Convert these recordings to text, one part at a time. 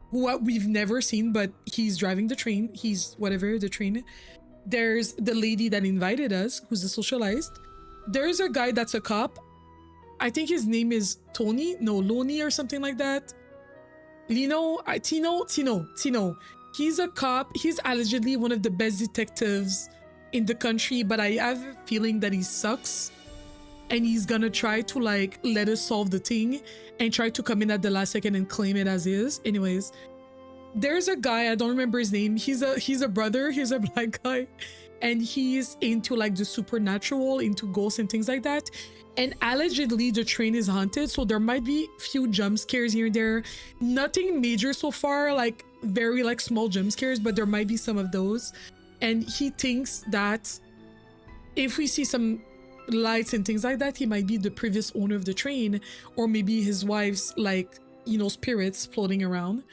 who we've never seen, but he's driving the train. He's whatever, the train. There's the lady that invited us, who's a socialite. There's a guy that's a cop. I think his name is Loney or something like that. Tino. He's a cop. He's allegedly one of the best detectives in the country, but I have a feeling that he sucks. And he's gonna try to like let us solve the thing and try to come in at the last second and claim it as is. Anyways, there's a guy, I don't remember his name. He's a brother, he's a black guy, and he's into like the supernatural, into ghosts and things like that. And allegedly the train is haunted, so there might be few jump scares here and there. Nothing major so far, like very like small jump scares, but there might be some of those. And he thinks that if we see some lights and things like that, he might be the previous owner of the train, or maybe his wife's like, you know, spirits floating around.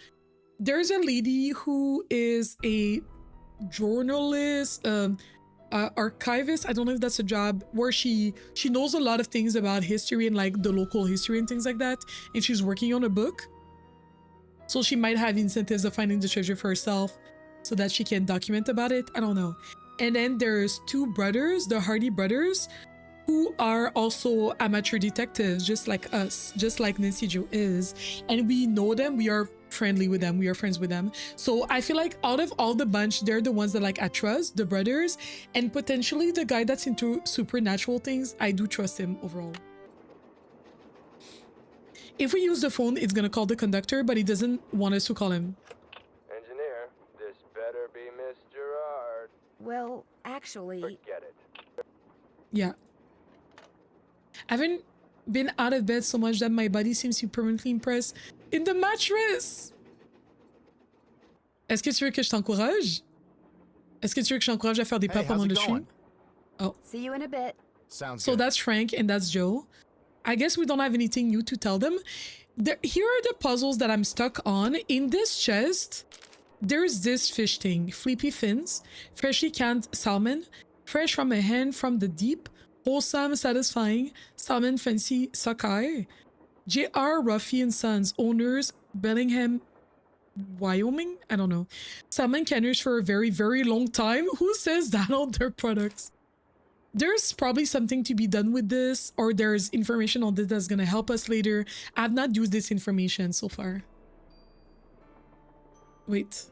There's a lady who is a journalist, archivist. I don't know if that's a job, where she knows a lot of things about history and like the local history and things like that, and she's working on a book, so she might have incentives of finding the treasure for herself so that she can document about it. I don't know. And then there's two brothers, the Hardy brothers, who are also amateur detectives, just like us, just like Nancy Jo is. And we know them, we are friendly with them, we are friends with them. So I feel like out of all the bunch, they're the ones that like I trust, the brothers, and potentially the guy that's into supernatural things. I do trust him overall. If we use the phone, it's gonna call the conductor, but he doesn't want us to call him. Engineer, this better be Miss Girard. Well, actually... Forget it. Yeah. I haven't been out of bed so much that my body seems to be permanently impressed in the mattress. Est-ce que tu veux que je t'encourage? Est-ce que tu veux que je t'encourage à faire des pas pendant le stream? Oh. See you in a bit. Sounds so good. That's Frank and that's Joe. I guess we don't have anything new to tell them. Here are the puzzles that I'm stuck on. In this chest, there's this fish thing. Flippy fins, freshly canned salmon, fresh from a hand from the deep, wholesome, satisfying, salmon fancy sockeye. J.R. Ruffy and Sons, owners, Bellingham, Wyoming? I don't know. Salmon canners for a very, very long time. Who says that on their products? There's probably something to be done with this, or there's information on this that's gonna help us later. I've not used this information so far. Wait.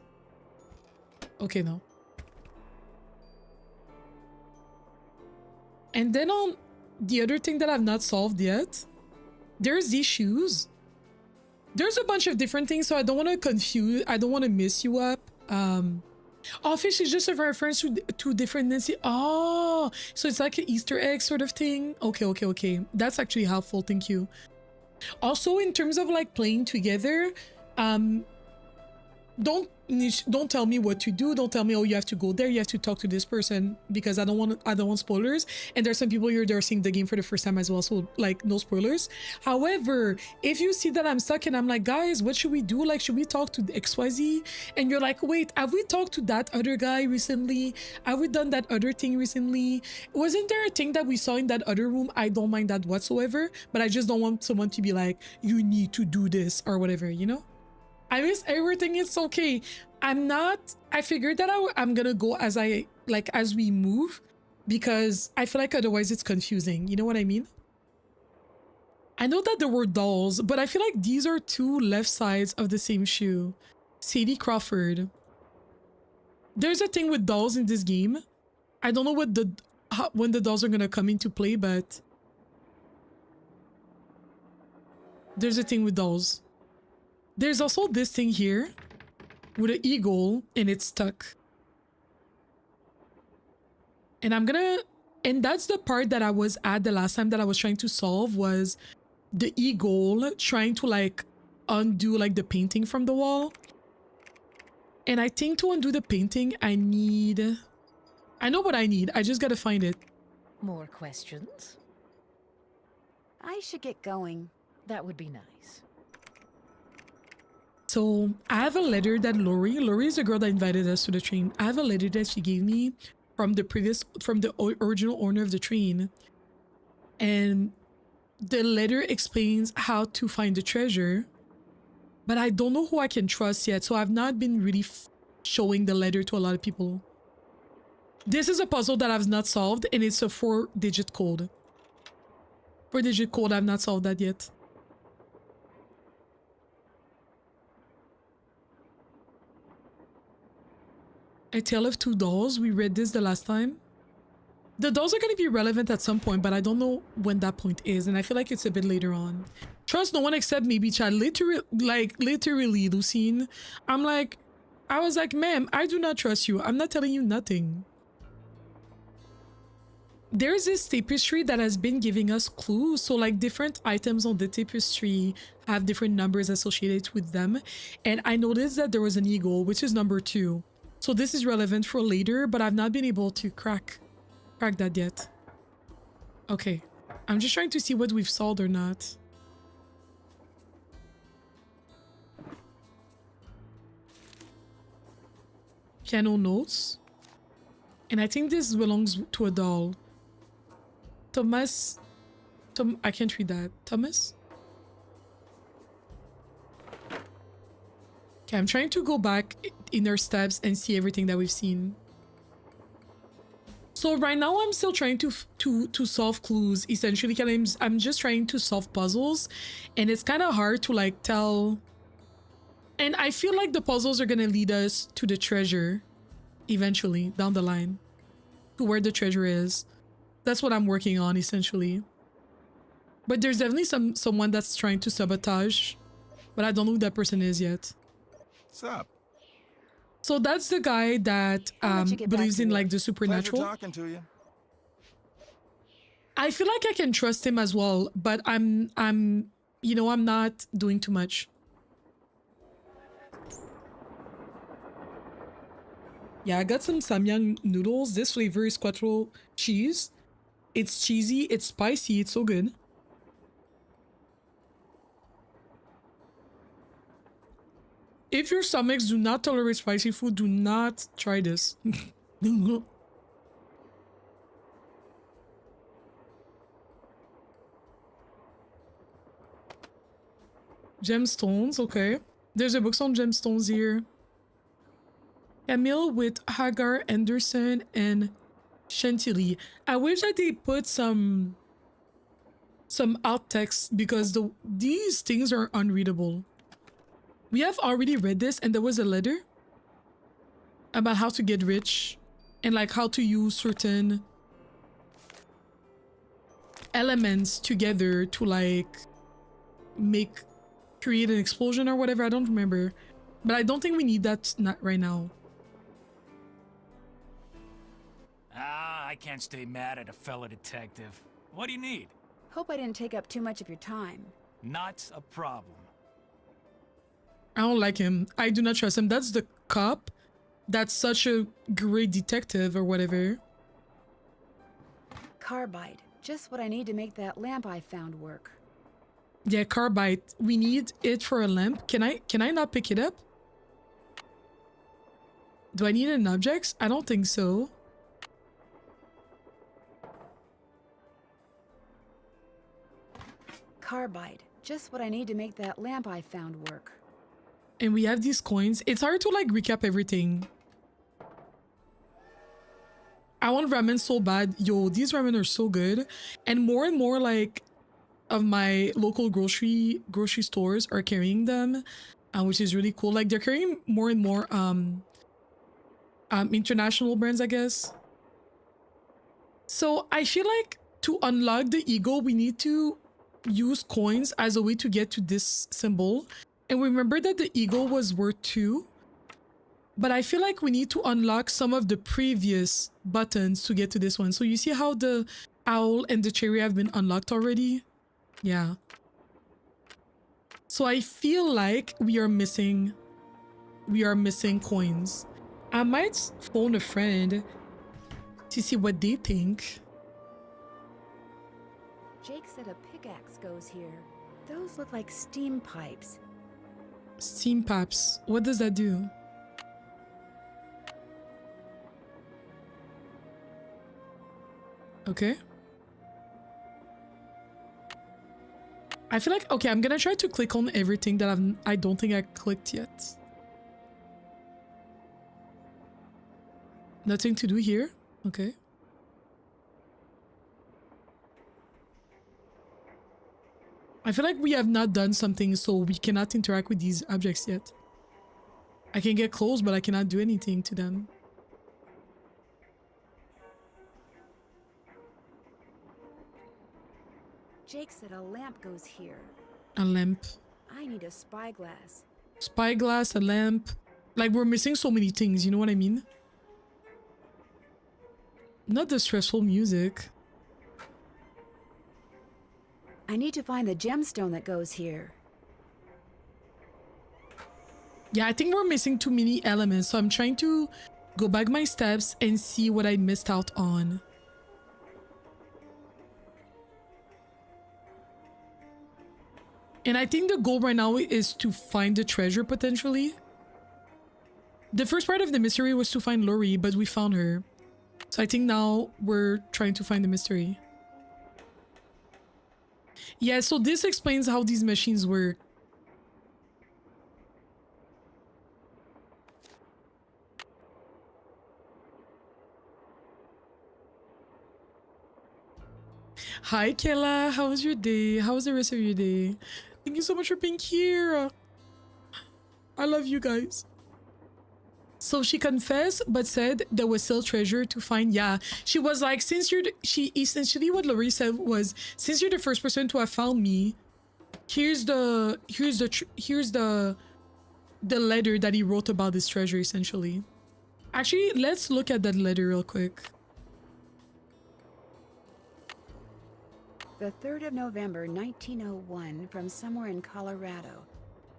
Okay, no. And then on the other thing that I've not solved yet, there's these shoes. There's a bunch of different things, so I don't want to confuse, I don't want to mess you up. Oh, fish is just a reference to different Nancy. Oh, so it's like an Easter egg sort of thing. Okay. That's actually helpful, thank you. Also, in terms of like playing together, don't tell me what to do. Don't tell me, oh, you have to go there, you have to talk to this person, because I don't want spoilers. And there's some people here that are seeing the game for the first time as well, so like no spoilers. However, if you see that I'm stuck and I'm like, guys, what should we do? Like, should we talk to XYZ? And you're like, wait, have we talked to that other guy recently? Have we done that other thing recently? Wasn't there a thing that we saw in that other room? I don't mind that whatsoever, but I just don't want someone to be like, you need to do this or whatever, you know? I miss everything. It's okay. I figured that I'm gonna go as we move, because I feel like otherwise it's confusing. You know what I mean? I know that there were dolls, but I feel like these are two left sides of the same shoe. Sadie Crawford. There's a thing with dolls in this game. I don't know when the dolls are gonna come into play, but there's a thing with dolls. There's also this thing here with an eagle and it's stuck. And that's the part that I was at the last time that I was trying to solve, was the eagle trying to like undo like the painting from the wall. And I think to undo the painting, I know what I need. I just gotta find it. More questions? I should get going. That would be nice. So I have a letter that Lori is the girl that invited us to the train. I have a letter that she gave me from the original owner of the train. And the letter explains how to find the treasure. But I don't know who I can trust yet, so I've not been really showing the letter to a lot of people. This is a puzzle that I've not solved, and it's a 4-digit code. 4-digit code, I've not solved that yet. A Tale of Two Dolls, we read this the last time. The dolls are going to be relevant at some point, but I don't know when that point is, and I feel like it's a bit later on. Trust no one except maybe Chad. Literally, Lucine. I was like, ma'am, I do not trust you. I'm not telling you nothing. There's this tapestry that has been giving us clues. So like different items on the tapestry have different numbers associated with them. And I noticed that there was an eagle, which is number 2. So this is relevant for later, but I've not been able to crack that yet. Okay. I'm just trying to see what we've solved or not. Piano notes. And I think this belongs to a doll. I can't read that. Thomas? Okay, I'm trying to go back in our steps and see everything that we've seen. So right now I'm still trying to solve clues. Essentially, I'm just trying to solve puzzles, and it's kind of hard to like tell. And I feel like the puzzles are gonna lead us to the treasure eventually down the line, to where the treasure is. That's what I'm working on essentially. But there's definitely someone that's trying to sabotage, but I don't know who that person is yet. What's up? So that's the guy that believes in like the supernatural. Pleasure talking to you. I feel like I can trust him as well, but I'm not doing too much. Yeah, I got some samyang noodles. This flavor is quattro cheese. It's cheesy, it's spicy, it's so good. If your stomachs do not tolerate spicy food, do not try this. Gemstones, okay. There's a book on gemstones here. Camille with Hagar, Anderson, and Chantilly. I wish that they put some alt text because these things are unreadable. We have already read this, and there was a letter about how to get rich and like how to use certain elements together to like create an explosion or whatever. I don't remember, but I don't think we need that right now. I can't stay mad at a fellow detective. What do you need? Hope I didn't take up too much of your time. Not a problem. I don't like him. I do not trust him. That's the cop. That's such a great detective or whatever. Carbide. Just what I need to make that lamp I found work. Yeah, carbide. We need it for a lamp. Can I not pick it up? Do I need an object? I don't think so. Carbide. Just what I need to make that lamp I found work. And we have these coins. It's hard to like recap everything. I want ramen so bad. Yo, these ramen are so good. And more like of my local grocery stores are carrying them, which is really cool. Like they're carrying more and more international brands, I guess. So I feel like to unlock the eagle, we need to use coins as a way to get to this symbol. And remember that the eagle was worth 2. But I feel like we need to unlock some of the previous buttons to get to this one. So you see how the owl and the cherry have been unlocked already? Yeah. So I feel like we are missing coins. I might phone a friend to see what they think. Jake said a pickaxe goes here. Those look like steam pipes. Steam pipes. What does that do? Okay. I feel like, okay, I'm gonna try to click on everything that I don't think I clicked yet. Nothing to do here. Okay. I feel like we have not done something, so we cannot interact with these objects yet. I can get close, but I cannot do anything to them. Jake said a lamp goes here. A lamp. I need a spyglass. Spyglass, a lamp. Like, we're missing so many things, you know what I mean? Not the stressful music. I need to find the gemstone that goes here. Yeah, I think we're missing too many elements, so I'm trying to go back my steps and see what I missed out on. And I think the goal right now is to find the treasure, potentially. The first part of the mystery was to find Lori, but we found her. So I think now we're trying to find the mystery. Yeah, so this explains how these machines work. Hi, Kayla. How was your day? How was the rest of your day? Thank you so much for being here. I love you guys. So she confessed, but said there was still treasure to find. Yeah, she was like, since you're, she essentially what Lori said was, since you're the first person to have found me, here's the letter that he wrote about this treasure. Essentially, actually, let's look at that letter real quick. The 3rd of November, 1901, from somewhere in Colorado.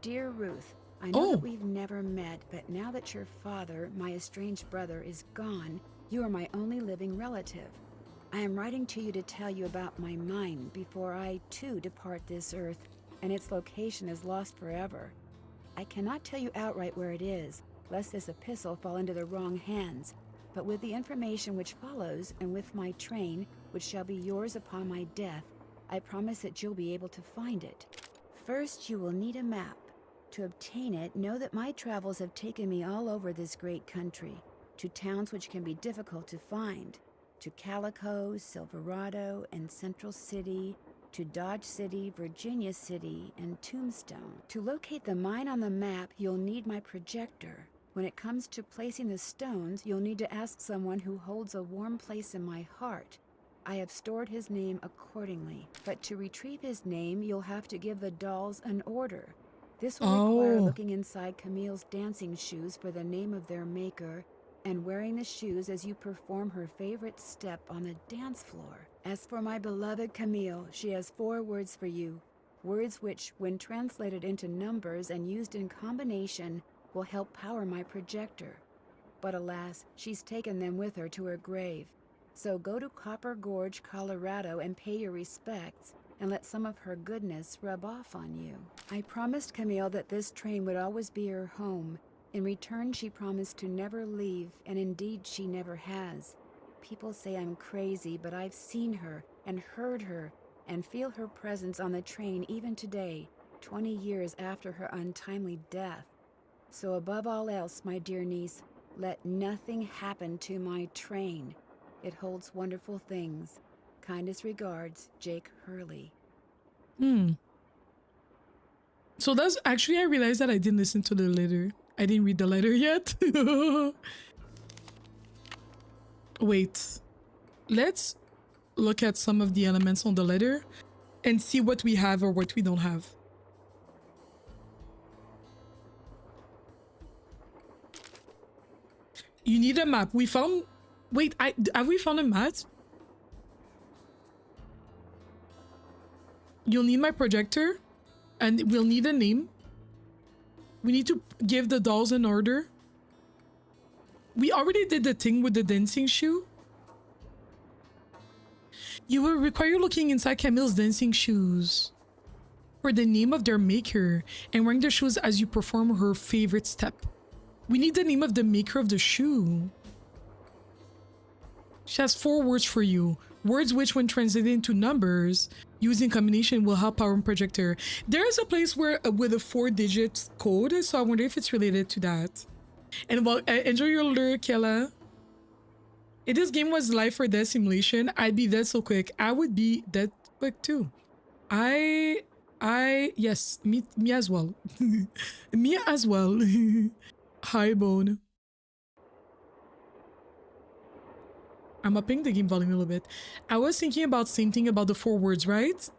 Dear Ruth, I know that we've never met, but now that your father, my estranged brother, is gone, you are my only living relative. I am writing to you to tell you about my mine before I, too, depart this earth, and its location is lost forever. I cannot tell you outright where it is, lest this epistle fall into the wrong hands, but with the information which follows, and with my train, which shall be yours upon my death, I promise that you'll be able to find it. First, you will need a map. To obtain it, know that my travels have taken me all over this great country, to towns which can be difficult to find, to Calico, Silverado, and Central City, to Dodge City, Virginia City, and Tombstone. To locate the mine on the map, you'll need my projector. When it comes to placing the stones, you'll need to ask someone who holds a warm place in my heart. I have stored his name accordingly, but to retrieve his name, you'll have to give the dolls an order. This will require looking inside Camille's dancing shoes for the name of their maker and wearing the shoes as you perform her favorite step on the dance floor. As for my beloved Camille, she has 4 words for you, words which, when translated into numbers and used in combination, will help power my projector. But alas, she's taken them with her to her grave. So go to Copper Gorge, Colorado and pay your respects, and let some of her goodness rub off on you. I promised Camille that this train would always be her home. In return, she promised to never leave, and indeed she never has. People say I'm crazy, but I've seen her and heard her and feel her presence on the train even today, 20 years after her untimely death. So above all else, my dear niece, let nothing happen to my train. It holds wonderful things. Kindest regards, Jake Hurley. So that's actually, I realized that I didn't listen to the letter. I didn't read the letter yet. Wait. Let's look at some of the elements on the letter and see what we have or what we don't have. You need a map. We found... Wait, have we found a map? You'll need my projector, and we'll need a name. We need to give the dolls an order. We already did the thing with the dancing shoe. You will require looking inside Camille's dancing shoes for the name of their maker and wearing the shoes as you perform her favorite step. We need the name of the maker of the shoe. She has 4 words for you. Words which, when translated into numbers, using combination will help power projector. There is a place where with a 4-digit code, so I wonder if it's related to that. And well, enjoy your lure, Kella. If this game was life or death simulation, I'd be dead so quick. I would be dead quick too. Yes, me as well. Me as well. Hi, Bone. I'm upping the game volume a little bit. I was thinking about same thing about the 4 words, right?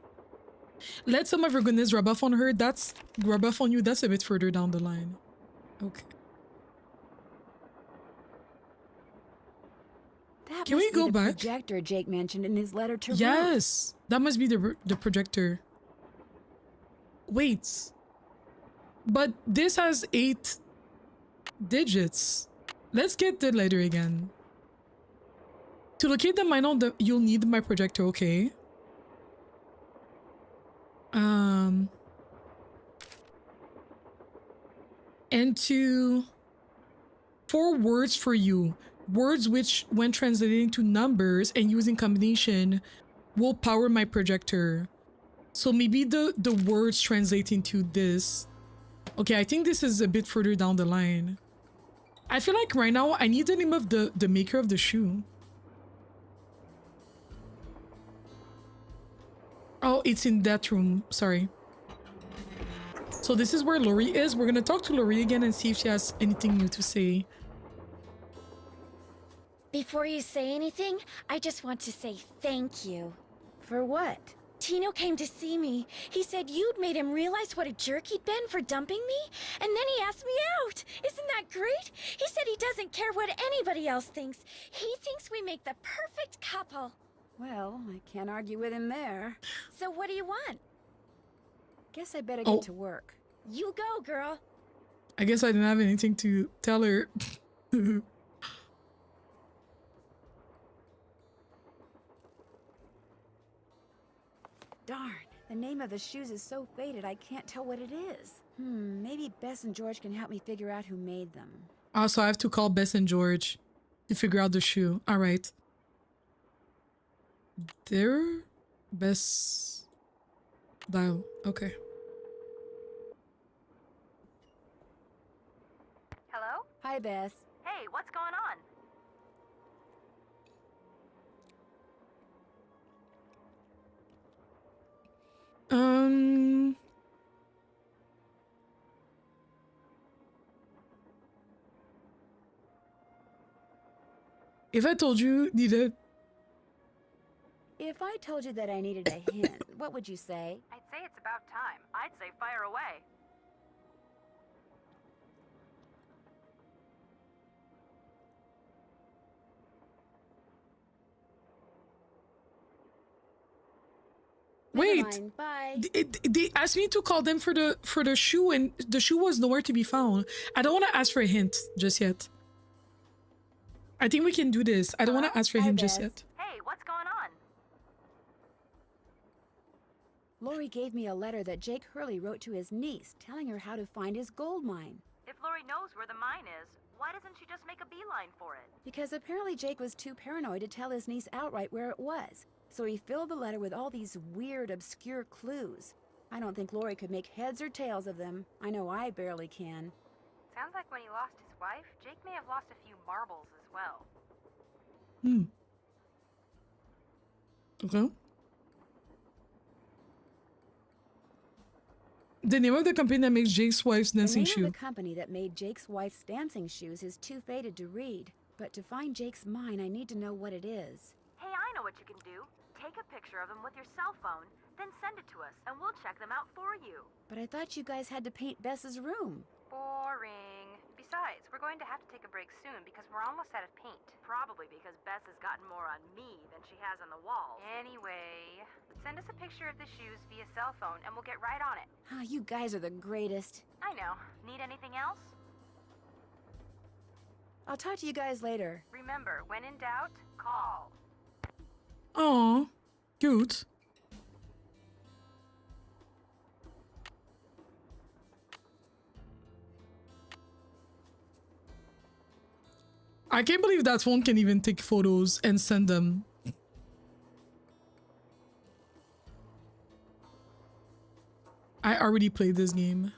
Let some of her goodness rub off on her. That's rub off on you. That's a bit further down the line. Okay. That Can we go back? Projector Jake mentioned in his letter to Ruth. Yes, that must be the projector. Wait, but this has 8 digits. Let's get the letter again. To locate the mine on the, you'll need my projector. Okay. And to 4 words for you. Words which, when translated into numbers and using combination, will power my projector. So maybe the words translate into this. Okay, I think this is a bit further down the line. I feel like right now I need the name of the maker of the shoe. Oh, it's in that room. Sorry. So this is where Lori is. We're gonna talk to Lori again and see if she has anything new to say. Before you say anything, I just want to say thank you. For what? Tino came to see me. He said you'd made him realize what a jerk he'd been for dumping me, and then he asked me out. Isn't that great? He said he doesn't care what anybody else thinks. He thinks we make the perfect couple. Well, I can't argue with him there. So what do you want? Guess I better get to work. You go, girl. I guess I didn't have anything to tell her. Darn, the name of the shoes is so faded I can't tell what it is. Maybe Bess and George can help me figure out who made them. Also, I have to call Bess and George to figure out the shoe. All right. There? Bess... dial. Okay. Hello? Hi, Bess. Hey, what's going on? If I told you needed... If I told you that I needed a hint, what would you say? I'd say it's about time. I'd say fire away. Wait, Never mind. Bye. they asked me to call them for the shoe, and the shoe was nowhere to be found. I don't want to ask for a hint just yet. I think we can do this. I don't want to ask for a hint just yet. Hey, what's going on? Lori gave me a letter that Jake Hurley wrote to his niece, telling her how to find his gold mine. If Lori knows where the mine is, why doesn't she just make a beeline for it? Because apparently Jake was too paranoid to tell his niece outright where it was. So he filled the letter with all these weird, obscure clues. I don't think Lori could make heads or tails of them. I know I barely can. Sounds like when he lost his wife, Jake may have lost a few marbles as well. Okay. The name of the company that makes Jake's wife's dancing The name shoe. of the company that made Jake's wife's dancing shoes is too faded to read. But to find Jake's mine, I need to know what it is. Hey, I know what you can do. Take a picture of them with your cell phone, then send it to us, and we'll check them out for you. But I thought you guys had to paint Bess's room. Boring. Besides, we're going to have to take a break soon because we're almost out of paint. Probably because Bess has gotten more on me than she has on the walls. Anyway, send us a picture of the shoes via cell phone and we'll get right on it. You guys are the greatest. I know. Need anything else? I'll talk to you guys later. Remember, when in doubt, call. Aw, cute. I can't believe that phone can even take photos and send them. already played this game.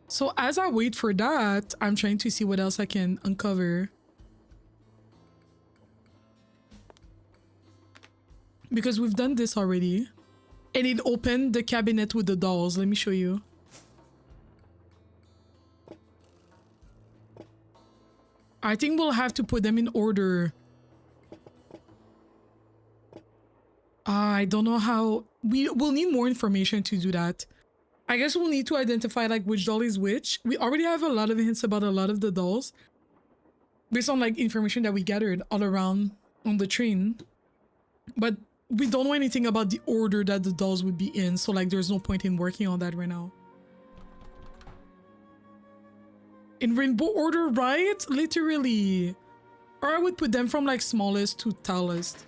So as I wait for that, I'm trying to see what else I can uncover. Because we've done this already. And it opened the cabinet with the dolls. Let me show you. I think we'll have to put them in order. I don't know how. We'll need more information to do that. I guess we'll need to identify like which doll is which. We already have a lot of hints about a lot of the dolls. Based on like information that we gathered all around on the train. But we don't know anything about the order that the dolls would be in. So like there's no point in working on that right now. In rainbow order, right? Literally. Or I would put them from like smallest to tallest.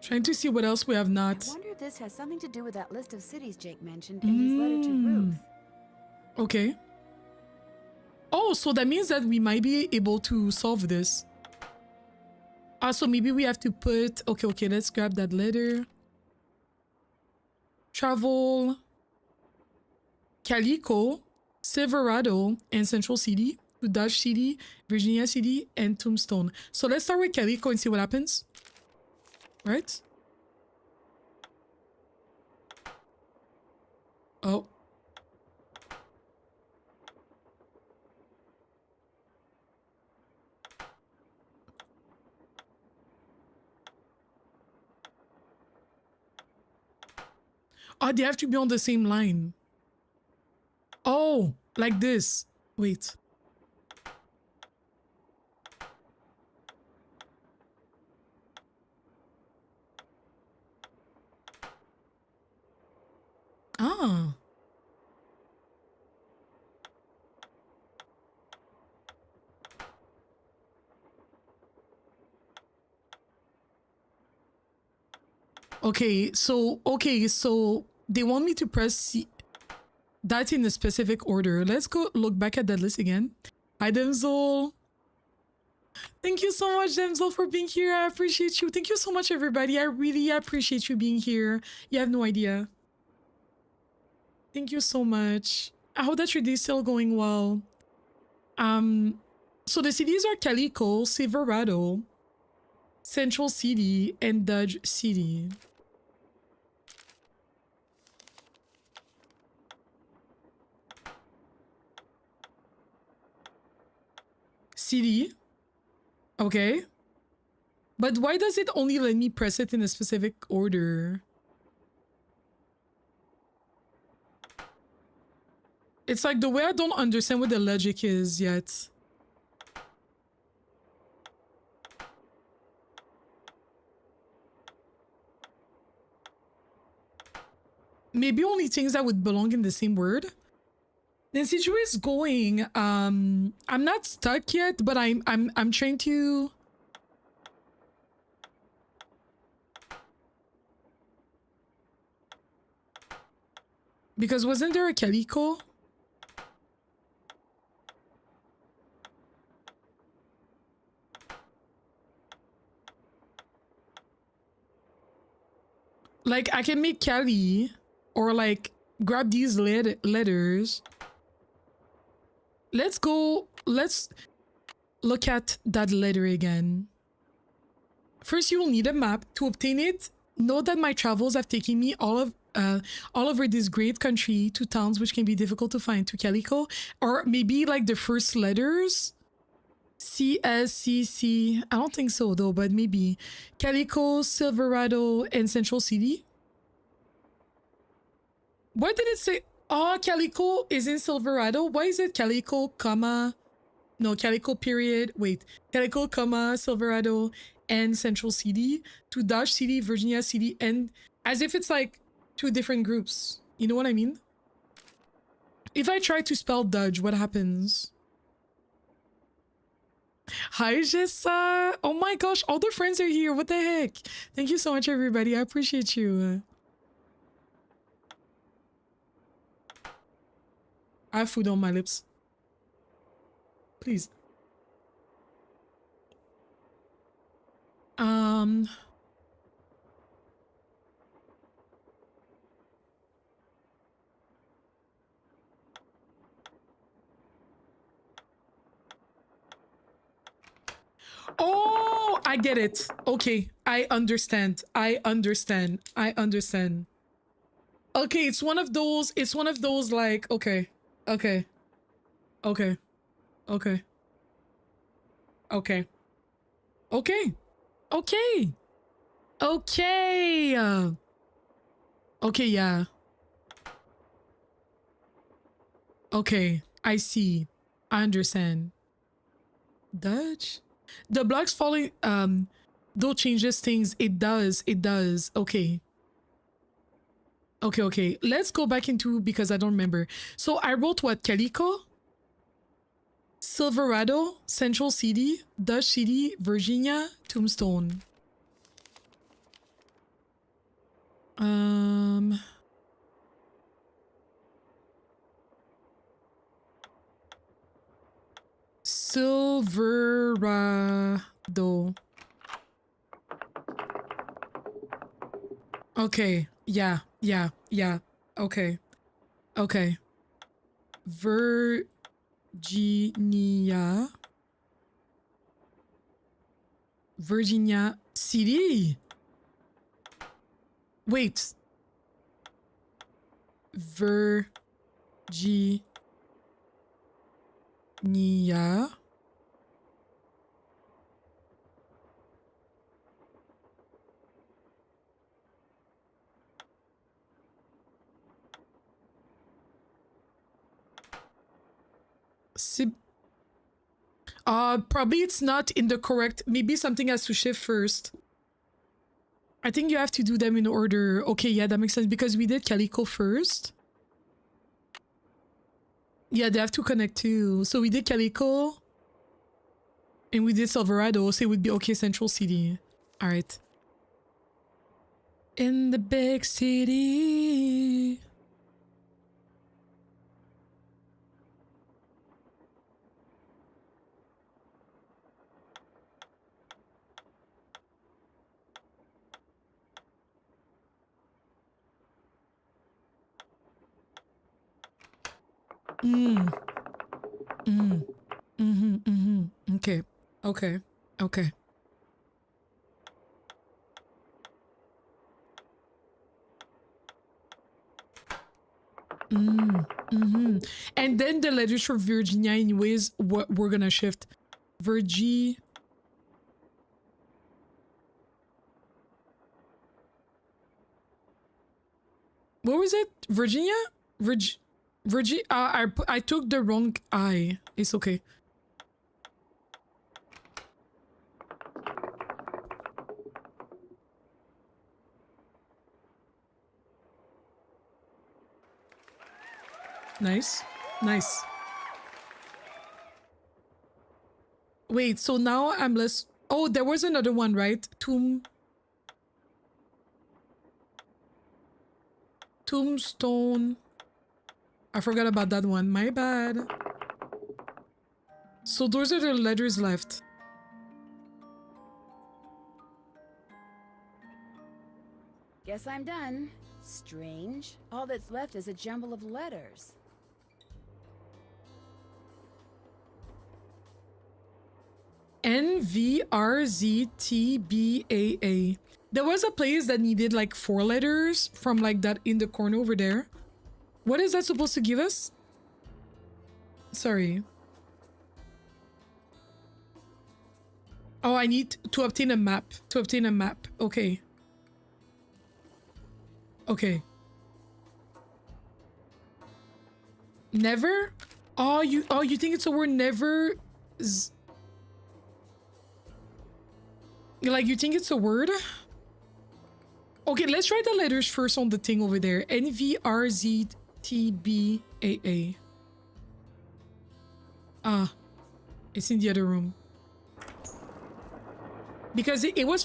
Trying to see what else we have not. I wonder if this has something to do with that list of cities Jake mentioned in his letter to Ruth. Okay. Oh, so that means that we might be able to solve this. So maybe we have to put... Okay, let's grab that letter. Travel... Calico, Silverado, and Central City, to Dodge City, Virginia City, and Tombstone. So let's start with Calico and see what happens. Right? Oh. Oh, they have to be on the same line. Oh, like this. Wait. Ah. Okay, so they want me to press C. That's in a specific order. Let's go look back at that list again. Hi, Demzol. Thank you so much, Demzol, for being here. I appreciate you. Thank you so much, everybody. I really appreciate you being here. You have no idea. Thank you so much. I hope that your day is still going well. So the cities are Calico, Silverado, Central City, and Dodge City. City. Okay. But why does it only let me press it in a specific order? It's like the way I don't understand what the logic is yet. Maybe only things that would belong in the same word. The situation is going. I'm not stuck yet, but I'm trying to. Because wasn't there a Calico? Like I can make Cali, or like grab these letters. Let's go. Let's look at that letter again. First, you will need a map. To obtain it, know that my travels have taken me all over this great country to towns which can be difficult to find. To Calico, or maybe like the first letters. CSCC. I don't think so though, but maybe Calico, Silverado, and Central City. Why did it say? Oh, Calico is in Silverado. Why is it Calico, comma? No, Calico period. Wait. Calico, comma, Silverado, and Central City. To Dodge City, Virginia City, and as if it's like two different groups. You know what I mean? If I try to spell Dodge, what happens? Hi, Jessa. Oh my gosh, all the friends are here. What the heck? Thank you so much, everybody. I appreciate you. I have food on my lips. Please. Um. Oh, I get it. Okay, I understand. I understand. I understand. Okay, it's one of those. It's one of those like. Okay, okay, okay, okay, okay, okay, okay, okay. Okay, yeah. Okay, I see. I understand. Dutch. The blocks falling. Though changes things. It does. It does. Okay. Okay, okay. Let's go back into because I don't remember. So I wrote what? Calico, Silverado, Central City, Dutch City, Virginia, Tombstone. Silverado. Okay. Yeah. Yeah. Yeah. Okay. Okay. Virginia. Virginia City. Wait. Virginia. Probably it's not in the correct. Maybe something has to shift first. I think you have to do them in order. Okay, yeah, that makes sense because we did Calico first. Yeah, they have to connect too. So we did Calico and we did Silverado, so it would be okay, Central City. All right. In the big city. Okay. Okay. Okay. And then the letters for Virginia, anyways, what we're gonna shift. Virgie. What was it? Virginia? Virgie. I took the wrong I. It's okay. Nice. Nice. Wait, so now I'm less... Oh, there was another one, right? Tombstone. I forgot about that one. My bad. So those are the letters left. Guess I'm done. Strange. All that's left is a jumble of letters. NVRZTBAA. There was a place that needed like 4 letters from like that in the corner over there. What is that supposed to give us? Sorry. Oh, I need to obtain a map. To obtain a map. Okay. Okay. Never? Oh, you think it's a word never? Like, you think it's a word? Okay, let's try the letters first on the thing over there. NVRZTBAA. Ah, it's in the other room. Because it was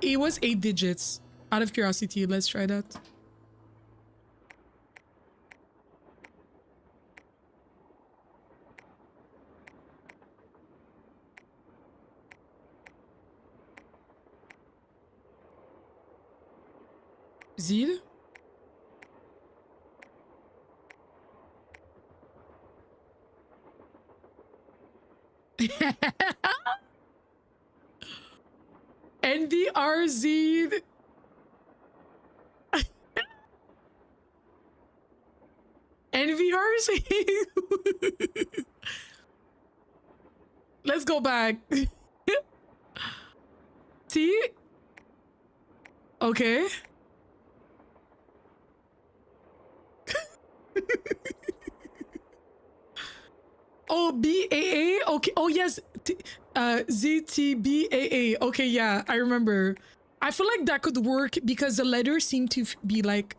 it was 8 digits. Out of curiosity, let's try that. Z? NVRZ. NVRZ. Let's go back. T. Okay. Oh, BAA. Okay. Oh yes. ZTBAA. Okay, yeah, I remember. I feel like that could work because the letters seem to be like.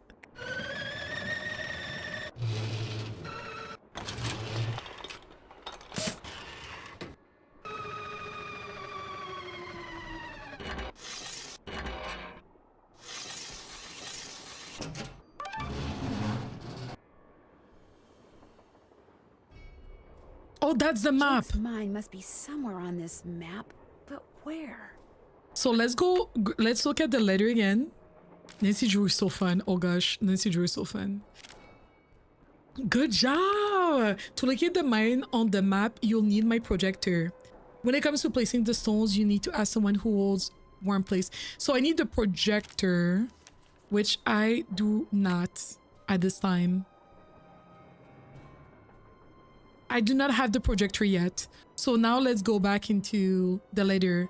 Oh, that's the map. Jake's mine must be somewhere on this map, but where? So let's go. Let's look at the letter again. Nancy Drew is so fun. Oh gosh, Nancy Drew is so fun. Good job! To locate the mine on the map, you'll need my projector. When it comes to placing the stones, you need to ask someone who holds one place. So I need the projector, which I do not at this time. I do not have the projector yet. So now let's go back into the letter.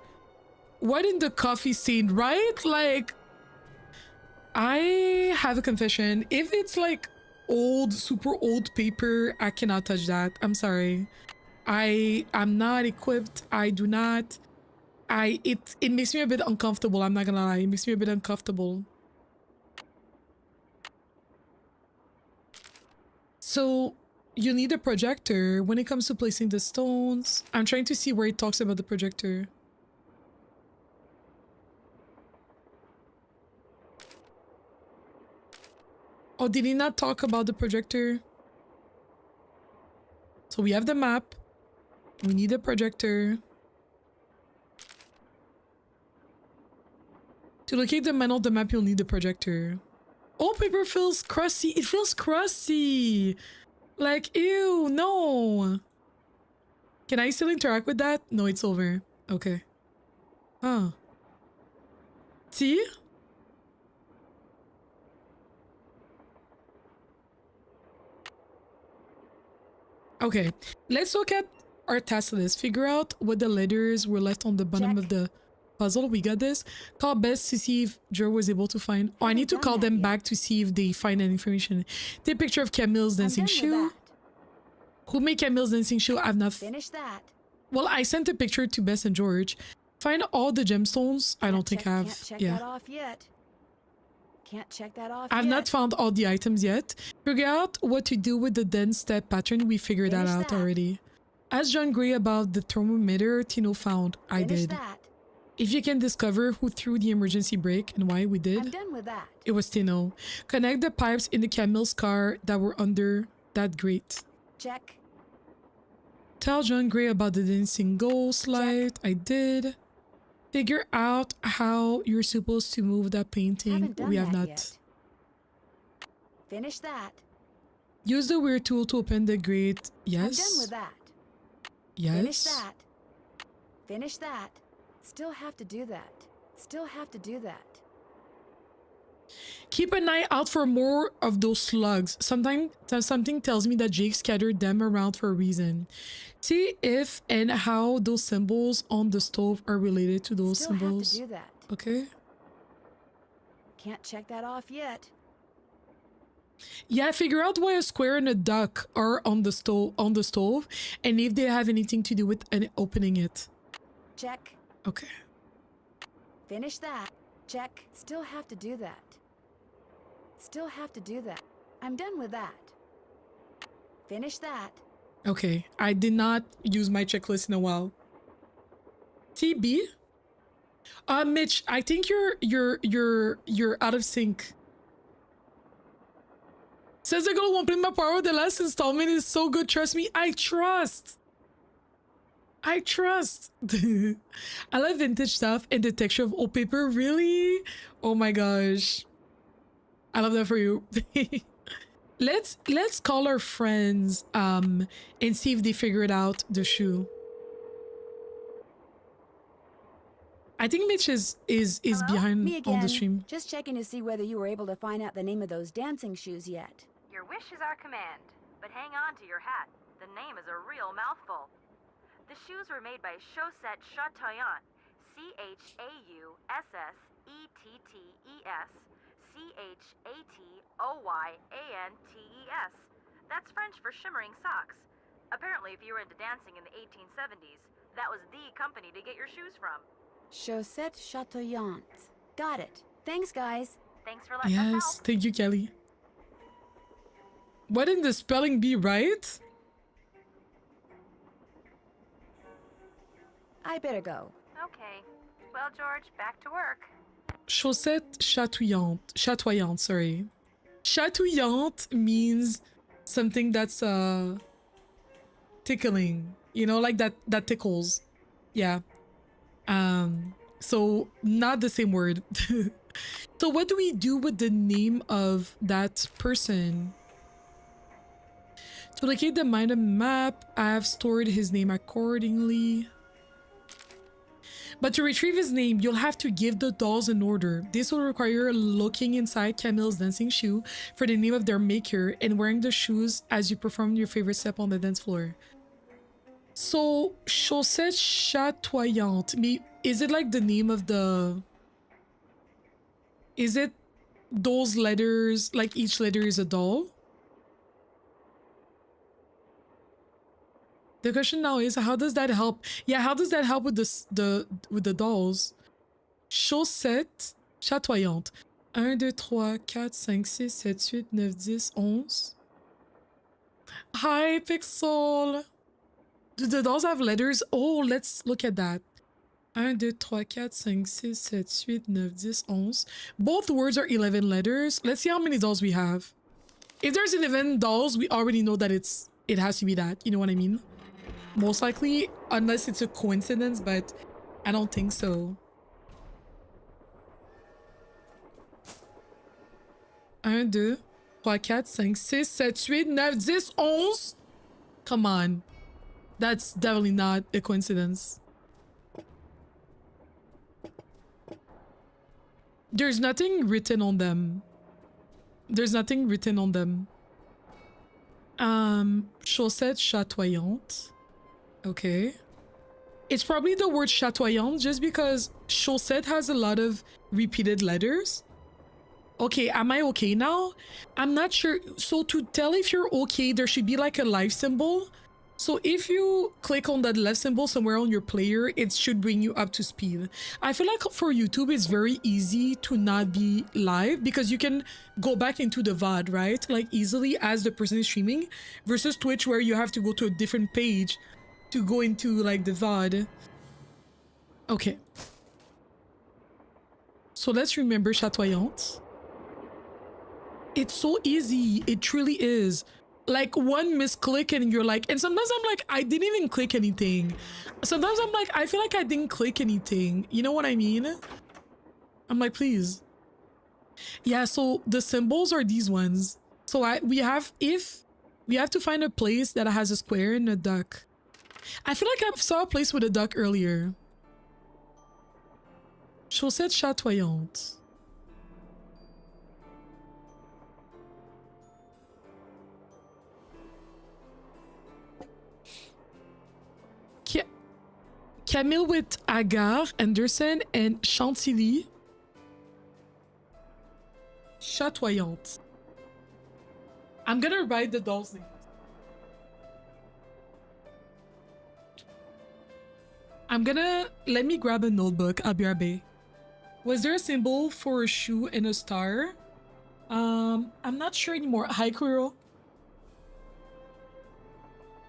What in the coffee scene, right? Like, I have a confession. If it's like old, super old paper, I cannot touch that. I'm sorry. I'm not equipped. I do not. It makes me a bit uncomfortable. I'm not gonna lie. It makes me a bit uncomfortable. So you need a projector when it comes to placing the stones. I'm trying to see where it talks about the projector. Oh, did he not talk about the projector? So we have the map. We need a projector. To locate the man on the map, you'll need the projector. Oh, paper feels crusty. It feels crusty. Like, ew, no. Can I still interact with that? No, it's over. Okay. Huh. See? Okay, let's look at our task list. Figure out what the letters were left on the bottom of the puzzle. We got this. Call Bess to see if Joe was able to find. Oh, I need to call them back to see if they find any information. Take a picture of Camille's dancing shoe. Who made Camille's dancing shoe? I've not finished that. Well, I sent a picture to Bess and George. Find all the gemstones. I don't think I have. Can't check Yeah. that off yet. Can't check that off I've yet. not found all the items yet. Figure out what to do with the dense step pattern. We figured that out already. Ask John Gray about the thermometer Tino found. I did. That. If you can discover who threw the emergency brake and why, we did. I'm done with that. It was Tino. Connect the pipes in the Camille's car that were under that grate. Check. Tell John Gray about the dancing ghost light. I did. Figure out how you're supposed to move that painting. We have not. Yet. Finish that. Use the weird tool to open the grate. Yes. I'm done with that. Yes. Finish that. Finish that. Still have to do that. Still have to do that. Keep an eye out for more of those slugs. Something tells me that Jake scattered them around for a reason. See if and how those symbols on the stove are related to those symbols. Still have to do that. Okay. Can't check that off yet. Yeah, figure out why a square and a duck are on the stove, and if they have anything to do with opening it. Check. Okay. Finish that. Check. Still have to do that. Still have to do that. I'm done with that. Finish that. Okay, I did not use my checklist in a while. TB? Mitch, I think you're out of sync. Says they're gonna play my power. The last installment is so good. Trust me. I trust. I love vintage stuff and the texture of old paper. Really? Oh my gosh. I love that for you. Let's call our friends and see if they figured out the shoe. I think Mitch is Hello? behind Me on again. the stream. Just checking to see whether you were able to find out the name of those dancing shoes yet. Your wish is our command, but hang on to your hat. The name is a real mouthful. The shoes were made by Chaussette Chatoyant, Chaussets, Chatoyantes. That's French for shimmering socks. Apparently, if you were into dancing in the 1870s, that was the company to get your shoes from. Chaussette Chatoyant. Got it. Thanks, guys. Thanks for letting us Yes, help. thank you, Kelly. Wouldn't the spelling be right? I better go. Okay. Well, George, back to work. Chaussette chatoyante, sorry. Chatouillante means something that's tickling, you know, like that tickles. Yeah. So not the same word. So what do we do with the name of that person? To locate the mind map, I have stored his name accordingly. But to retrieve his name, you'll have to give the dolls an order. This will require looking inside Camille's dancing shoe for the name of their maker and wearing the shoes as you perform your favorite step on the dance floor. So, Chaussette Chatoyante, is it like the name of the... Is it those letters, like each letter is a doll? The question now is, how does that help? Yeah, how does that help with the dolls? Chaussette chatoyante. 1, 2, 3, 4, 5, 6, 7, 8, 9, 10, 11. Hi, Pixel. Do the dolls have letters? Oh, let's look at that. 1, 2, 3, 4, 5, 6, 7, 8, 9, 10, 11. Both words are 11 letters. Let's see how many dolls we have. If there's 11 dolls, we already know that it has to be that. You know what I mean? Most likely, unless it's a coincidence, but I don't think so. 1, 2, 3, 4, 5, 6, 7, 8, 9, 10, 11. Come on. That's definitely not a coincidence. There's nothing written on them. There's nothing written on them. Chaussette chatoyante. Okay. It's probably the word chatoyante just because chaussette has a lot of repeated letters. Okay, am I okay now? I'm not sure. So to tell if you're okay, there should be like a live symbol. So if you click on that left symbol somewhere on your player, it should bring you up to speed. I feel like for YouTube, it's very easy to not be live because you can go back into the VOD, right? Like easily as the person is streaming versus Twitch where you have to go to a different page to go into like the VOD. Okay. So let's remember chatoyante. It's so easy. It truly is. Like one misclick and you're like, and sometimes I'm like, I didn't even click anything. Sometimes I'm like, I feel like I didn't click anything. You know what I mean? I'm like, please. Yeah, so the symbols are these ones. So we have to find a place that has a square and a duck. I feel like I saw a place with a duck earlier. Chaussette chatoyante. Camille with Agar, Anderson, and Chantilly. Chatoyante. I'm gonna write the doll's name. Let me grab a notebook. I'll be right back. Was there a symbol for a shoe and a star? I'm not sure anymore. Hi, Kuro.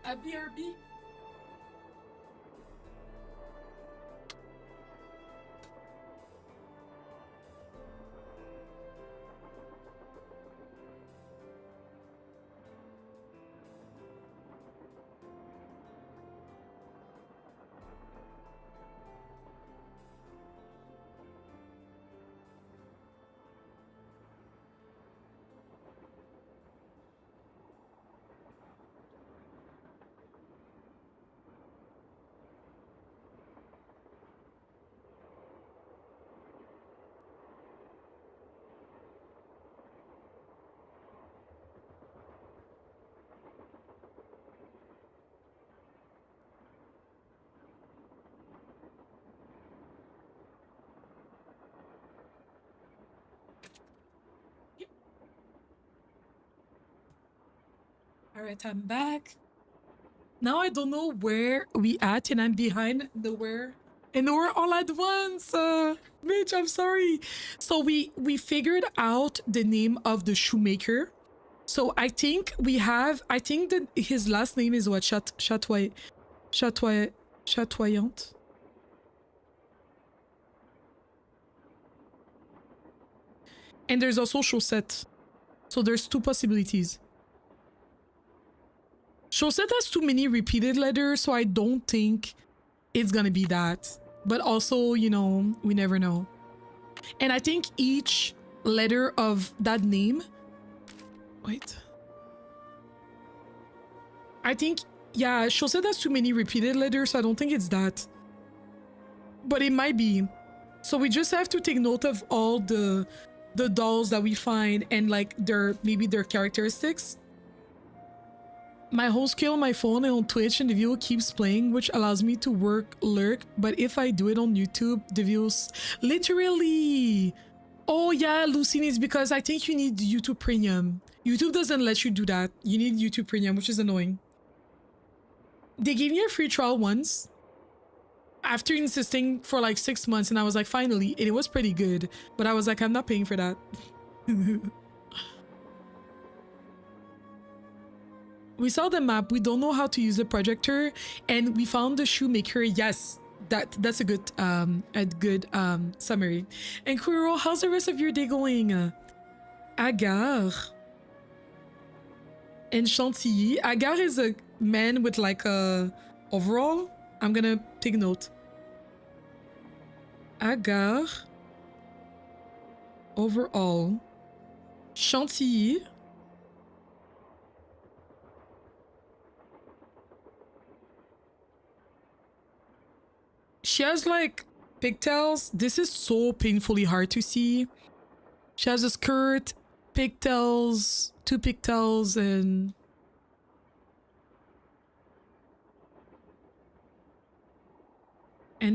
BRB. All right, I'm back. Now I don't know where we at, and I'm behind the where. And we're all at once. Mitch, I'm sorry. So we figured out the name of the shoemaker. So I think we have, I think that his last name is what? Chatoyant? And there's also Chaussette. So there's two possibilities. Chaussette has too many repeated letters, so I don't think it's gonna be that. But also, you know, we never know. And I think each letter of that name... Wait. I think, yeah, Chaussette has too many repeated letters, so I don't think it's that. But it might be. So we just have to take note of all the dolls that we find and like maybe their characteristics. My host kill on my phone and on Twitch and the video keeps playing, which allows me to lurk, but if I do it on YouTube, the videos literally... Oh yeah, Lucine, is because I think you need YouTube Premium. YouTube doesn't let you do that. You need YouTube Premium, which is annoying. They gave me a free trial once after insisting for like 6 months, and I was like, finally, and it was pretty good, but I was like, I'm not paying for that. We saw the map, we don't know how to use the projector, and we found the shoemaker. Yes, that's a good summary. And Kuro, how's the rest of your day going? Agar and Chantilly. Agar is a man with like a overall. I'm gonna take note. Agar overall. Chantilly. She has like pigtails. This is so painfully hard to see. She has a skirt, pigtails, 2 pigtails, and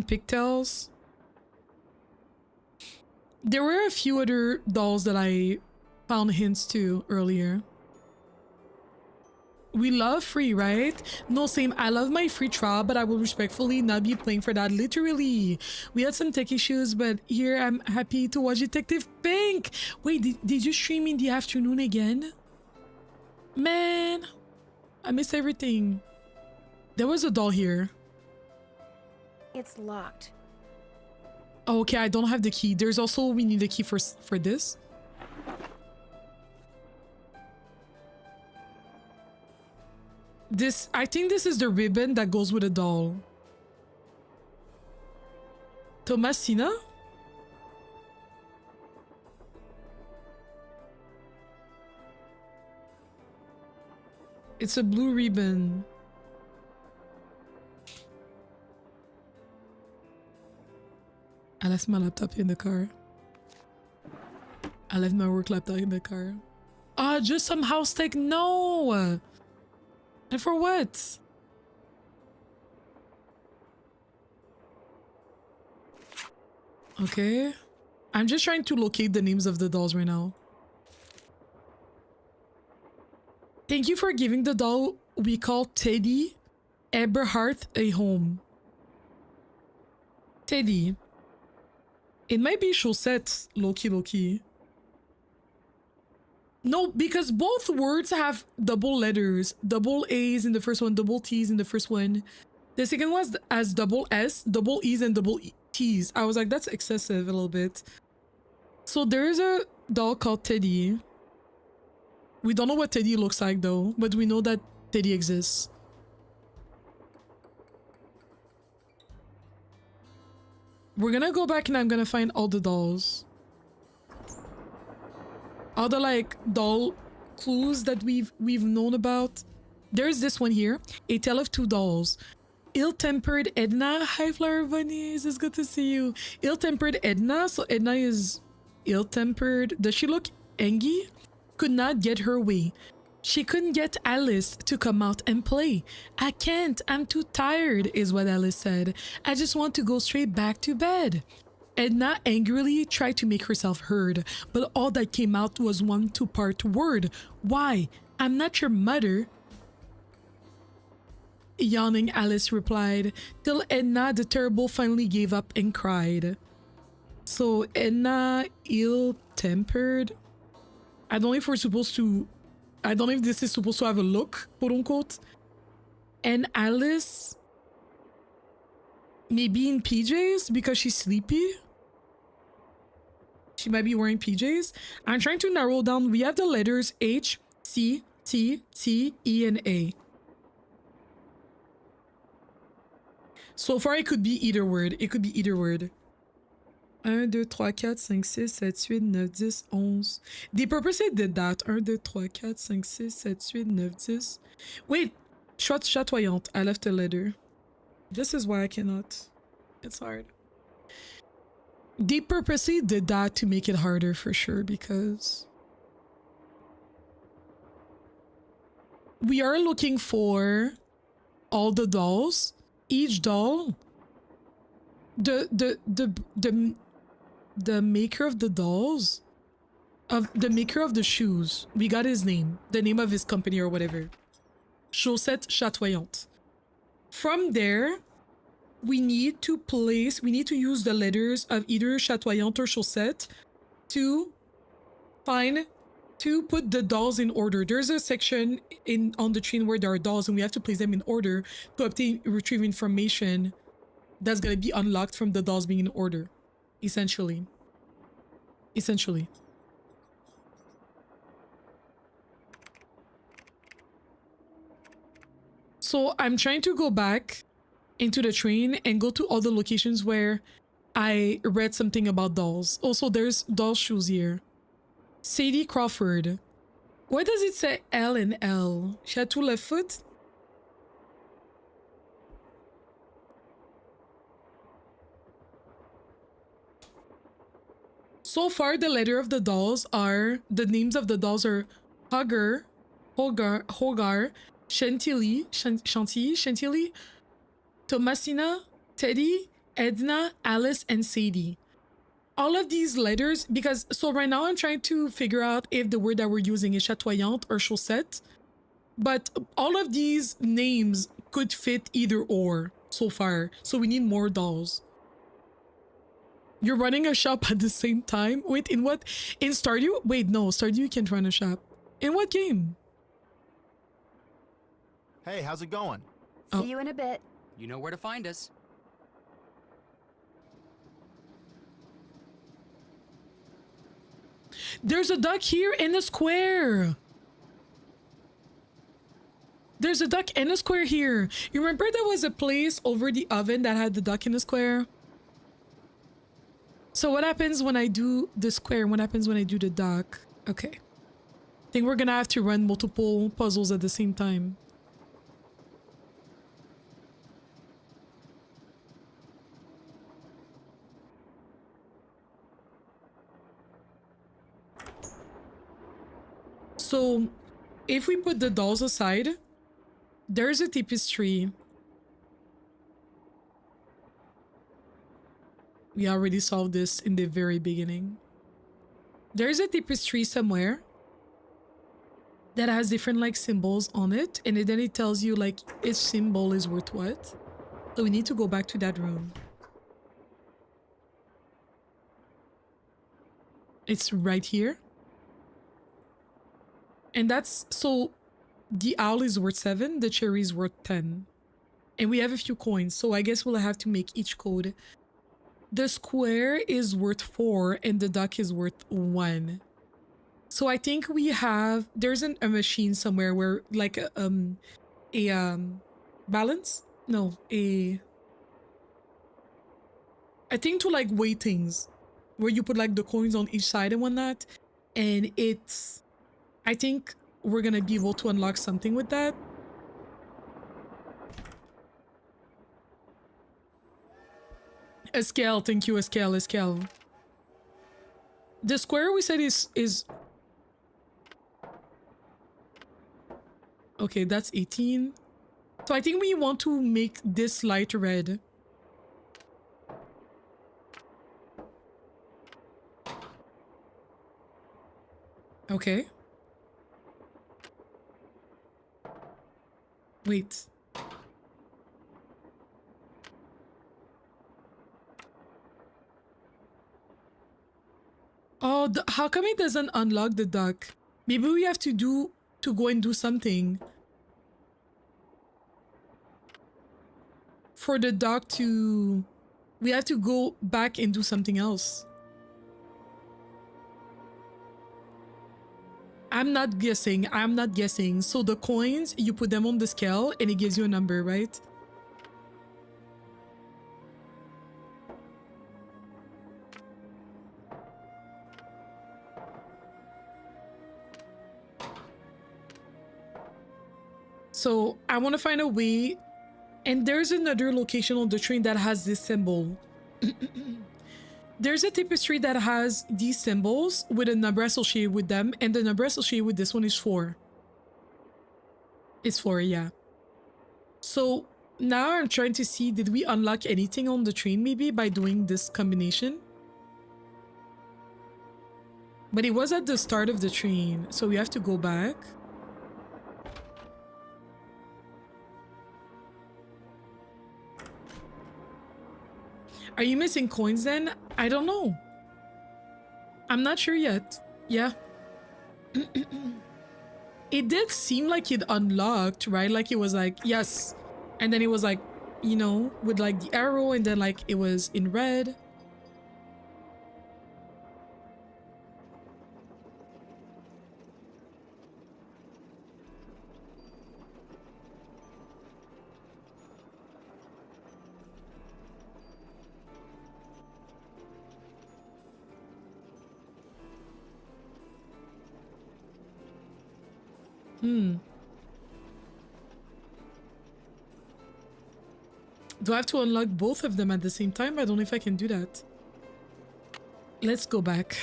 pigtails. There were a few other dolls that I found hints to earlier. We love free, right? No, same. I love my free trial, but I will respectfully not be playing for that. Literally. We had some tech issues, but here I'm happy to watch Detective Pink. Wait, did you stream in the afternoon again? Man, I missed everything. There was a doll here. It's locked. Oh, okay, I don't have the key. There's also, we need a key for this. I think this is the ribbon that goes with a doll. Tomasina? It's a blue ribbon. I left my laptop in the car. I left my work laptop in the car. Ah, just some house tech. No! And for what? Okay. I'm just trying to locate the names of the dolls right now. Thank you for giving the doll we call Teddy Eberhardt a home. Teddy. It might be Chaussette, Loki. No, because both words have double letters. Double A's in the first one, double T's in the first one. The second one has double S, double E's, and double T's. I was like, that's excessive a little bit. So there's a doll called Teddy. We don't know what Teddy looks like though, but we know that Teddy exists. We're gonna go back and I'm gonna find all the dolls. All the like doll clues that we've known about. There's this one here. A Tale of Two Dolls. Ill-tempered Edna. Hi Flower Bunnies, it's good to see you. Ill-tempered Edna. So Edna is ill-tempered. Does she look angry? Could not get her way. She couldn't get Alice to come out and play. I can't, I'm too tired, is what Alice said. I just want to go straight back to bed. Edna angrily tried to make herself heard, but all that came out was one two-part word. Why? I'm not your mother. yawning Alice replied, till Edna the Terrible finally gave up and cried. So Edna ill-tempered. I don't know if we're supposed to... I don't know if this is supposed to have a look, quote unquote. And Alice... maybe in PJs because she's sleepy. She might be wearing PJs. I'm trying to narrow down. We have the letters H, C, T, T, E, and A. So far, it could be either word. It could be either word. 1, 2, 3, 4, 5, 6, 7, 8, 9, 10, 11. They purposely did that. 1, 2, 3, 4, 5, 6, 7, 8, 9, 10. Wait. Chatoyante. I left a letter. This is why I cannot. It's hard. They purposely did that to make it harder for sure because we are looking for all the dolls. Each doll, the maker of the dolls, the maker of the shoes. We got his name, the name of his company or whatever. Chaussette Chatoyante. From there, we need to use the letters of either Chatoyante or Chaussette to put the dolls in order. There's a section on the train where there are dolls and we have to place them in order to retrieve information that's going to be unlocked from the dolls being in order. Essentially. So I'm trying to go back into the train and go to all the locations where I read something about dolls. Also, there's doll shoes here. Sadie Crawford. Why does it say L and L? She had 2 left foot? So far, the letter of the dolls are... the names of the dolls are Hogar, Chantilly, Thomasina, Teddy, Edna, Alice, and Sadie. All of these letters, because so right now I'm trying to figure out if the word that we're using is chatoyante or chaussette, but all of these names could fit either or so far. So we need more dolls. You're running a shop at the same time? Wait, in what? In Stardew? Wait, no, Stardew you can't run a shop. In what game? Hey, how's it going? See you in a bit. You know where to find us. There's a duck here in the square. There's a duck in the square here. You remember there was a place over the oven that had the duck in the square? So what happens when I do the square? What happens when I do the duck? Okay. I think we're gonna have to run multiple puzzles at the same time. So, if we put the dolls aside, there's a tapestry. We already solved this in the very beginning. There's a tapestry somewhere that has different like symbols on it, and then it tells you like each symbol is worth what. So we need to go back to that room. It's right here. And that's, so the owl is worth 7, the cherry is worth 10. And we have a few coins, so I guess we'll have to make each code. The square is worth 4 and the duck is worth 1. So I think we have, there's a machine somewhere where like a balance? No, I think to like weigh things, where you put like the coins on each side and whatnot. And it's, I think we're gonna be able to unlock something with that. A scale, thank you, a scale. The square we said is... Okay, that's 18. So I think we want to make this light red. Okay. Wait. Oh, how come it doesn't unlock the duck? Maybe we have to go and do something for the duck to. We have to go back and do something else. I'm not guessing. So the coins, you put them on the scale and it gives you a number, right? So I want to find a way. And there's another location on the train that has this symbol. There's a tapestry that has these symbols with a number associated with them, and the number associated with this one is 4. It's 4, yeah. So now I'm trying to see, did we unlock anything on the train maybe by doing this combination? But it was at the start of the train, so we have to go back. Are you missing coins then? I don't know. I'm not sure yet. Yeah. It did seem like it unlocked, right? Like it was like, yes. And then it was like, you know, with like the arrow and then like it was in red. Do I have to unlock both of them at the same time? I don't know if I can do that. Let's go back.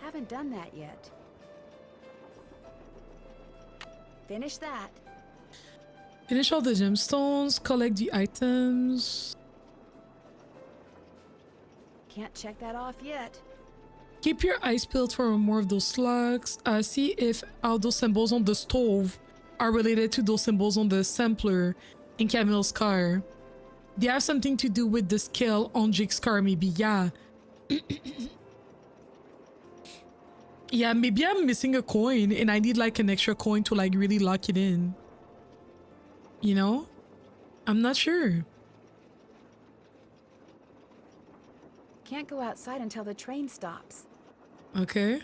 Haven't done that yet. Finish that. Finish all the gemstones, collect the items. Can't check that off yet. Keep your eyes peeled for more of those slugs. See if all those symbols on the stove are related to those symbols on the sampler in Camille's car. They have something to do with the scale on Jake's car, maybe. Yeah. Yeah, maybe I'm missing a coin and I need like an extra coin to like really lock it in. You know? I'm not sure. Can't go outside until the train stops. Okay.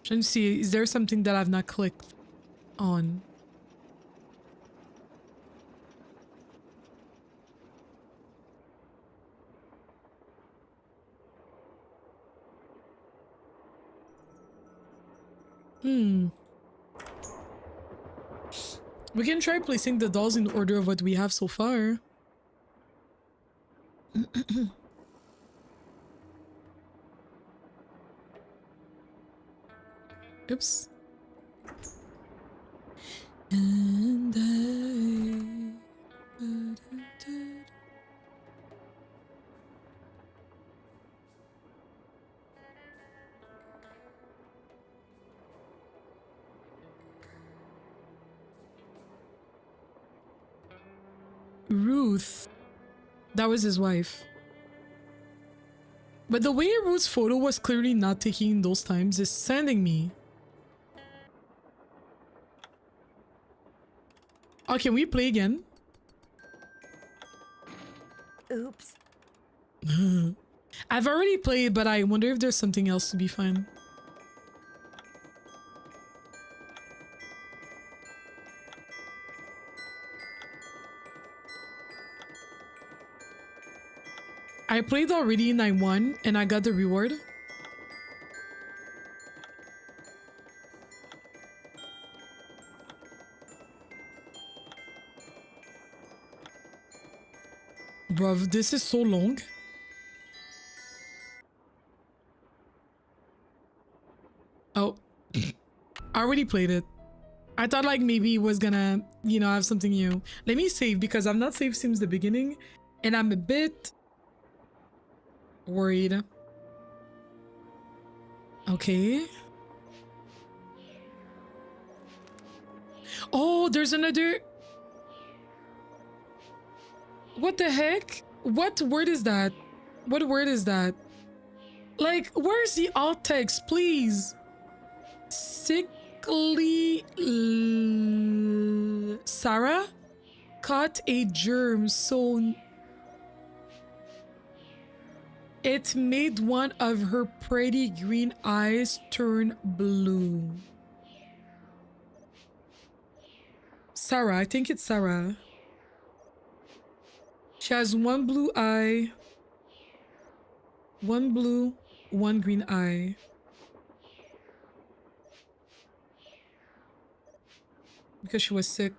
Trying to see, is there something that I've not clicked on? We can try placing the dolls in order of what we have so far. Oops. And Ruth. That was his wife. But the way Ruth's photo was clearly not taking in those times is sending me. Oh, can we play again? Oops. I've already played, but I wonder if there's something else to be fine. I played already and I won, and I got the reward. Bruv, this is so long. Oh. I already played it. I thought like maybe it was gonna, you know, have something new. Let me save because I've not saved since the beginning and I'm a bit worried. Okay. Oh, there's another. What the heck? What word is that? What word is that? Like, where's the alt text, please? Sickly Sarah caught a germ, so it made one of her pretty green eyes turn blue. Sarah, I think it's Sarah. She has one blue eye, one blue, one green eye. Because she was sick.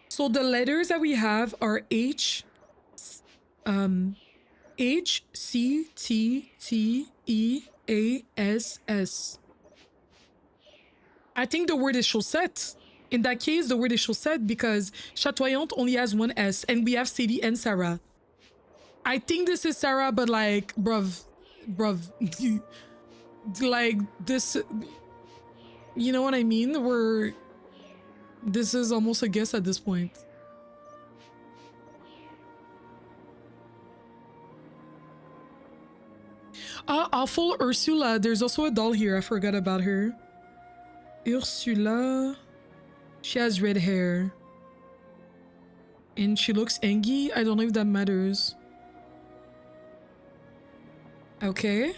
So the letters that we have are H, C, T, T, E, A, S, S. I think the word is chaussette. In that case, the word is chaussette because chatoyante only has one S, and we have Sadie and Sarah. I think this is Sarah, but like, bruv, like this, you know what I mean? This is almost a guess at this point. Awful Ursula. There's also a doll here. I forgot about her. Ursula. She has red hair. And she looks angry. I don't know if that matters. Okay.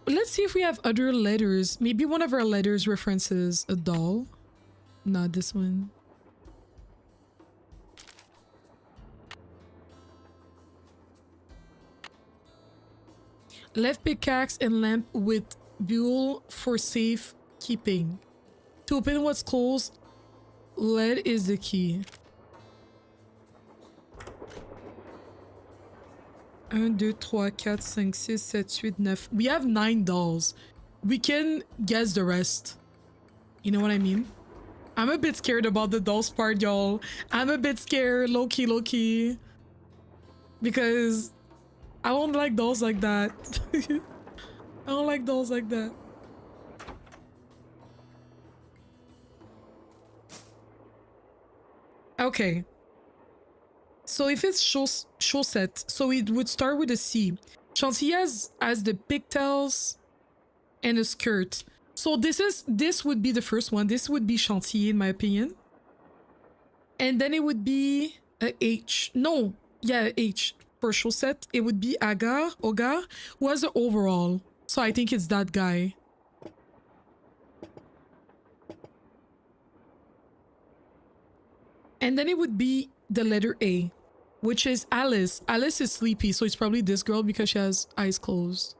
Let's see if we have other letters. Maybe one of our letters references a doll. Not this one. Left pickaxe and lamp with buell for safe keeping. To open what's closed, lead is the key. 1, 2, 3, 4, 5, 6, 7, 8, 9. We have 9 dolls. We can guess the rest. You know what I mean? I'm a bit scared about the dolls part, y'all. I'm a bit scared, low-key, low-key. Because I don't like dolls like that. I don't like dolls like that. Okay. So if it's chaussette, so it would start with a C. Chantilly has the pigtails and a skirt. So this would be the first one. This would be Chantilly in my opinion. And then it would be a H. No, yeah, H. For chaussette, it would be Ogar, who has the overall. So I think it's that guy. And then it would be the letter A, which is Alice. Alice is sleepy, so it's probably this girl because she has eyes closed.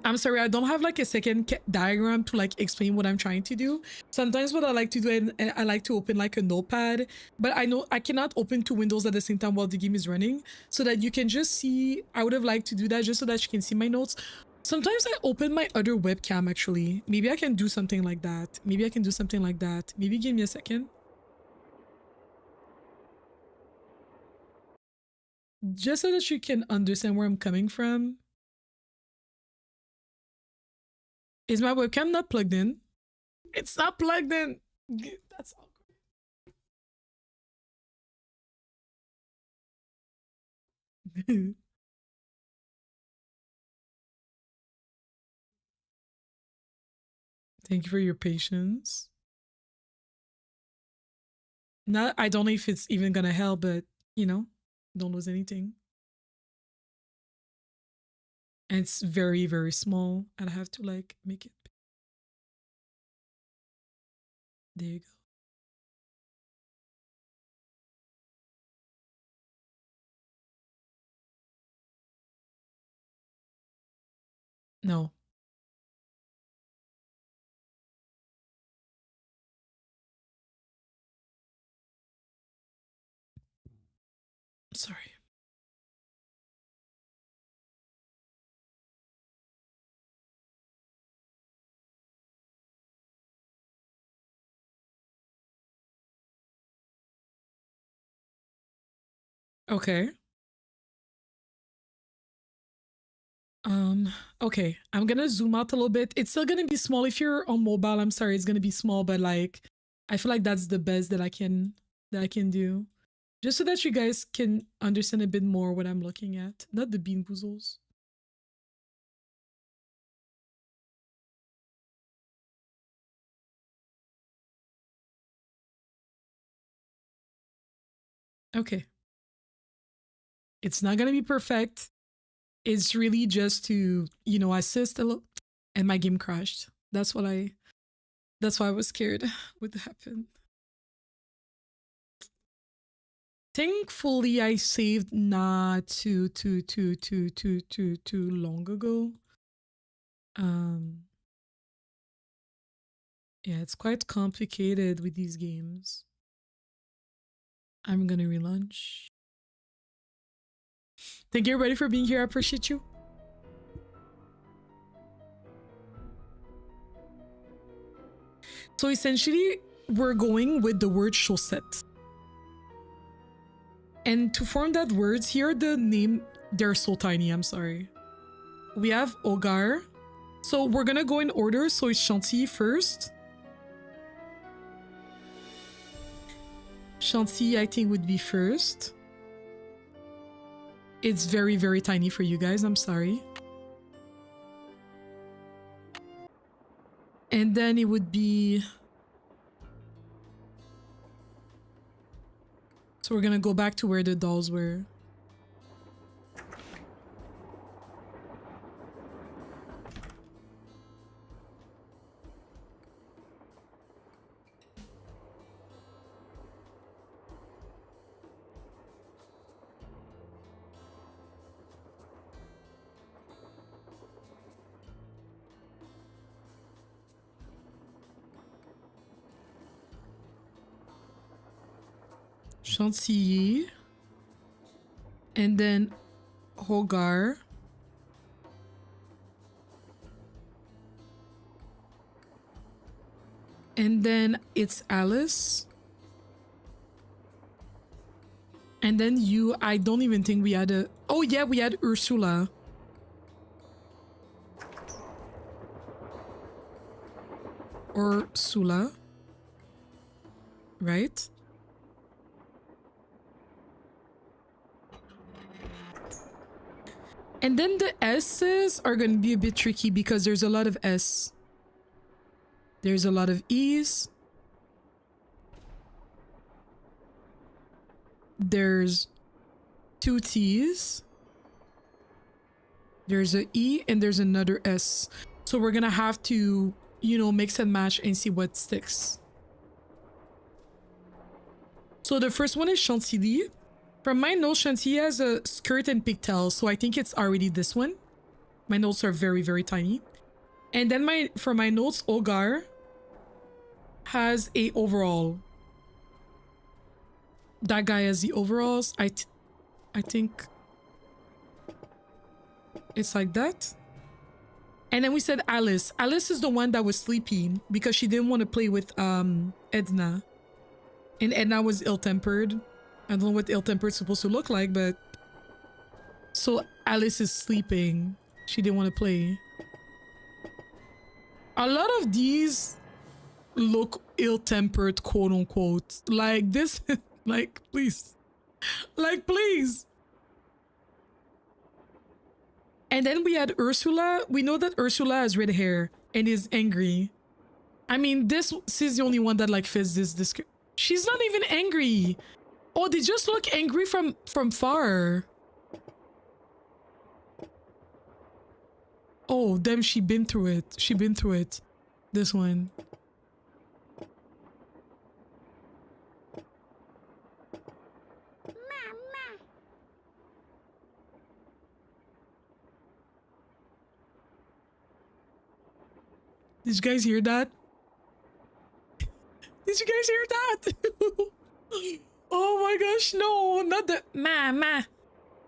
I'm sorry, I don't have like a second diagram to like explain what I'm trying to do. Sometimes what I like to do, and I like to open like a notepad, but I know I cannot open 2 windows at the same time while the game is running, so that you can just see. I would have liked to do that just so that you can see my notes. Sometimes I open my other webcam actually. Maybe I can do something like that. Maybe I can do something like that. Maybe give me a second. Just so that you can understand where I'm coming from. Is my webcam not plugged in? It's not plugged in. That's awkward. Thank you for your patience. Not, I don't know if it's even gonna help, but you know, don't lose anything. And it's very, very small. And I have to like make it. There you go. No. Sorry. Okay. Okay. I'm gonna zoom out a little bit. It's still gonna be small if you're on mobile. I'm sorry, it's gonna be small, but like I feel like that's the best that I can do. Just so that you guys can understand a bit more what I'm looking at. Not the bean boozles. Okay. It's not gonna be perfect. It's really just to, you know, assist a little. And my game crashed. That's why I was scared would happen. Thankfully, I saved not too long ago. Yeah, it's quite complicated with these games. I'm gonna relaunch. Thank you everybody for being here. I appreciate you. So essentially, we're going with the word chaussette. And to form that word, here the name, they're so tiny, I'm sorry. We have Hogar. So we're gonna go in order. So it's Chantilly first. Chantilly, I think, would be first. It's very, very tiny for you guys, I'm sorry. And then it would be... So we're gonna go back to where the dolls were. Chantilly. And then Hogar. And then it's Alice. And then you, I don't even think we had a... Oh yeah, we had Ursula. Or Sula. Right? And then the S's are going to be a bit tricky because there's a lot of S. There's a lot of E's. There's 2 T's. There's a E and there's another S. So we're going to have to, you know, mix and match and see what sticks. So the first one is Chantilly. From my notes, Chantilly has a skirt and pigtails, so I think it's already this one. My notes are very, very tiny. And then for my notes, Hogar has a overall. That guy has the overalls. I think it's like that. And then we said Alice. Alice is the one that was sleeping because she didn't want to play with Edna. And Edna was ill-tempered. I don't know what ill-tempered is supposed to look like, but... So Alice is sleeping. She didn't want to play. A lot of these look ill-tempered, quote-unquote. Like this... like, please. Like, please. And then we had Ursula. We know that Ursula has red hair and is angry. I mean, this is the only one that, like, fits this... She's not even angry. Oh, they just look angry from far. Oh, damn, she been through it. She been through it. This one. Mama. Did you guys hear that? Did you guys hear that? Oh my gosh, no, not the mama.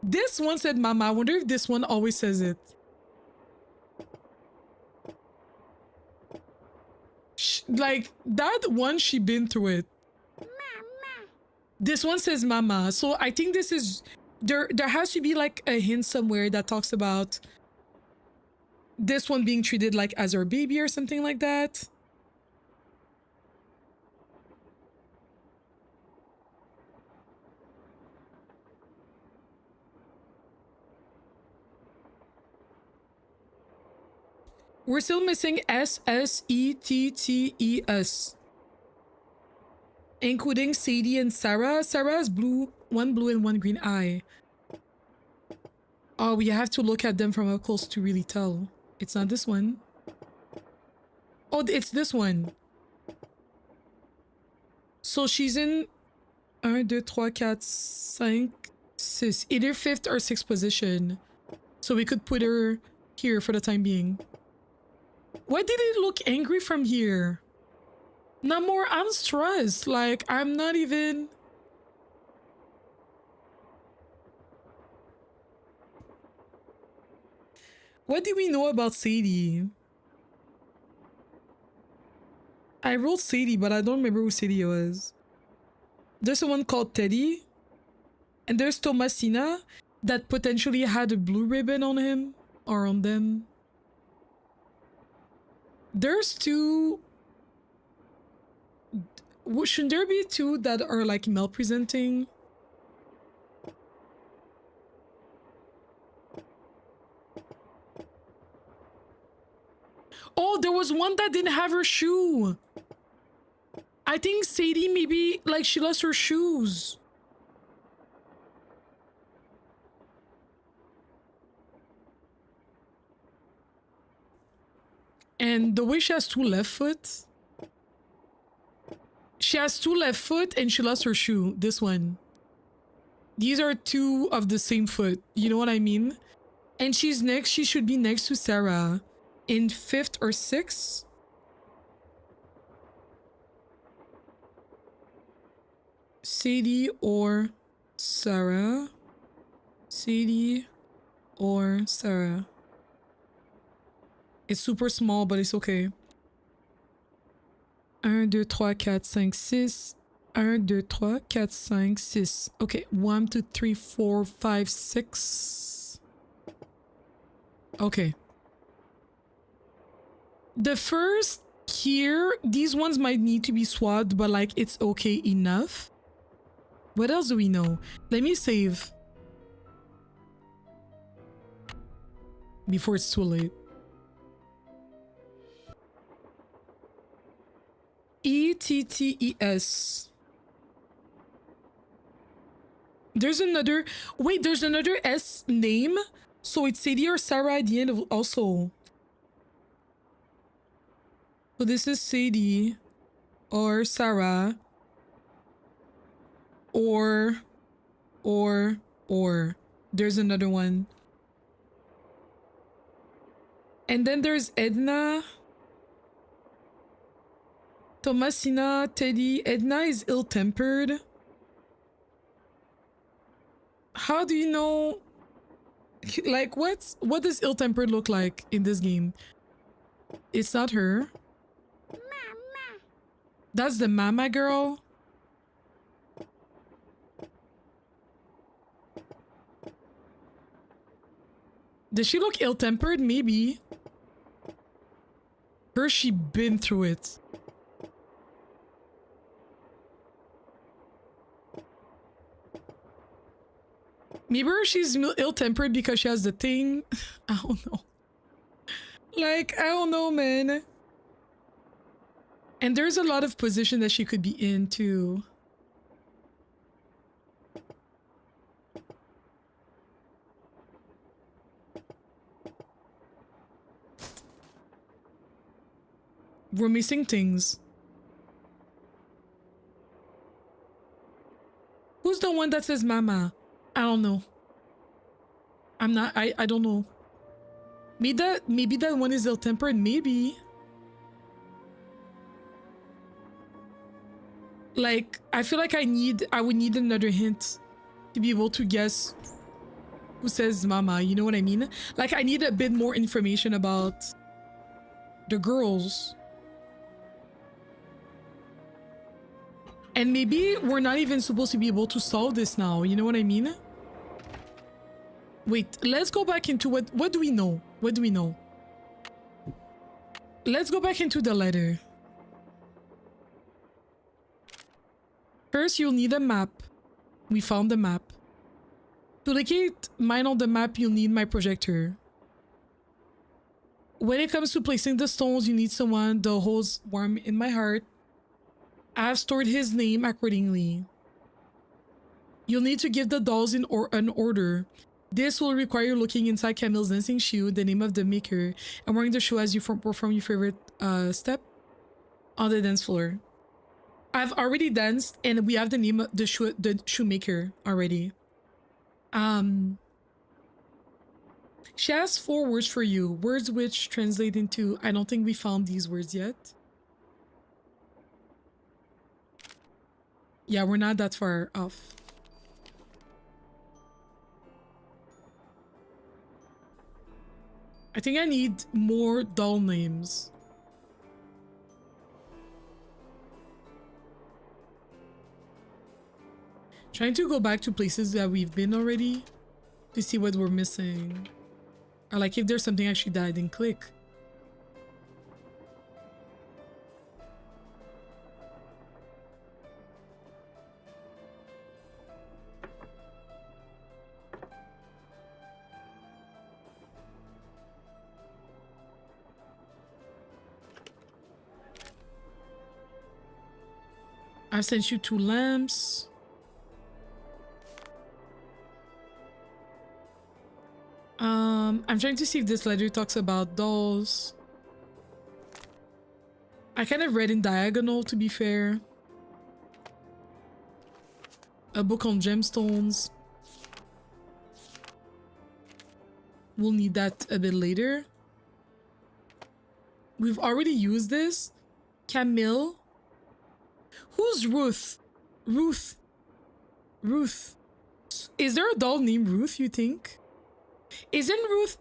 This one said mama. I wonder if this one always says it. Like that one, she been through it. Mama. This one says mama. So I think this is... There has to be like a hint somewhere that talks about this one being treated like as her baby or something like that. We're still missing SSETTES. Including Sadie and Sarah. Sarah has blue and one green eye. Oh, we have to look at them from up close to really tell. It's not this one. Oh, it's this one. So she's in 1, 2, 3, 4, 5, 6. Either 5th or 6th position. So we could put her here for the time being. Why did it look angry from here? No more, I'm stressed. Like, I'm not even... What do we know about Sadie? I wrote Sadie, but I don't remember who Sadie was. There's someone called Teddy. And there's Thomasina that potentially had a blue ribbon on him or on them. There's 2... Shouldn't there be 2 that are like male presenting? Oh, there was one that didn't have her shoe. I think Sadie maybe like she lost her shoes. And the way she has 2 left foot. She has 2 left foot and she lost her shoe. This one. These are 2 of the same foot. You know what I mean? And she's next. She should be next to Sarah. In 5th or 6th. Sadie or Sarah. Sadie or Sarah. It's super small, but it's okay. 1, 2, 3, 4, 5, 6. 1, 2, 3, 4, 5, 6. Okay, 1, 2, 3, 4, 5, 6. Okay. The first here, these ones might need to be swapped, but like it's okay enough. What else do we know? Let me save. Before it's too late. ETTES. There's another... Wait, there's another S name? So it's Sadie or Sarah at the end of also. So this is Sadie or Sarah or there's another one. And then there's Edna, Thomasina, Teddy. Edna is ill-tempered. How do you know? Like, what does ill-tempered look like in this game? It's not her. Mama. That's the mama girl. Does she look ill-tempered? Maybe. Her, she been through it. Maybe she's ill-tempered because she has the thing. I don't know. Like, I don't know, man. And there's a lot of position that she could be in, too. We're missing things. Who's the one that says mama? I don't know. I don't know. Maybe that one is ill-tempered, maybe. Like, I feel like I would need another hint to be able to guess who says mama, you know what I mean? Like, I need a bit more information about the girls. And maybe we're not even supposed to be able to solve this now. You know what I mean? Wait, let's go back into what do we know? What do we know? Let's go back into the letter. First, you'll need a map. We found the map. To locate mine on the map, you'll need my projector. When it comes to placing the stones, you need someone that holds warm in my heart. I've stored his name accordingly. You'll need to give the dolls an order. This will require looking inside Camille's dancing shoe, the name of the maker, and wearing the shoe as you perform your favorite step on the dance floor. I've already danced, and we have the name of the shoemaker already. She has 4 words for you, words which translate into, I don't think we found these words yet. Yeah, we're not that far off. I think I need more doll names. Trying to go back to places that we've been already to see what we're missing. Or like if there's something actually that I didn't click. I've sent you 2 lamps. I'm trying to see if this letter talks about dolls. I kind of read in diagonal, to be fair. A book on gemstones. We'll need that a bit later. We've already used this. Camille. Who's Ruth? Ruth. Ruth. Is there a doll named Ruth, you think? Isn't Ruth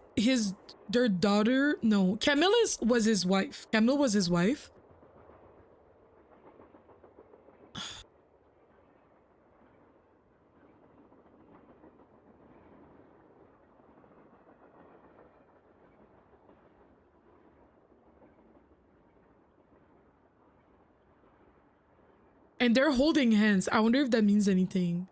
their daughter? No, Camille was his wife. Camille was his wife. And they're holding hands. I wonder if that means anything.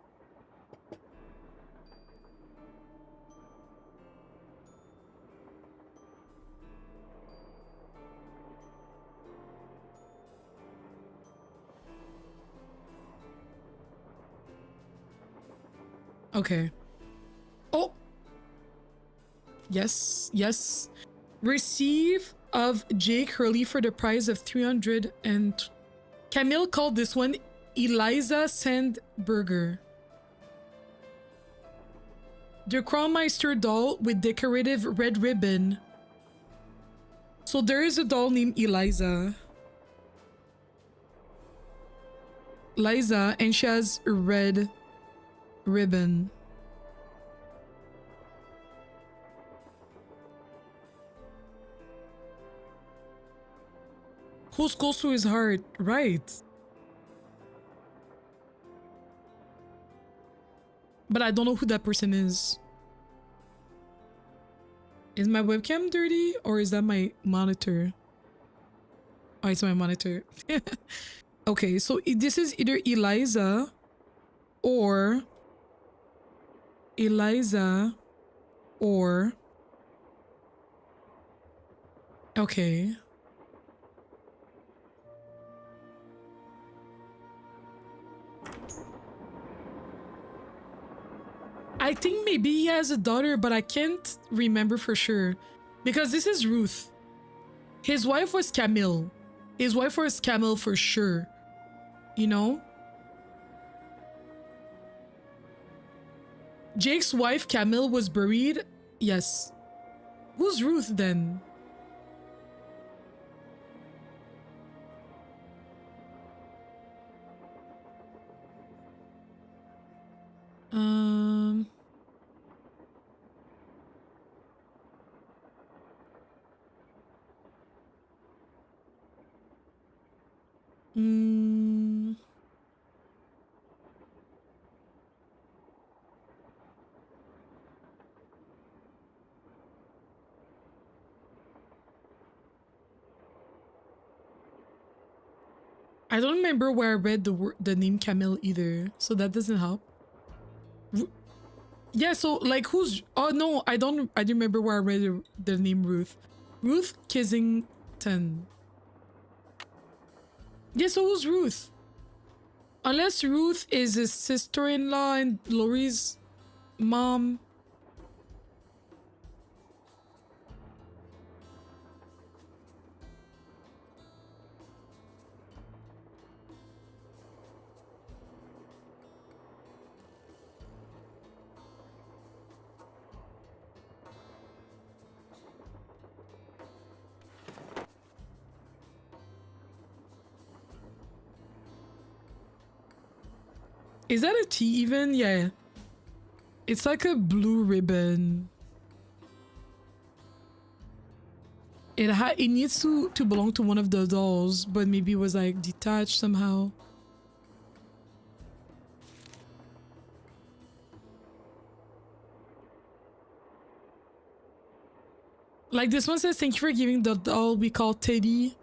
Okay. Oh. Yes, yes. Receive of Jake Hurley for the price of 300 and... Camille called this one Eliza Sandberger. The Crownmeister doll with decorative red ribbon. So there is a doll named Eliza. Liza, and she has a red ribbon. Who's close to his heart? Right. But I don't know who that person is. Is my webcam dirty or is that my monitor? Oh, it's my monitor. Okay, so this is either Eliza or okay. I think maybe he has a daughter, but I can't remember for sure. Because this is Ruth. His wife was Camille. His wife was Camille for sure. You know? Jake's wife, Camille, was buried. Yes. Who's Ruth then? I don't remember where I read the name Camille either, so that doesn't help. Yeah, so like who's... Oh no, I don't remember where I read the name Ruth. Ruth Kissington. Yeah, so who's Ruth? Unless Ruth is his sister-in-law and Lori's mom. Is that a T even? Yeah. It's like a blue ribbon. It needs to belong to one of the dolls, but maybe it was like detached somehow. Like this one says, thank you for giving the doll we call Teddy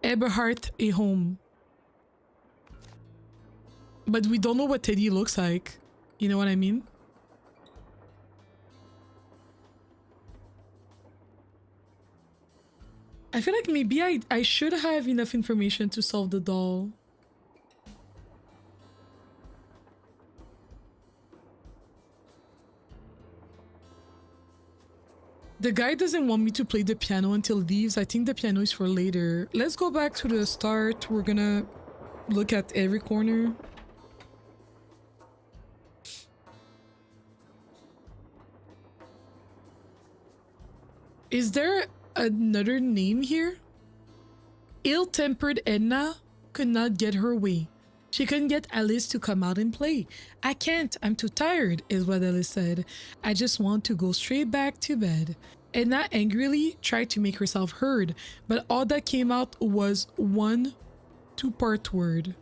Eberhardt a home. But we don't know what Teddy looks like. You know what I mean? I feel like maybe I should have enough information to solve the doll. The guy doesn't want me to play the piano until he leaves. I think the piano is for later. Let's go back to the start. We're gonna look at every corner. Is there another name here? Ill-tempered Edna could not get her way. She couldn't get Alice to come out and play. I can't, I'm too tired, is what Alice said. I just want to go straight back to bed. Edna angrily tried to make herself heard, but all that came out was one two-part word.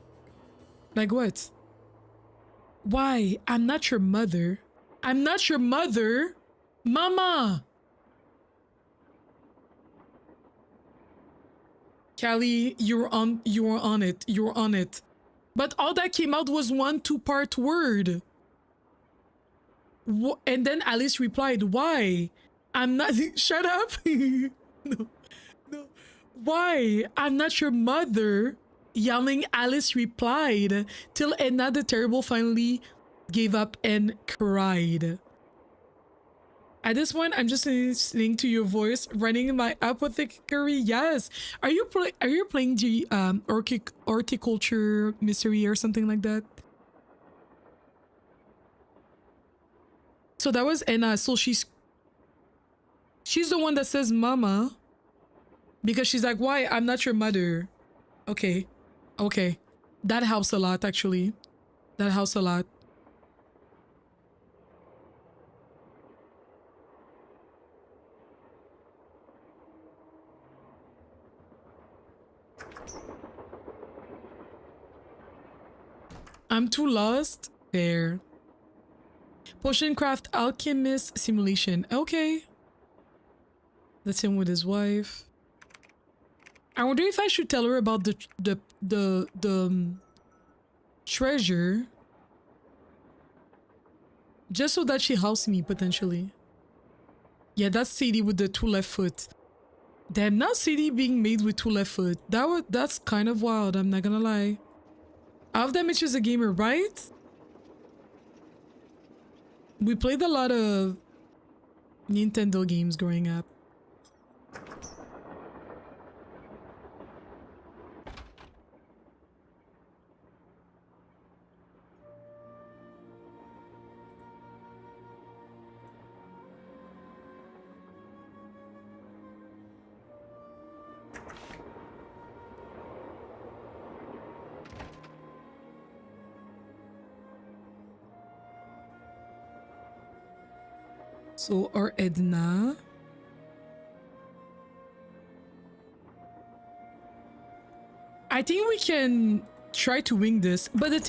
Like what? Why? I'm not your mother. I'm not your mother? Mama! Callie, you were on it. But all that came out was one two-part word. And then Alice replied, why? I'm not... Shut up! No. Why? I'm not your mother. Yelling, Alice replied, till Edna the Terrible finally gave up and cried. At this point, I'm just listening to your voice, running my apothecary. Yes. Are you playing the horticulture mystery or something like that? So that was Anna. So she's the one that says mama, because she's like, why? I'm not your mother. Okay. That helps a lot, actually. That helps a lot. I'm too lost. Fair. Potion craft alchemist simulation. Okay. That's him with his wife. I wonder if I should tell her about the treasure. Just so that she helps me, potentially. Yeah, that's Sadie with the 2 left foot. Damn, not Sadie being made with 2 left foot. That's kind of wild, I'm not gonna lie. Half damage is a gamer, right? We played a lot of Nintendo games growing up. So, our Edna. I think we can try to wing this, but the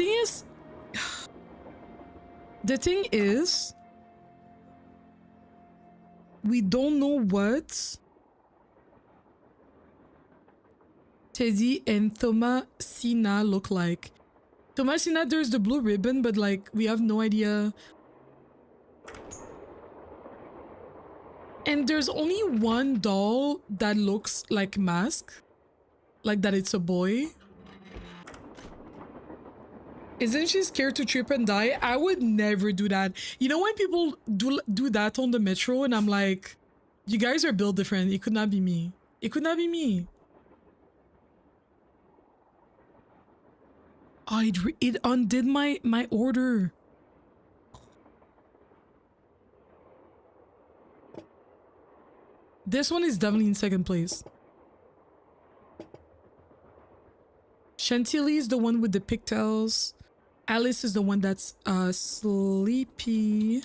thing is, we don't know what Teddy and Thomasina look like. Thomasina, there's the blue ribbon, but like we have no idea. And there's only one doll that looks like Mask. Like that it's a boy. Isn't she scared to trip and die? I would never do that. You know when people do that on the metro and I'm like, you guys are built different. It could not be me. It could not be me. Oh, it undid my order. This one is definitely in second place. Chantilly is the one with the pigtails. Alice is the one that's sleepy.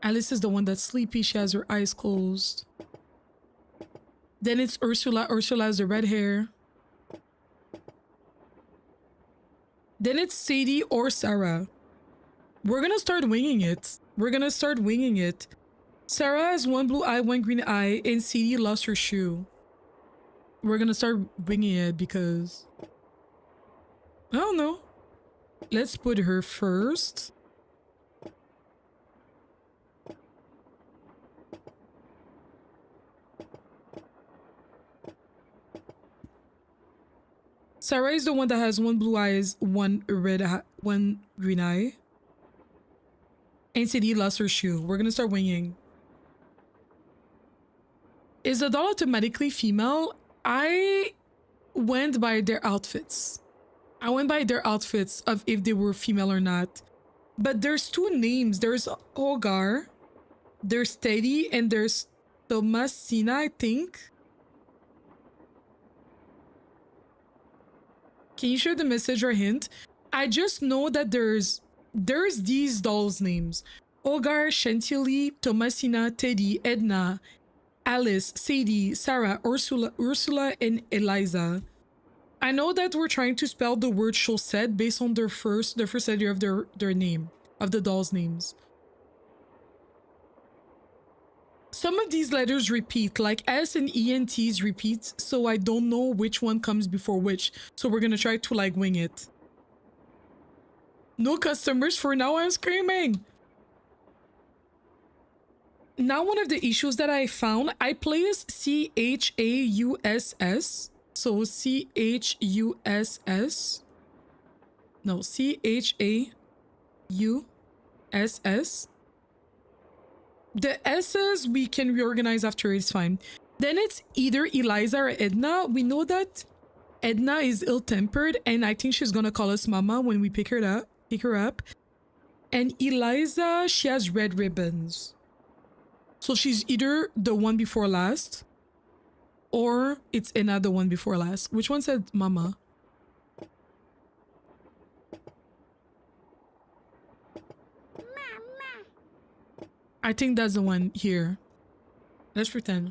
Alice is the one that's sleepy. She has her eyes closed. Then it's Ursula. Ursula has the red hair. Then it's Sadie or Sarah. We're gonna start winging it. We're gonna start winging it. Sarah has one blue eye, one green eye, and Sadie lost her shoe. We're gonna start winging it because... I don't know. Let's put her first. Sarah is the one that has one blue eyes, one one green eye. And Sadie lost her shoe. We're gonna start winging. Is the doll automatically female? I went by their outfits. I went by their outfits of if they were female or not. But there's two names. There's Ogar, there's Teddy, and there's Thomasina, I think. Can you share the message or hint? I just know that there's these dolls' names. Ogar, Chantilly, Thomasina, Teddy, Edna, Alice, Sadie, Sarah, Ursula, and Eliza. I know that we're trying to spell the word chaussette based on the first letter of their name, of the dolls' names. Some of these letters repeat, like S and E and T's repeat, so I don't know which one comes before which. So we're gonna try to like wing it. No customers for now, I'm screaming. Now one of the issues that I found, I placed CHAUSS. So CHUSS. No, CHAUSS. The S's we can reorganize after, it's fine. Then it's either Eliza or Edna. We know that Edna is ill-tempered and I think she's gonna call us mama when we pick her up. And Eliza, she has red ribbons. So she's either the one before last or it's another one before last. Which one said mama? I think that's the one here. Let's pretend.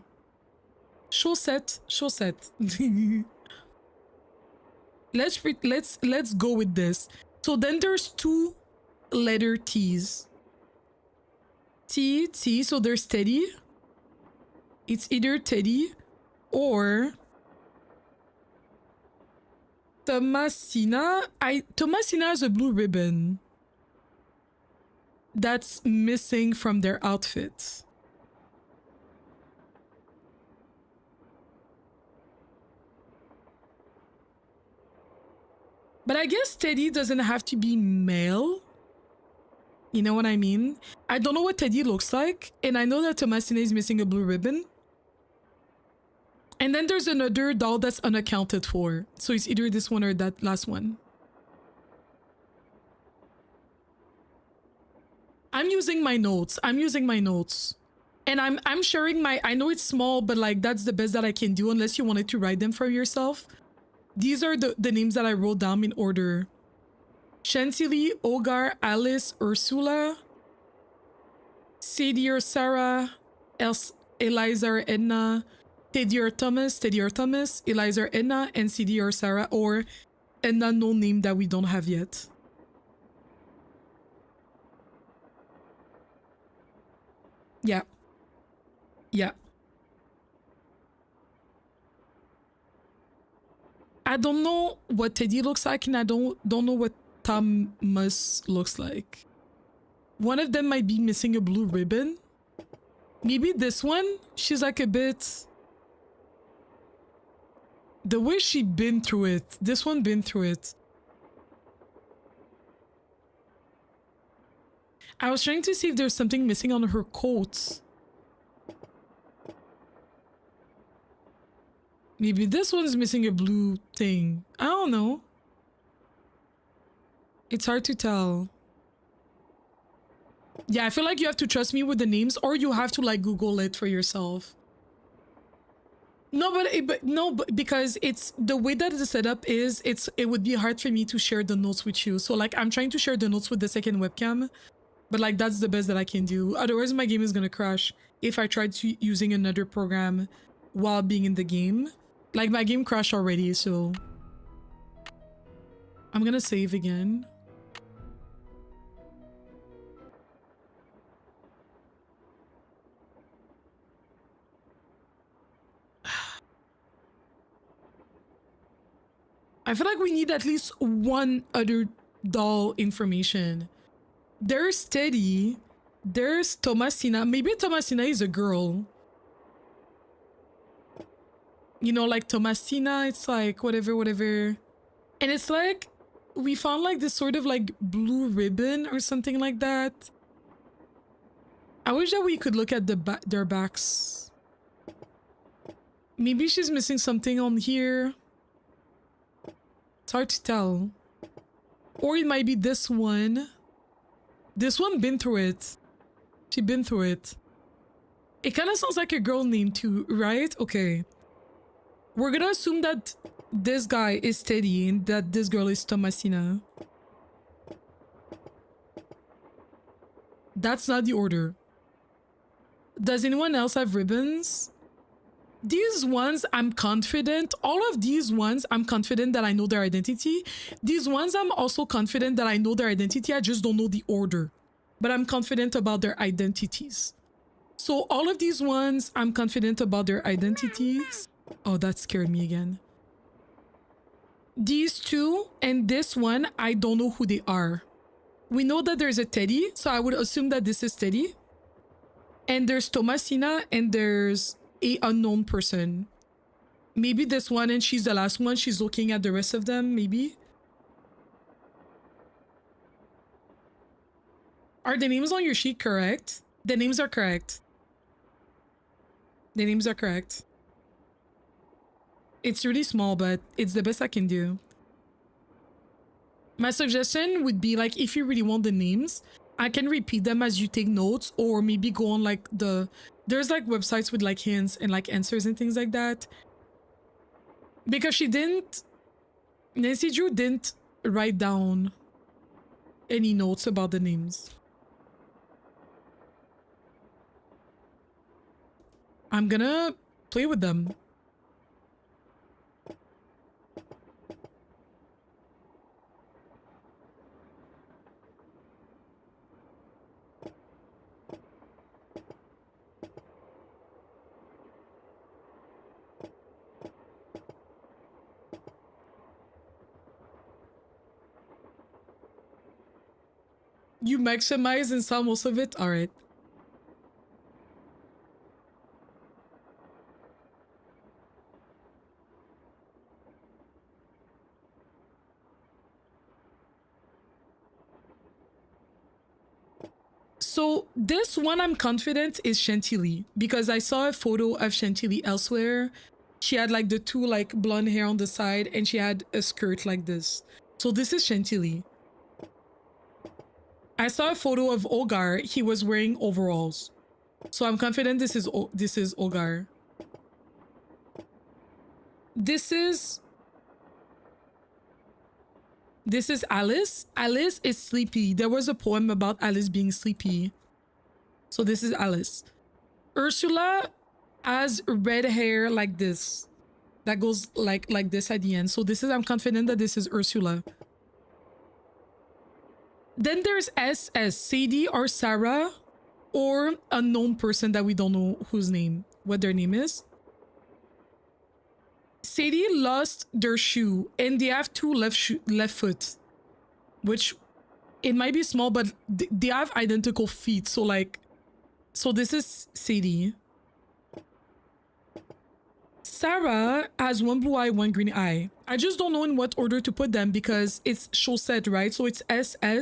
Chaussette. Let's go with this. So then there's two letter T's. T, so there's Teddy. It's either Teddy or Thomasina. Thomasina has a blue ribbon that's missing from their outfits. But I guess Teddy doesn't have to be male. You know what I mean? I don't know what Teddy looks like, and I know that Thomasina is missing a blue ribbon. And then there's another doll that's unaccounted for. So it's either this one or that last one. I'm using my notes. And I'm sharing my, I know it's small, but like that's the best that I can do unless you wanted to write them for yourself. These are the names that I wrote down in order. Chantilly, Ogar, Alice, Ursula, Sadie or Sarah, Eliza or Edna, Teddy or Thomas, Eliza or Edna, and Sadie or Sarah, or an unknown name that we don't have yet. Yeah. I don't know what Teddy looks like, and I don't know what Thomas looks like. One of them might be missing a blue ribbon. Maybe this one, she's like a bit... The way she been through it. This one been through it. I was trying to see if there's something missing on her coat. Maybe this one's missing a blue thing. I don't know. It's hard to tell. Yeah, I feel like you have to trust me with the names, or you have to like Google it for yourself. No, but because it's the way that the setup is, it would be hard for me to share the notes with you. So like I'm trying to share the notes with the second webcam, but like that's the best that I can do. Otherwise my game is gonna crash if I try to using another program while being in the game. Like my game crashed already, so I'm gonna save again. I feel like we need at least one other doll information. There's Teddy. There's Thomasina. Maybe Thomasina is a girl. You know, like Thomasina, it's like whatever. And it's like, we found like this sort of like blue ribbon or something like that. I wish that we could look at their backs. Maybe she's missing something on here. It's hard to tell. Or it might be this one. This one been through it. She been through it. It kind of sounds like a girl name too, right? Okay. We're gonna assume that this guy is Teddy and that this girl is Thomasina. That's not the order. Does anyone else have ribbons? These ones, I'm confident. All of these ones, I'm confident that I know their identity. These ones, I'm also confident that I know their identity. I just don't know the order. But I'm confident about their identities. So all of these ones, I'm confident about their identities. Oh, that scared me again. These two and this one, I don't know who they are. We know that there's a Teddy, so I would assume that this is Teddy. And there's Thomasina and there's a unknown person. Maybe this one and she's the last one. She's looking at the rest of them, maybe. Are the names on your sheet correct? The names are correct. The names are correct. It's really small, but it's the best I can do. My suggestion would be like, if you really want the names, I can repeat them as you take notes, or maybe go on like there's like websites with like hints and like answers and things like that. Because Nancy Drew didn't write down any notes about the names. I'm gonna play with them. You maximize and saw most of it? Alright. So this one I'm confident is Chantilly, because I saw a photo of Chantilly elsewhere. She had like the two like blonde hair on the side and she had a skirt like this. So this is Chantilly. I saw a photo of Ogar. He was wearing overalls. So I'm confident this is Ogar. This is Alice. Alice is sleepy. There was a poem about Alice being sleepy. So this is Alice. Ursula has red hair like this. That goes like this at the end. So this is, I'm confident that this is Ursula. Then there's SS, Sadie or Sarah, or a known person that we don't know whose name, what their name is. Sadie lost their shoe and they have two left foot, which it might be small, but they have identical feet. So like, so this is Sadie. Sarah has one blue eye, one green eye. I just don't know in what order to put them because it's Chaussette, right? So it's S-S-E-T-T-E-S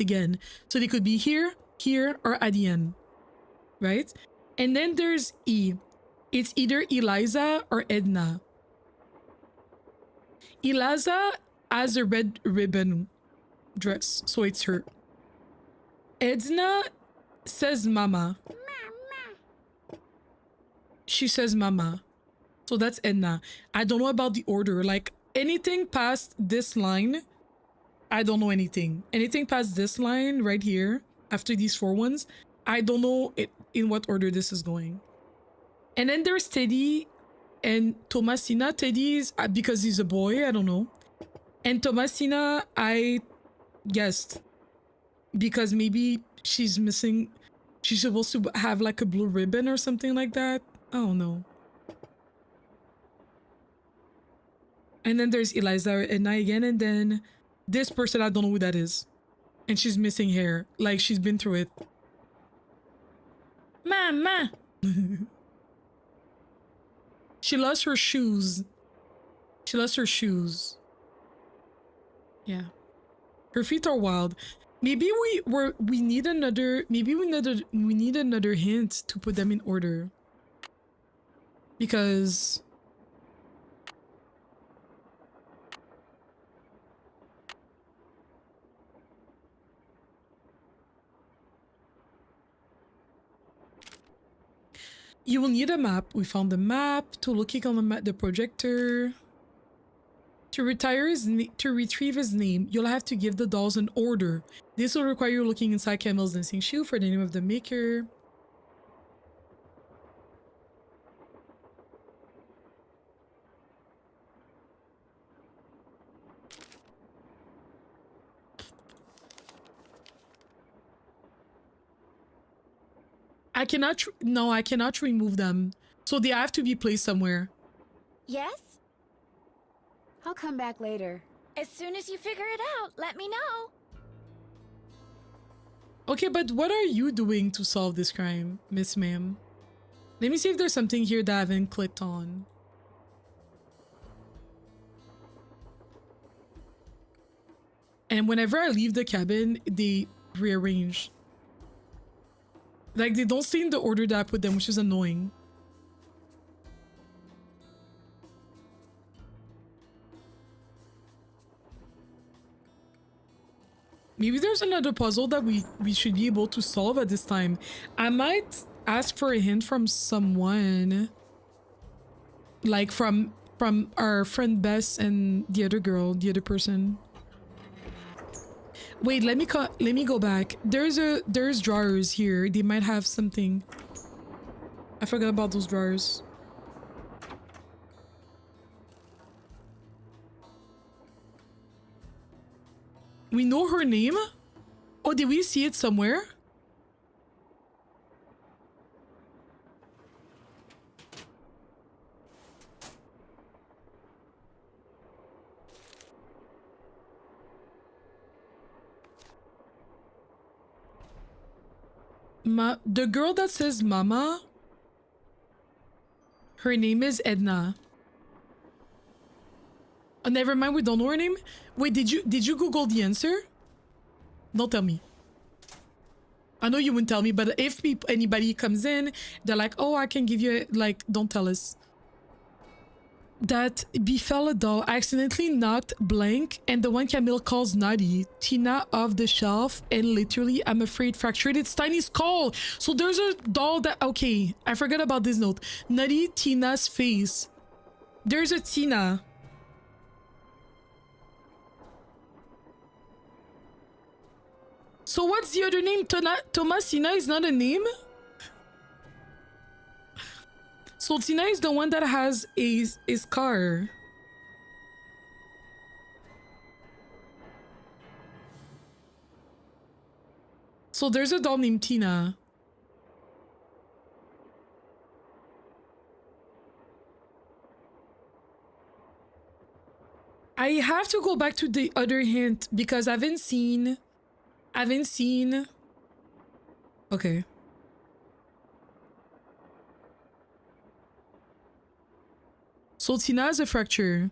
again. So they could be here, here, or at the end, right? And then there's E. It's either Eliza or Edna. Eliza has a red ribbon dress, so it's her. Edna says mama. She says mama. So that's Edna. I don't know about the order. Like anything past this line, I don't know anything. Anything past this line right here, after these four ones, I don't know in what order this is going. And then there's Teddy and Thomasina. Teddy is because he's a boy, I don't know. And Thomasina, I guessed because maybe she's missing, she's supposed to have like a blue ribbon or something like that. I don't know. And then there's Eliza and I again, and then this person, I don't know who that is. And she's missing hair, like she's been through it. Mama! She lost her shoes. She lost her shoes. Yeah. Her feet are wild. Maybe we need another, maybe we need another hint to put them in order. Because you will need a map. We found the map. To looking on the map, the projector. To retrieve his name, you'll have to give the dolls an order. This will require you looking inside Camel's dancing shoe for the name of the maker. I cannot, no, I cannot remove them. So they have to be placed somewhere. Yes? I'll come back later. As soon as you figure it out, let me know. Okay, but what are you doing to solve this crime, Miss Ma'am? Let me see if there's something here that I haven't clicked on. And whenever I leave the cabin, they rearrange. Like, they don't stay in the order that I put them, which is annoying. Maybe there's another puzzle that we should be able to solve at this time. I might ask for a hint from someone. Like from our friend Bess and the other girl, the other person. Wait, let me go back. There's drawers here. They might have something. I forgot about those drawers. We know her name? Oh, did we see it somewhere? The girl that says mama, her name is Edna. Oh, never mind, we don't know her name. Wait, did you Google the answer? Don't tell me. I know you wouldn't tell me, but if anybody comes in, they're like, oh, I can give you, like, don't tell us. That befell a doll accidentally knocked blank and the one Camille calls Naughty Tina off the shelf and literally, I'm afraid, fractured its tiny skull. So there's a doll that, okay, I forgot about this note. Naughty Tina's face. There's a Tina. So what's the other name? Thomasina is not a name? So Tina is the one that has a scar. So there's a doll named Tina. have to go back to the other hint because I haven't seen. Okay. So Tina has a fracture.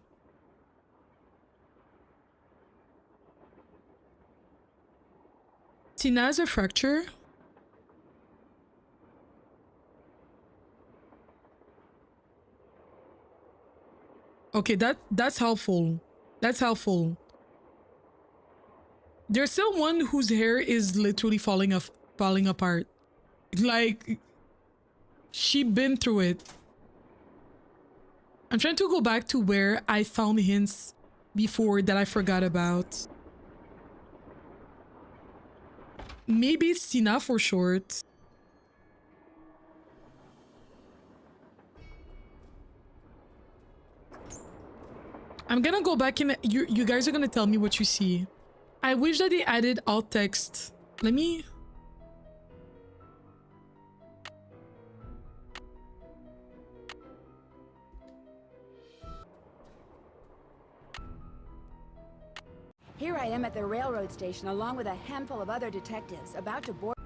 Tina has a fracture. Okay, that's helpful. That's helpful. There's still one whose hair is literally falling apart. Like, she been through it. I'm trying to go back to where I found hints before that I forgot about. Maybe it's Tina for short. I'm gonna go back and you guys are gonna tell me what you see. I wish that they added alt text. Let me... Here I am at the railroad station along with a handful of other detectives about to board.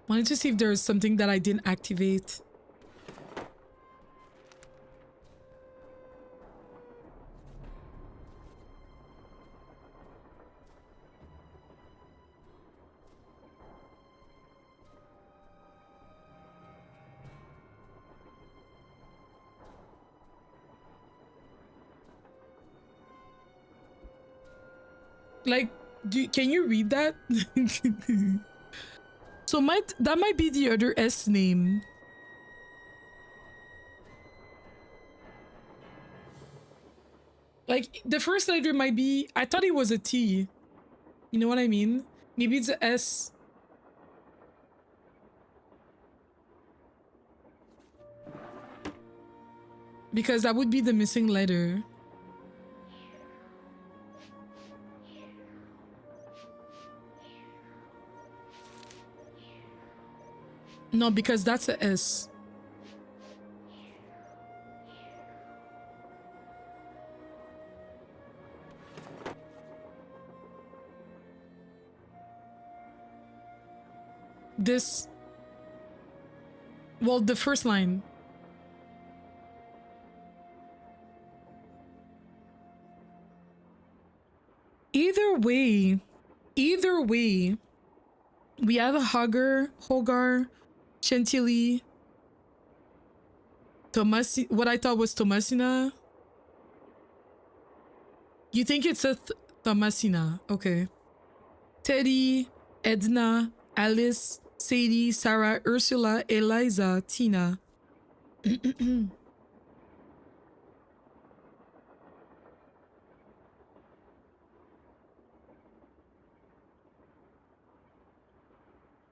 Wanted to see if there's something that I didn't activate. Like, can you read that? So that might be the other S name. Like, the first letter might be... I thought it was a T. You know what I mean? Maybe it's a S. Because that would be the missing letter. No, because that's a S. This... Well, the first line. Either way, we have a Hogar, Chantilly, what I thought was Tomasina. You think it's a Tomasina? Okay. Teddy, Edna, Alice, Sadie, Sarah, Ursula, Eliza, Tina.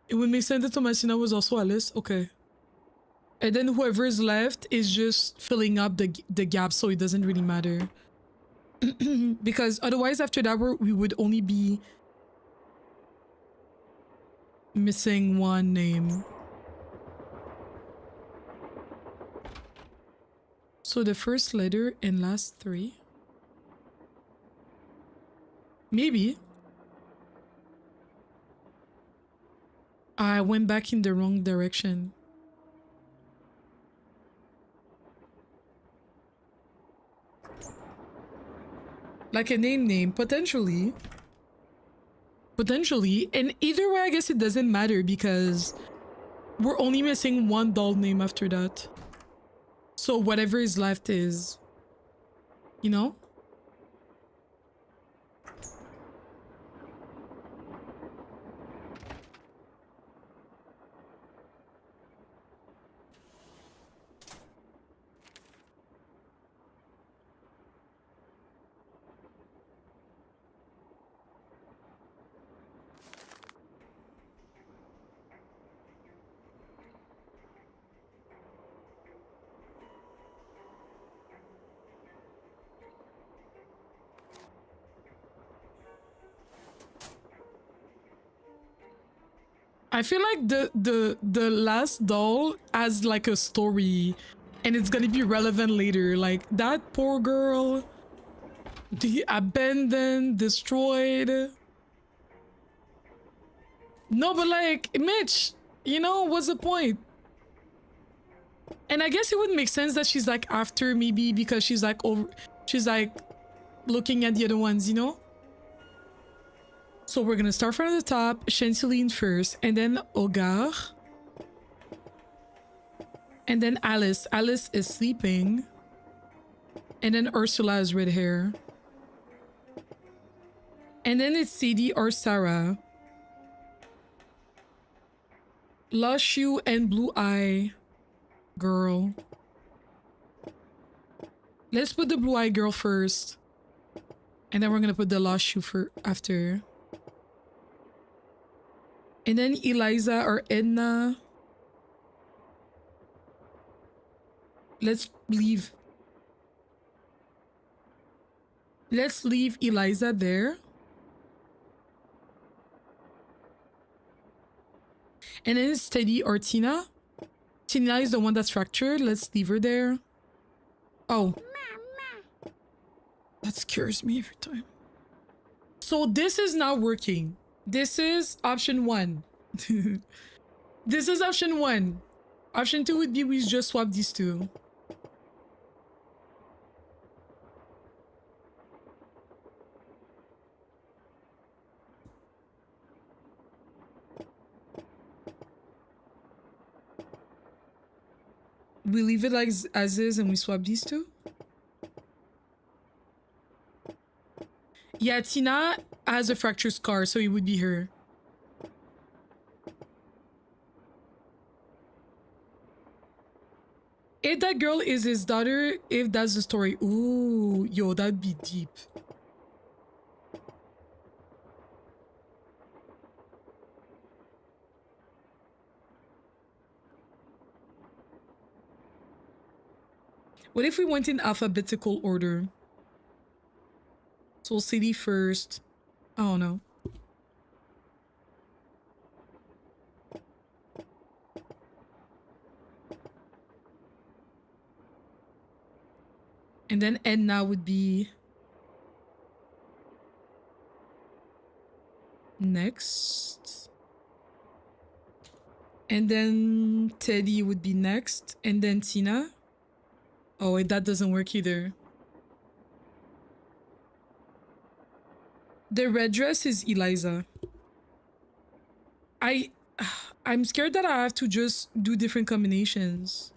It would make sense that Tomasina was also Alice. Okay. And then whoever is left is just filling up the gap, so it doesn't really matter. Because otherwise after that we would only be missing one name. So the first letter and last three. Maybe. I went back in the wrong direction. Like a name, potentially. Potentially. And either way, I guess it doesn't matter because we're only missing one doll name after that. So whatever is left is, you know? I feel like the last doll has like a story And it's gonna be relevant later. Like, that poor girl, the abandoned, destroyed. No, but like, Mitch, you know, what's the point? And I guess it would make sense that she's like after, maybe because she's like looking at the other ones, you know? So we're gonna start from the top, Chanceline first, and then Ogar. And then Alice. Alice is sleeping. And then Ursula has red hair. And then it's Sadie or Sarah. Lost Shoe and Blue Eye girl. Let's put the Blue Eye girl first. And then we're gonna put the Lost Shoe for after. And then Eliza or Edna. Let's leave Eliza there. And then it's Teddy or Tina. Tina is the one that's fractured. Let's leave her there. Oh. That scares me every time. So this is not working. This is option 1. This is option 1. Option 2 would be we just swap these two. We leave it like as is and we swap these two? Yeah, Tina has a fractured scar, so it would be her. If that girl is his daughter, if that's the story. Ooh, yo, that'd be deep. What if we went in alphabetical order? Soul City first. I don't know. And then Edna would be next. And then Teddy would be next. And then Tina. Oh, wait, that doesn't work either. The red dress is Eliza. I'm scared that I have to just do different combinations.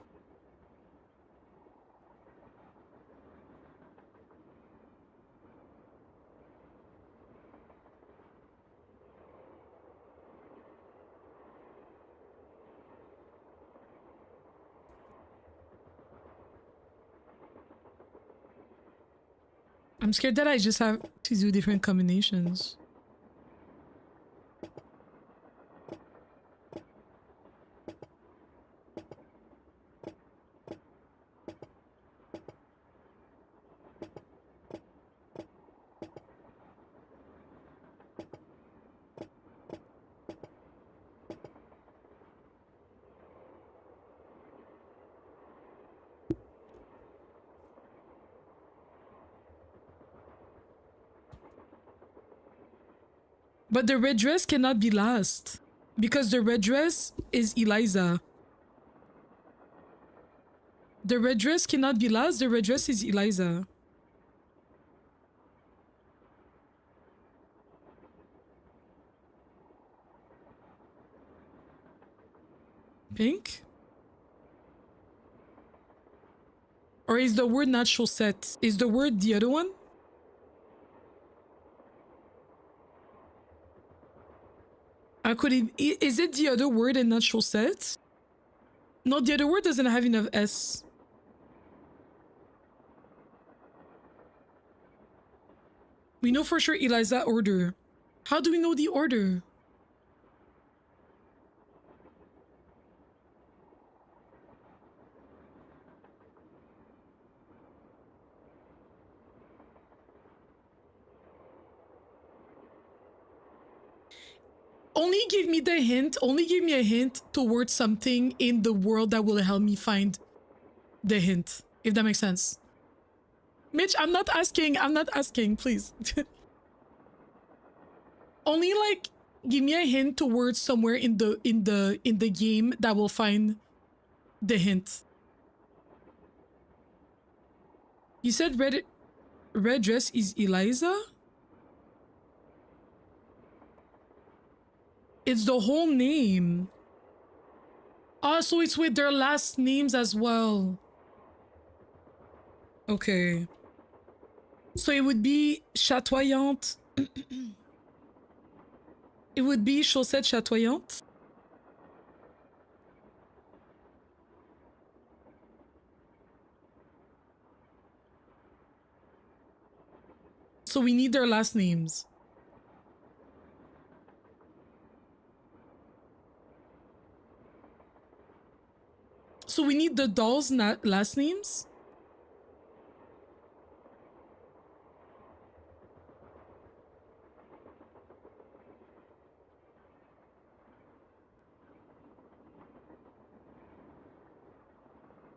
I'm scared that I just have to do different combinations. But the red dress cannot be last. Because the red dress is Eliza. The red dress cannot be last. The red dress is Eliza. Pink? Or is the word natural set? Is the word the other one? Is it the other word in natural set? No, the other word doesn't have enough S. We know for sure Eliza order. How do we know the order? Only give me the hint. Only give me a hint towards something in the world that will help me find the hint, if that makes sense. Mitch, I'm not asking, please. Only like give me a hint towards somewhere in the game that will find the hint. You said red dress is Eliza? It's the whole name. Oh, so it's with their last names as well. Okay. So it would be chatoyante. It would be chaussette chatoyante. So we need their last names. So we need the dolls' last names?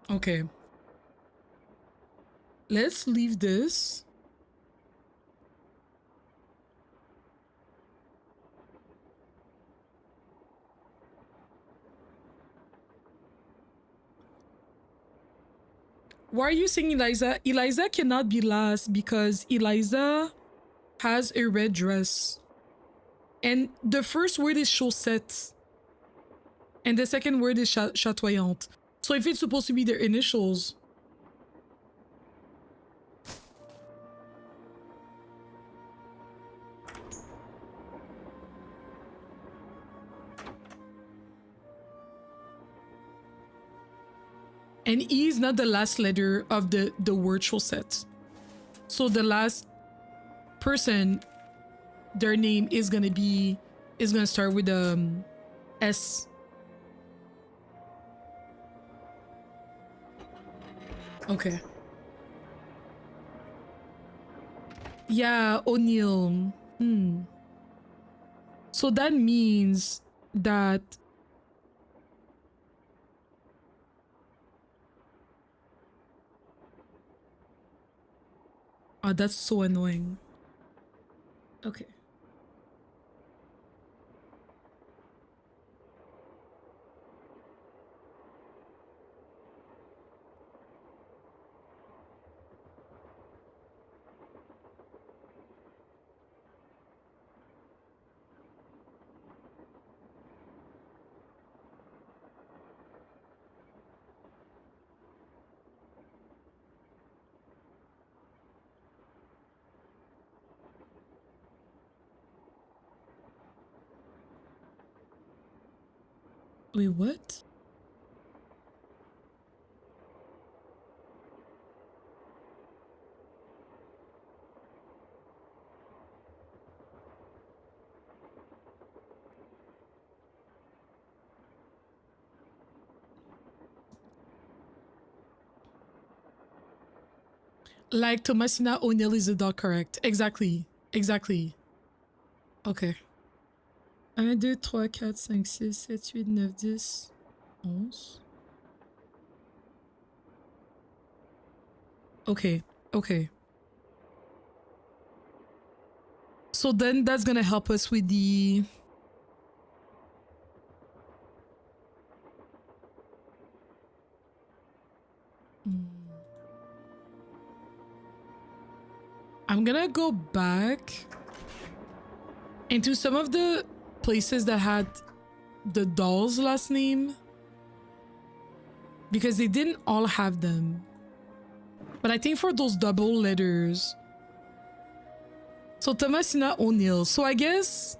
Okay. Let's leave this. Why are you saying Eliza? Eliza cannot be last because Eliza has a red dress. And the first word is chaussette. And the second word is chatoyante. So if it's supposed to be their initials. And E is not the last letter of the word chaussette. So the last person, their name is gonna start with S. Okay. Yeah, O'Neill. So that means that oh, that's so annoying. Okay. Wait, what? Like Thomasina O'Neill is the dog, correct? Exactly. Exactly. Okay. 1, 2, 3, 4, 5, 6, 7, 8, 9, 10, 11. Okay. Okay. So then that's gonna help us with the... I'm gonna go back into some of the places that had the doll's last name because they didn't all have them. But I think for those double letters. So Thomasina O'Neill. So I guess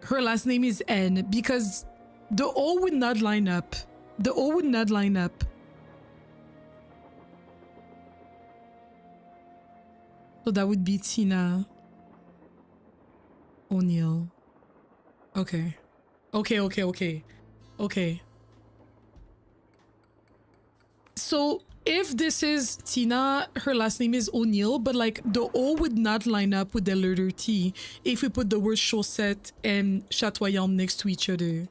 her last name is N because the O would not line up. The O would not line up. So that would be Tina O'Neill. Okay. Okay. So if this is Tina, her last name is O'Neill, but like the O would not line up with the letter T if we put the word chaussette and chatoyant next to each other.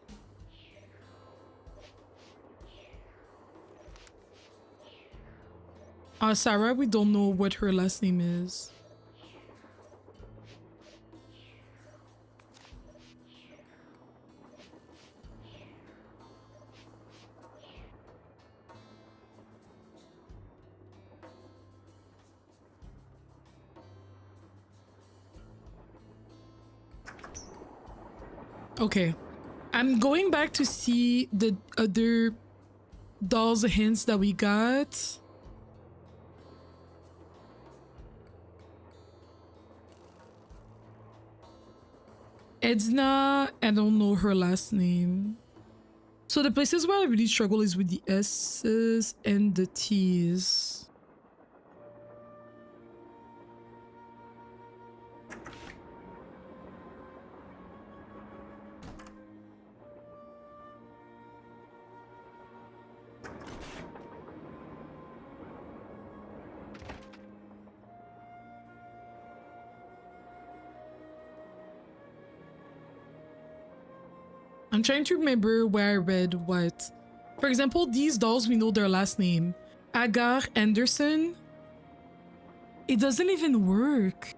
Sarah, we don't know what her last name is. Okay. I'm going back to see the other dolls hints that we got. Edna, I don't know her last name. So the places where I really struggle is with the S's and the T's. I'm trying to remember where I read what. For example, these dolls, we know their last name. Agar Anderson. It doesn't even work.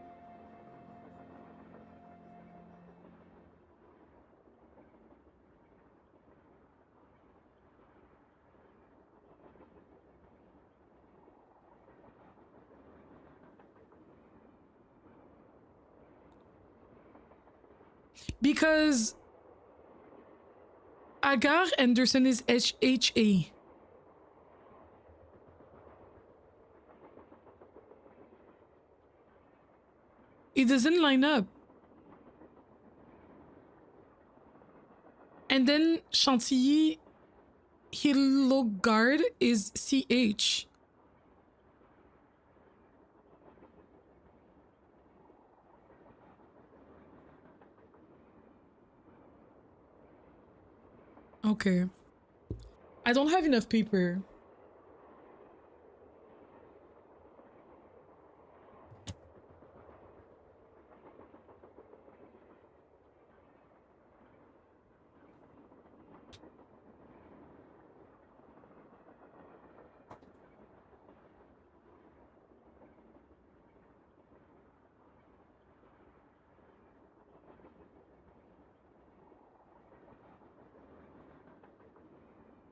Because Agar Anderson is HHA. It doesn't line up. And then Chantilly Hilogard is CH. Okay. I don't have enough paper.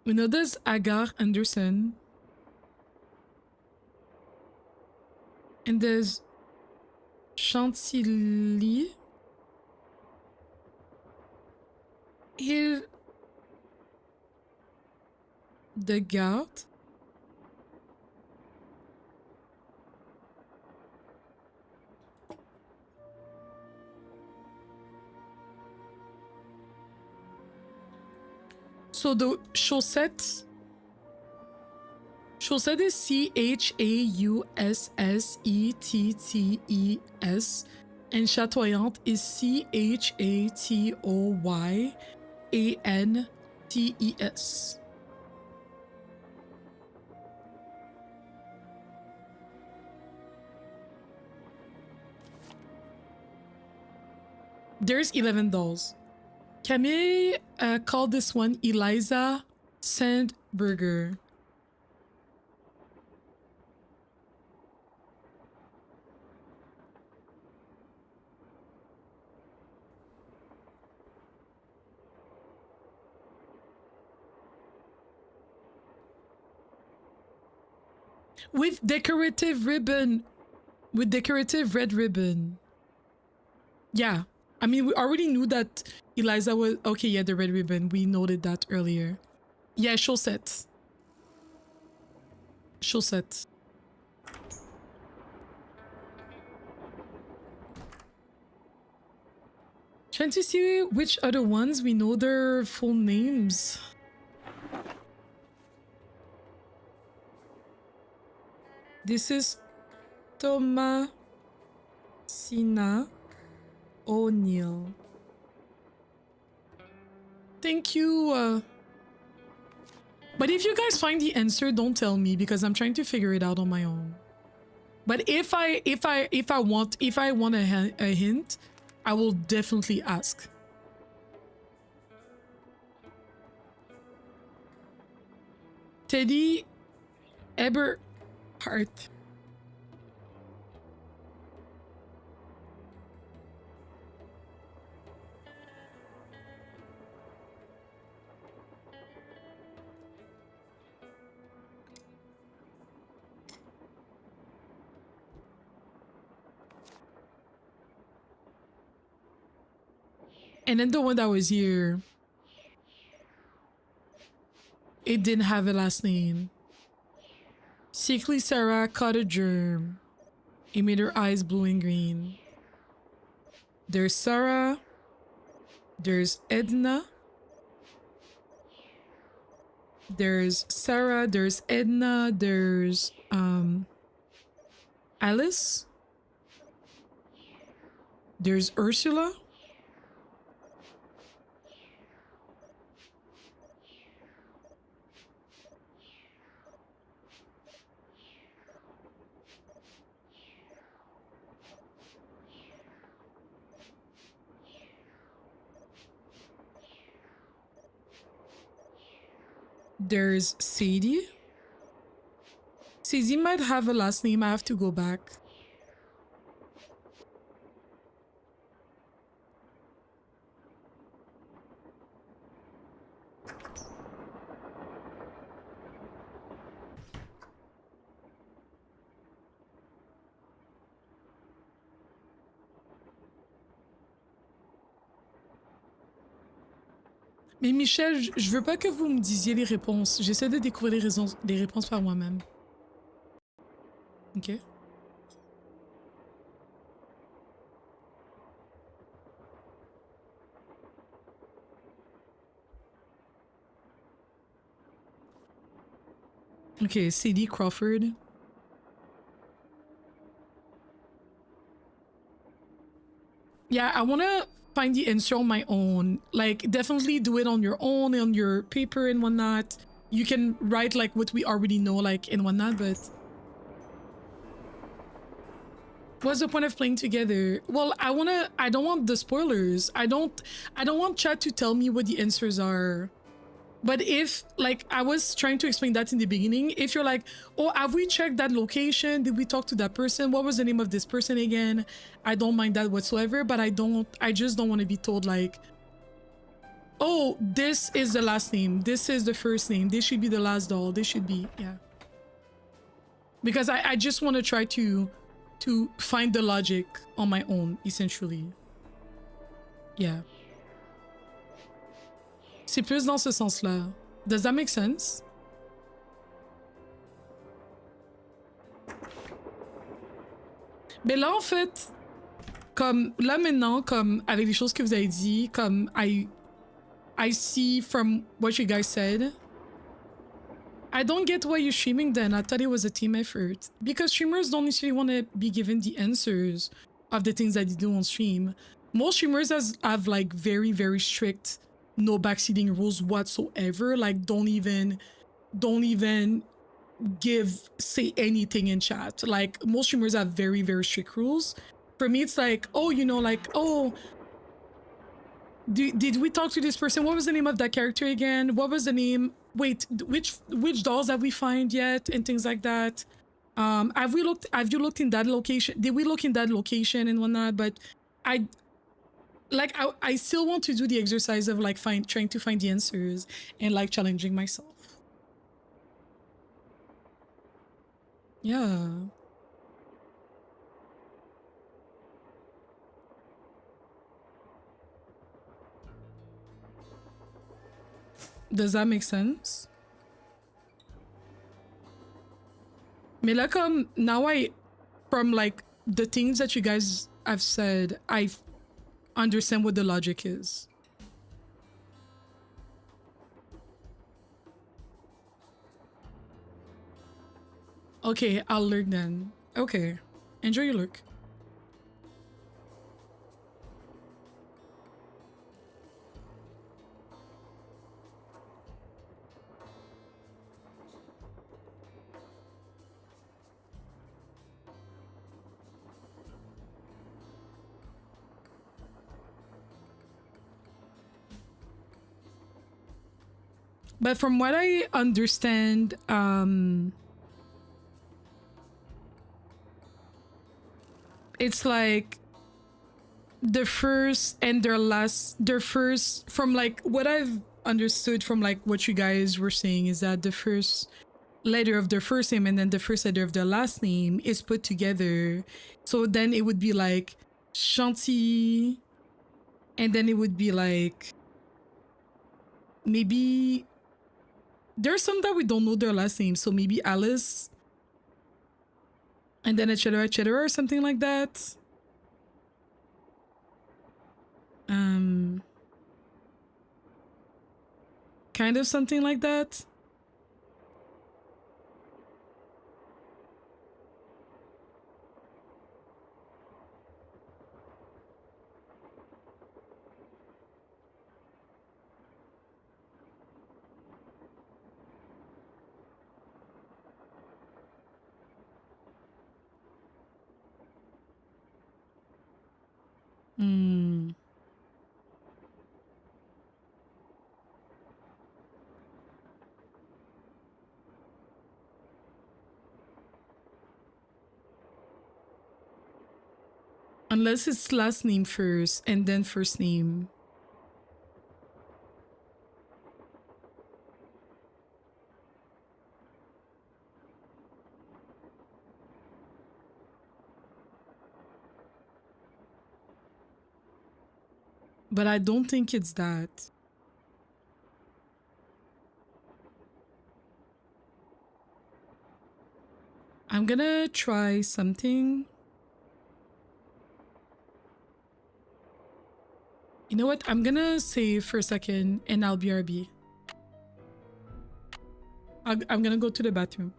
We know there's Agar Anderson. And there's Chantilly Hildegard. So the chaussette is CHAUSSETTES and chatoyante is CHATOYANTES. There's 11 dolls. Camille called this one Eliza Sandberger. With decorative ribbon. With decorative red ribbon. Yeah. I mean, we already knew that Eliza was... Okay, yeah, the red ribbon. We noted that earlier. Yeah, chaussette. Chaussette. Trying to see which other ones we know their full names. This is Thomasina O'Neill. Thank you. But if you guys find the answer, don't tell me because I'm trying to figure it out on my own. But if I want a hint, I will definitely ask. Teddy Heart. And then the one that was here, it didn't have a last name. Sickly Sarah caught a germ. It made her eyes blue and green. There's Sarah. There's Edna. There's Sarah. There's Edna. There's Alice. There's Ursula. There's Sadie. Sadie might have a last name. I have to go back. Mais Michel, je veux pas que vous me disiez les réponses. J'essaie de découvrir les réponses par moi-même. Ok. Ok, C.D. Crawford. Yeah, I wanna find the answer on my own. Like, definitely do it on your own, on your paper and whatnot. You can write like what we already know, like, and whatnot, but what's the point of playing together? Well, I don't want the spoilers. I don't want chat to tell me what the answers are. But if, like, I was trying to explain that in the beginning, if you're like, oh, have we checked that location? Did we talk to that person? What was the name of this person again? I don't mind that whatsoever, but I just don't want to be told like, oh, this is the last name. This is the first name. This should be the last doll. This should be, yeah. Because I just want to try to find the logic on my own, essentially. Yeah. C'est plus dans ce sens-là. Does that make sense? Mais là, en fait, comme là maintenant, comme avec les choses que vous avez dit, comme I see from what you guys said, I don't get why you're streaming then. I thought it was a team effort. Because streamers don't necessarily want to be given the answers of the things that they do on stream. Most streamers have like very, very strict no backseating rules whatsoever. Like don't even say anything in chat. Like most streamers have very, very strict rules. For me, it's like, oh, you know, like, oh, did we talk to this person? What was the name of that character again? What was the name? Wait, which dolls have we found yet? And things like that. Have you looked in that location? Did we look in that location and whatnot? But I still want to do the exercise of like trying to find the answers and like challenging myself. Yeah. Does that make sense? Mais là, comme now from like the things that you guys have said, I understand what the logic is. Okay, I'll lurk then. Okay, enjoy your lurk. But from what I understand, it's like the first and their first, from like what I've understood from like what you guys were saying, is that the first letter of their first name and then the first letter of their last name is put together. So then it would be like Chantilly, and then it would be like maybe there's some that we don't know their last name, so maybe Alice and then etc etc or something like that. Kind of something like that. Unless it's last name first and then first name. But I don't think it's that. I'm gonna try something. You know what? I'm gonna save for a second and I'll BRB. I'm gonna go to the bathroom.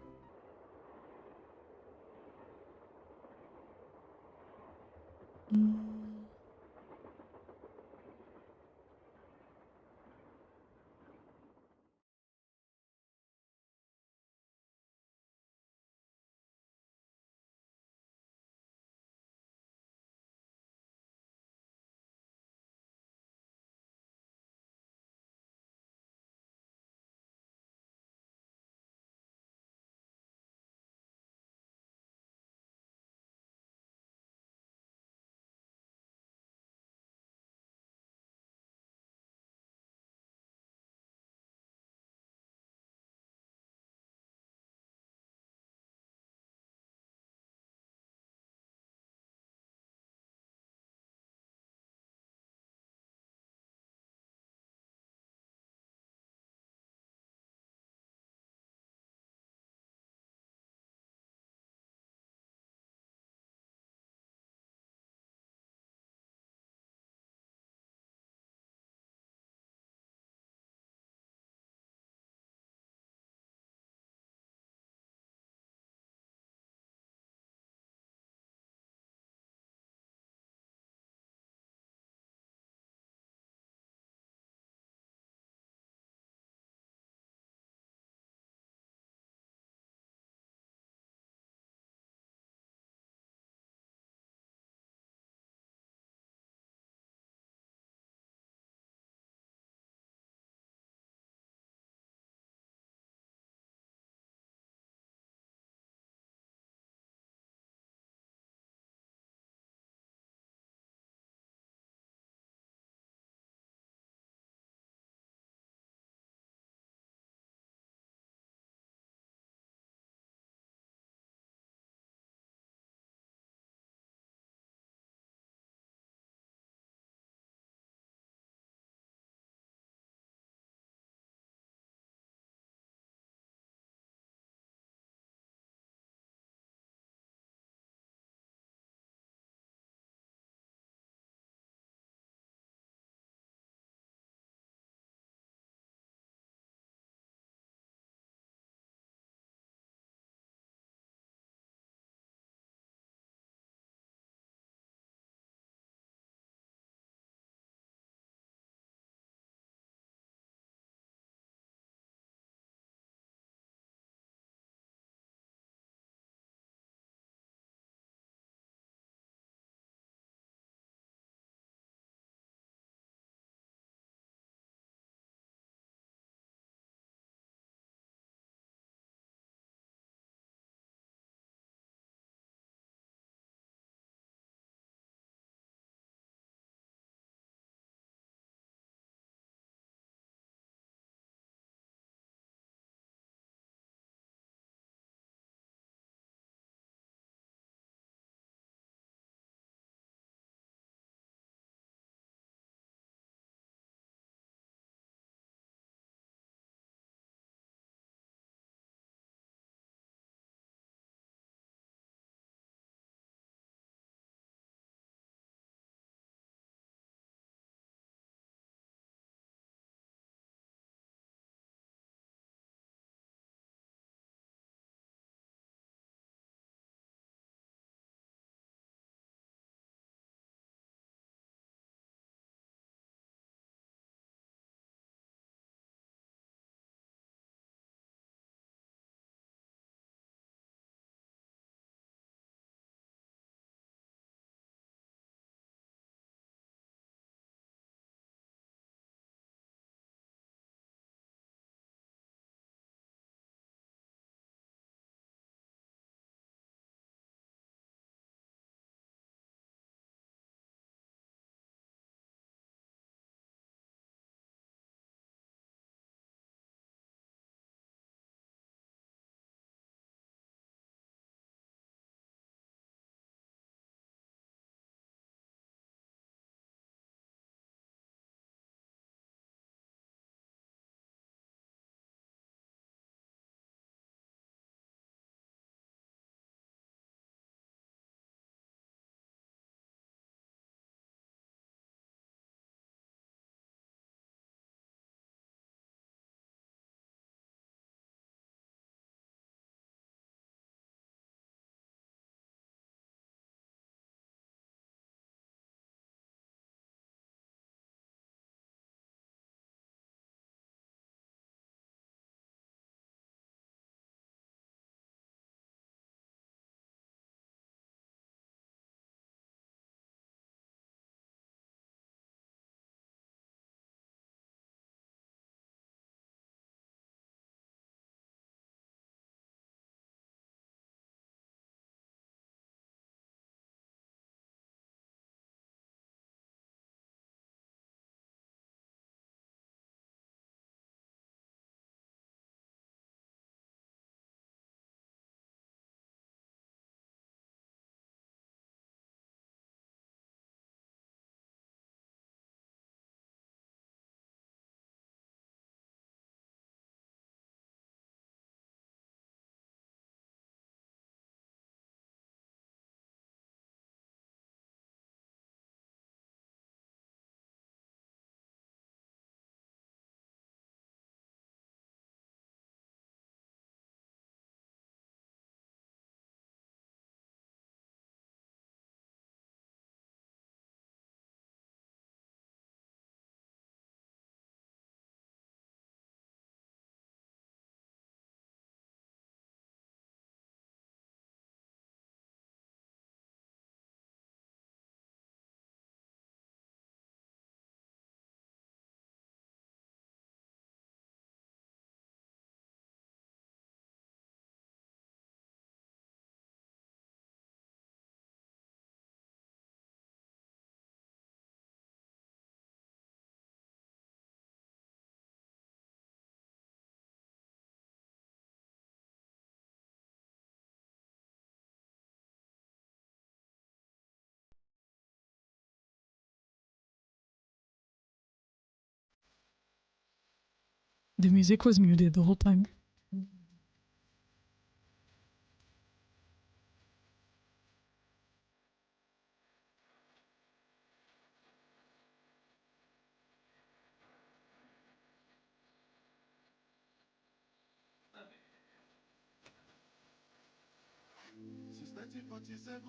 The music was muted the whole time.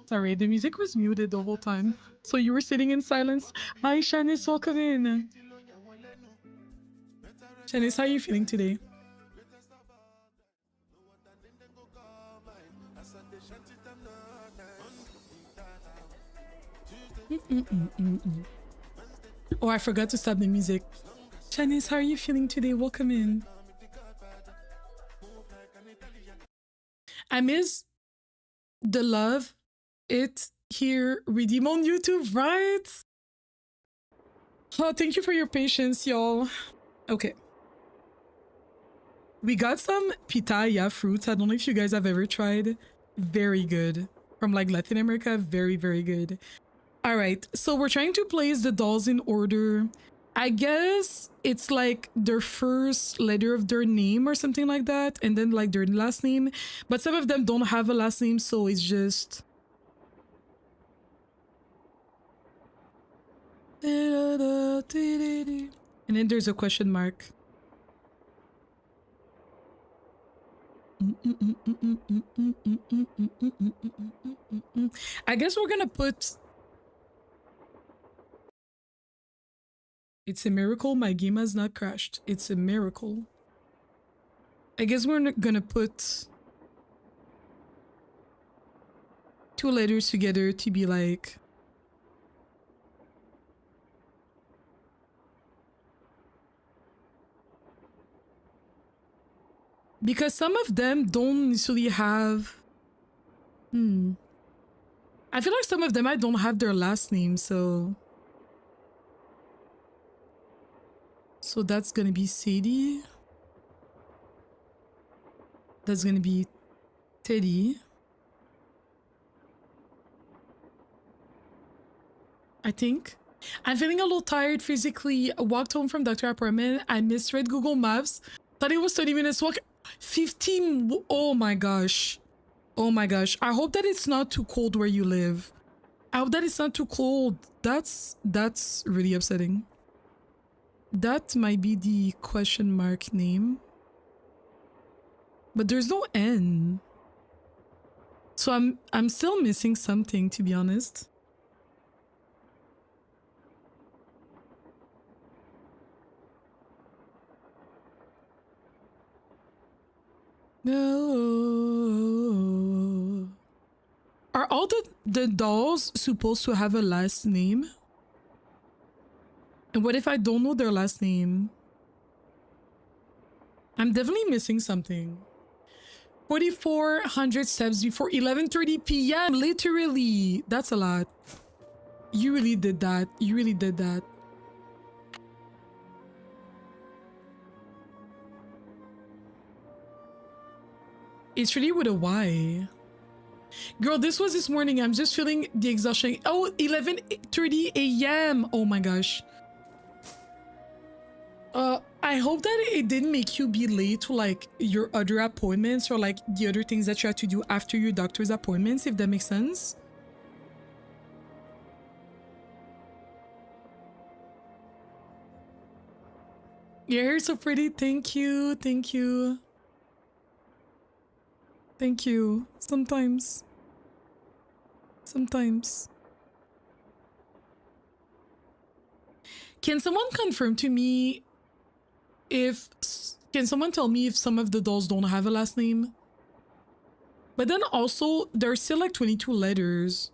Sorry, the music was muted the whole time. So you were sitting in silence. Hi, Shanice, welcome in. Shanice, how are you feeling today? Oh, I forgot to stop the music. Shanice, how are you feeling today? Welcome in. I miss the love. It here redeem on YouTube, right? Oh, thank you for your patience, y'all. Okay. We got some pitaya fruits. I don't know if you guys have ever tried. Very good. From like Latin America. Very, very good. All right. So we're trying to place the dolls in order. I guess it's like their first letter of their name or something like that. And then like their last name. But some of them don't have a last name. So it's just... And then there's a question mark. I guess we're gonna put... It's a miracle my game has not crashed. It's a miracle. I guess we're gonna put 2 letters together to be like... Because some of them don't necessarily have... I feel like some of them I don't have their last name, so... So that's gonna be Sadie. That's gonna be Teddy. I think. I'm feeling a little tired physically. I walked home from doctor appointment. I misread Google Maps. Thought it was 30 minutes walk. 15. Oh my gosh. Oh my gosh. I hope that it's not too cold where you live. I hope that it's not too cold. That's really upsetting. That might be the question mark name. But there's no N. So I'm still missing something, to be honest. No. Are all the dolls supposed to have a last name? And what if I don't know their last name? I'm definitely missing something. 4,400 steps before 11:30 p.m. Literally. That's a lot. You really did that. You really did that. It's really with a Y. Girl, this was this morning. I'm just feeling the exhaustion. Oh, 11:30 a.m. Oh my gosh. I hope that it didn't make you be late to like your other appointments or like the other things that you have to do after your doctor's appointments, if that makes sense. Your hair's so pretty. Thank you. Thank you. Thank you. Sometimes. Sometimes. Can someone confirm to me if... Can someone tell me if some of the dolls don't have a last name? But then also, there's still like 22 letters.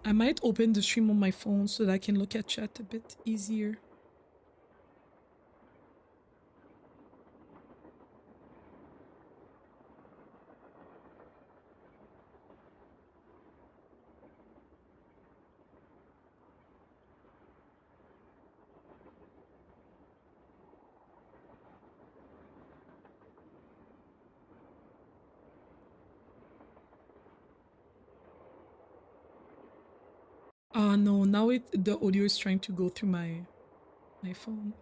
I might open the stream on my phone so that I can look at chat a bit easier. No, now the audio is trying to go through my phone.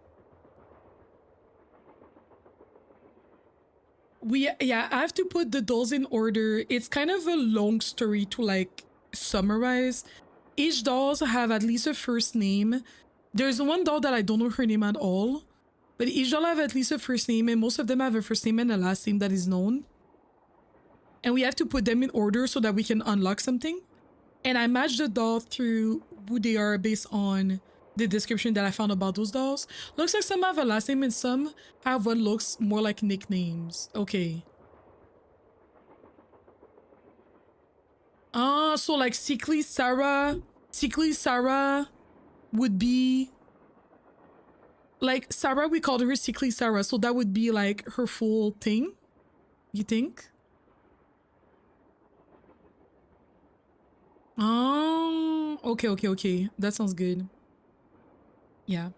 Yeah, I have to put the dolls in order. It's kind of a long story to like summarize. Each dolls have at least a first name. There's one doll that I don't know her name at all, but each doll have at least a first name, and most of them have a first name and a last name that is known. And we have to put them in order so that we can unlock something. And I match the doll through who they are based on the description that I found about those dolls. Looks like some have a last name and some have what looks more like nicknames. Okay. So like Sickly Sarah would be like Sarah, we called her Sickly Sarah, so that would be like her full thing, you think? Okay. That sounds good. Yeah.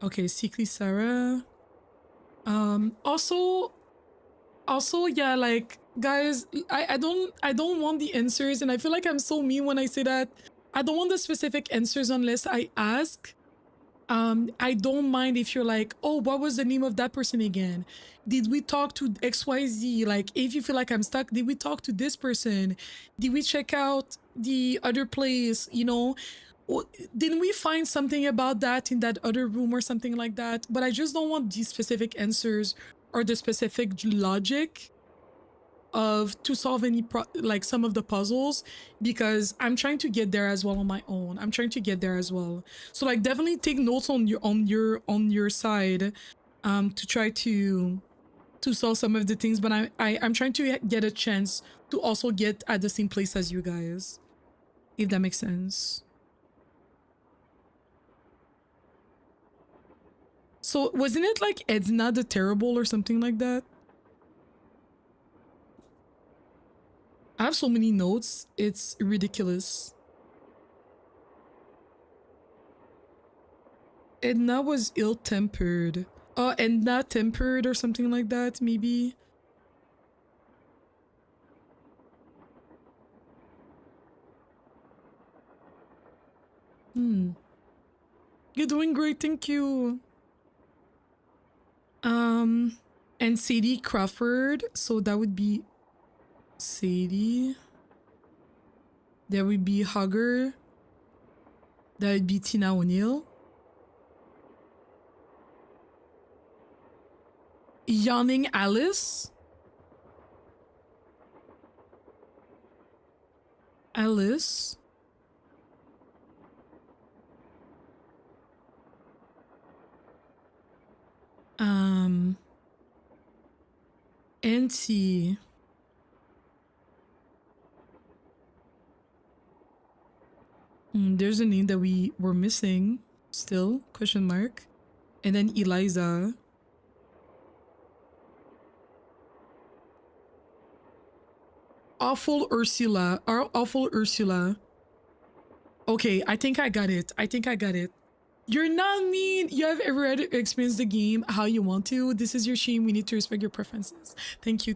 Okay, Sickly Sarah. Also, yeah, like, guys, I don't want the answers, and I feel like I'm so mean when I say that. I don't want the specific answers unless I ask. I don't mind if you're like, oh, what was the name of that person again? Did we talk to XYZ? Like, if you feel like I'm stuck, did we talk to this person? Did we check out the other place? You know, didn't we find something about that in that other room or something like that? But I just don't want these specific answers or the specific logic of to solve any like some of the puzzles, because I'm trying to get there as well on my own. I'm trying to get there as well. So like definitely take notes on your side to try to solve some of the things, but I'm trying to get a chance to also get at the same place as you guys, if that makes sense. So wasn't it like Edna the Terrible or something like that? I have so many notes, it's ridiculous. Edna was ill-tempered. Oh, Edna tempered or something like that, maybe? You're doing great, thank you. And Sadie Crawford, so that would be Sadie. There would be Hugger. That would be Tina O'Neill. Yawning Alice. Alice. Auntie. There's a name that we were missing still, question mark. And then Eliza. Awful Ursula. Awful Ursula. Okay, I think I got it. You're not mean. You have already experienced the game how you want to. This is your stream. We need to respect your preferences. Thank you.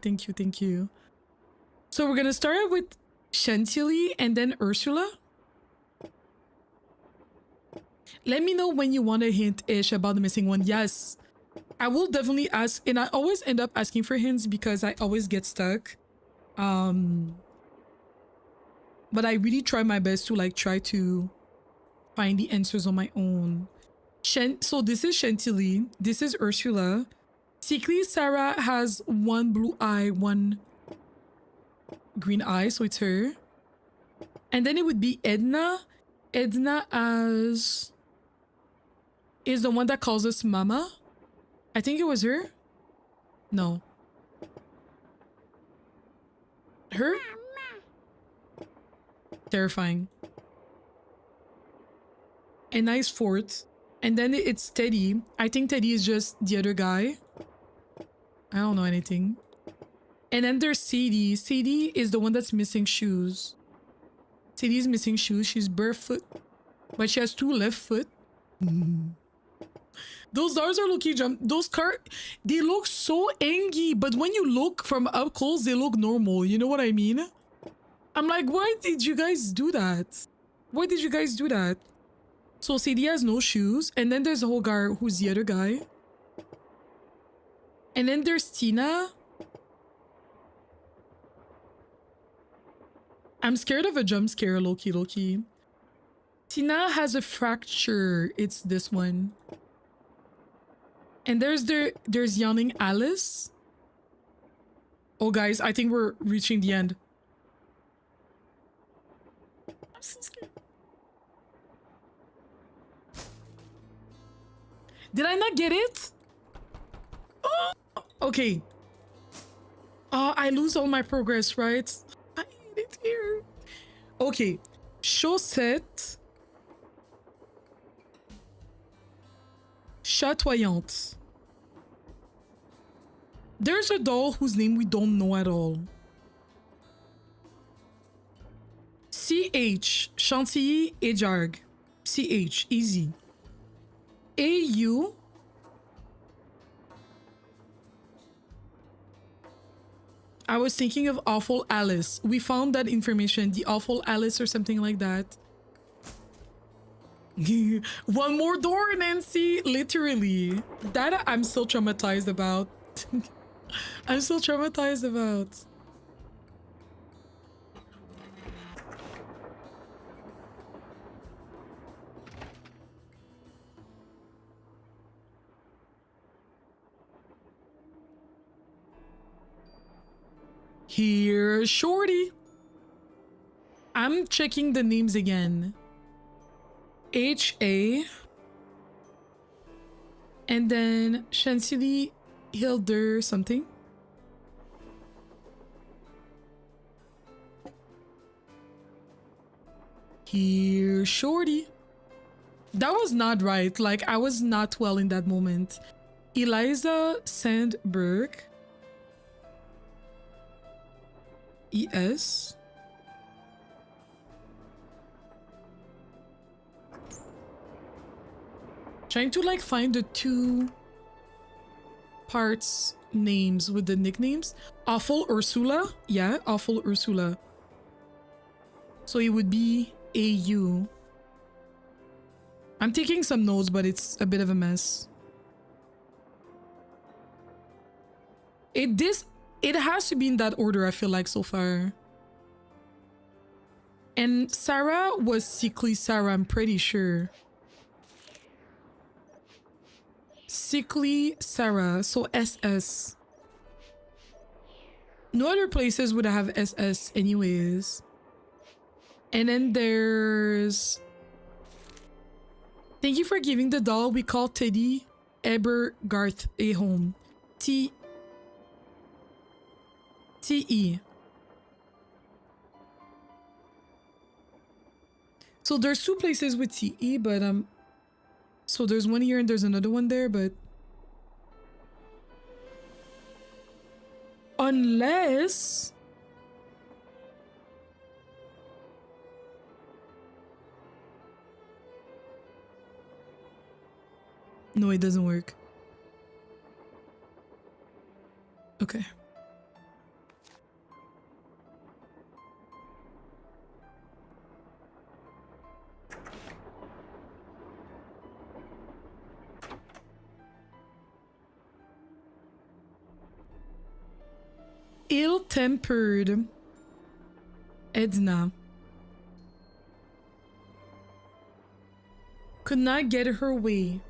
So we're gonna start with Chantilly and then Ursula. Let me know when you want a hint-ish about the missing one. Yes, I will definitely ask, and I always end up asking for hints because I always get stuck. But I really try my best to like try to find the answers on my own. So this is Chantilly. This is Ursula. Sickly Sarah has one blue eye, one green eye, so it's her. And then it would be Edna. Edna is the one that calls us Mama. I think it was her. No. Her? Terrifying. A nice fort. And then it's Teddy. I think Teddy is just the other guy. I don't know anything. And then there's Sadie. Sadie is the one that's missing shoes. Sadie's missing shoes. She's barefoot. But she has two left foot. Those doors are looking jump. Those they look so angry. But when you look from up close, they look normal. You know what I mean? I'm like, why did you guys do that? Why did you guys do that? So Sadie has no shoes, and then there's Hogar, who's the other guy. And then there's Tina. I'm scared of a jump scare, Loki. Tina has a fracture. It's this one. And there's yawning Alice. Oh, guys, I think we're reaching the end. I'm so scared. Did I not get it? Oh, okay. I lose all my progress, right? I hate it here. Okay. Chaussette. Chatoyante. There's a doll whose name we don't know at all. CH. Chantilly Ejarg. CH. Easy. AU. I was thinking of Awful Alice. We found that information. The Awful Alice or something like that. One more door, Nancy. Literally. That I'm still traumatized about. I'm still traumatized about. Here's Shorty. I'm checking the names again. H.A. And then Chantilly Hilder something. Here's Shorty. That was not right. Like, I was not well in that moment. Eliza Sandberg. ES. Trying to like find the two parts names with the nicknames. Awful Ursula. Yeah, Awful Ursula. So it would be AU. I'm taking some notes, but it's a bit of a mess. It has to be in that order, I feel like, so far. And Sarah was Sickly Sarah, I'm pretty sure. Sickly Sarah, so SS. No other places would have SS anyways. And then there's... Thank you for giving the doll we call Teddy Ebergarth a home. TE. So there's two places with TE, but so there's one here and there's another one there, but unless no, it doesn't work. Okay. Ill-tempered Edna could not get her way.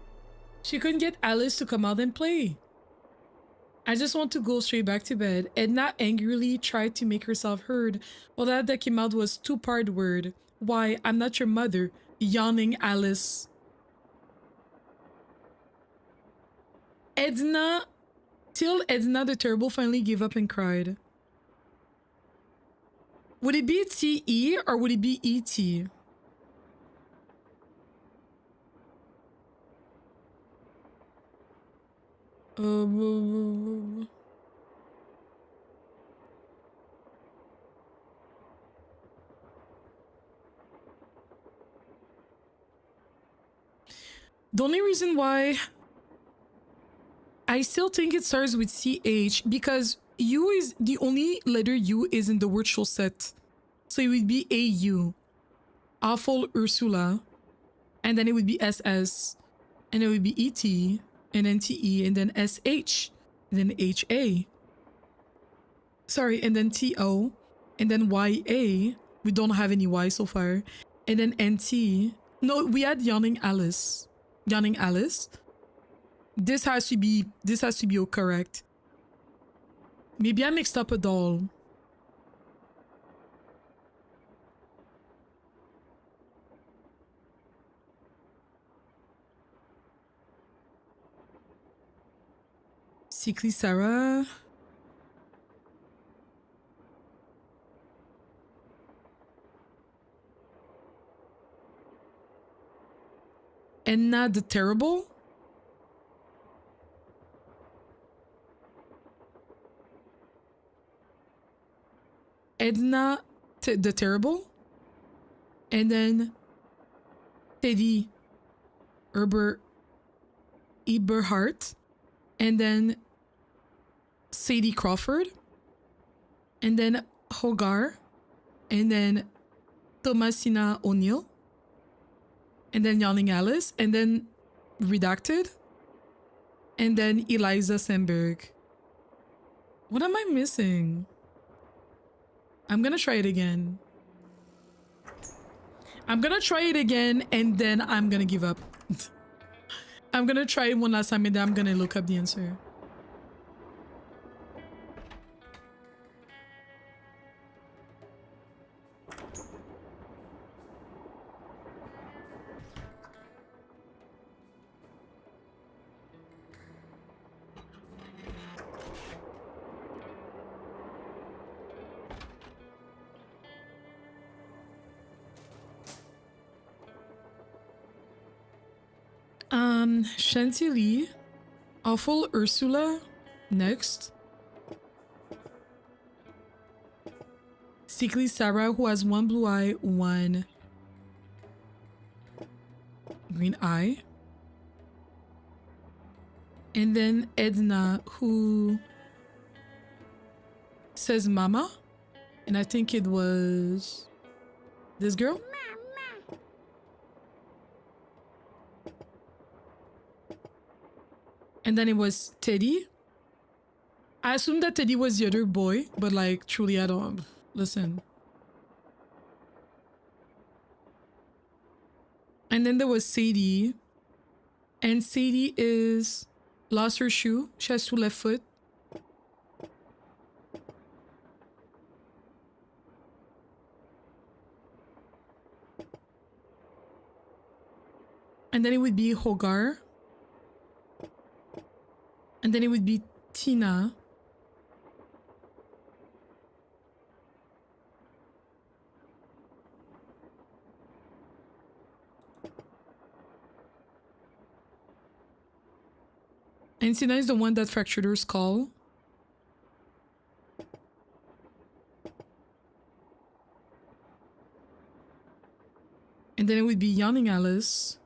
She couldn't get Alice to come out and play. I just want to go straight back to bed. Edna angrily tried to make herself heard, but that came out was two-part word. Why, I'm not your mother, yawning Alice. Till Edna the Terrible finally gave up and cried. Would it be TE or would it be ET? The only reason why I still think it starts with CH because U is the only letter U is in the word Chaussette. So it would be AU. Awful Ursula, and then it would be SS, and it would be ET, and then TE, and then SH, and then HA. Sorry, and then TO, and then YA. We don't have any Y so far. And then NT. No, we had Yawning Alice. Yawning Alice. This has to be correct. Maybe I mixed up a doll. Sickly Sarah. Enna the Terrible. Edna the Terrible. And then Teddy Eberhardt. And then Sadie Crawford. And then Hogar. And then Thomasina O'Neill. And then Yawning Alice, and then Redacted, and then Eliza Sandberg. What am I missing? I'm gonna try it again. I'm gonna try it again, and then I'm gonna give up. I'm gonna try it one last time, and then I'm gonna look up the answer. Chantilly, Awful Ursula, next. Sickly Sarah, who has one blue eye, one green eye. And then Edna, who says mama. And I think it was this girl. And then it was Teddy. I assumed that Teddy was the other boy, but like truly I don't listen. And then there was Sadie. And Sadie is lost her shoe. She has two left foot. And then it would be Hogar. And then it would be Tina. And Tina is the one that fractured her skull. And then it would be Yawning Alice.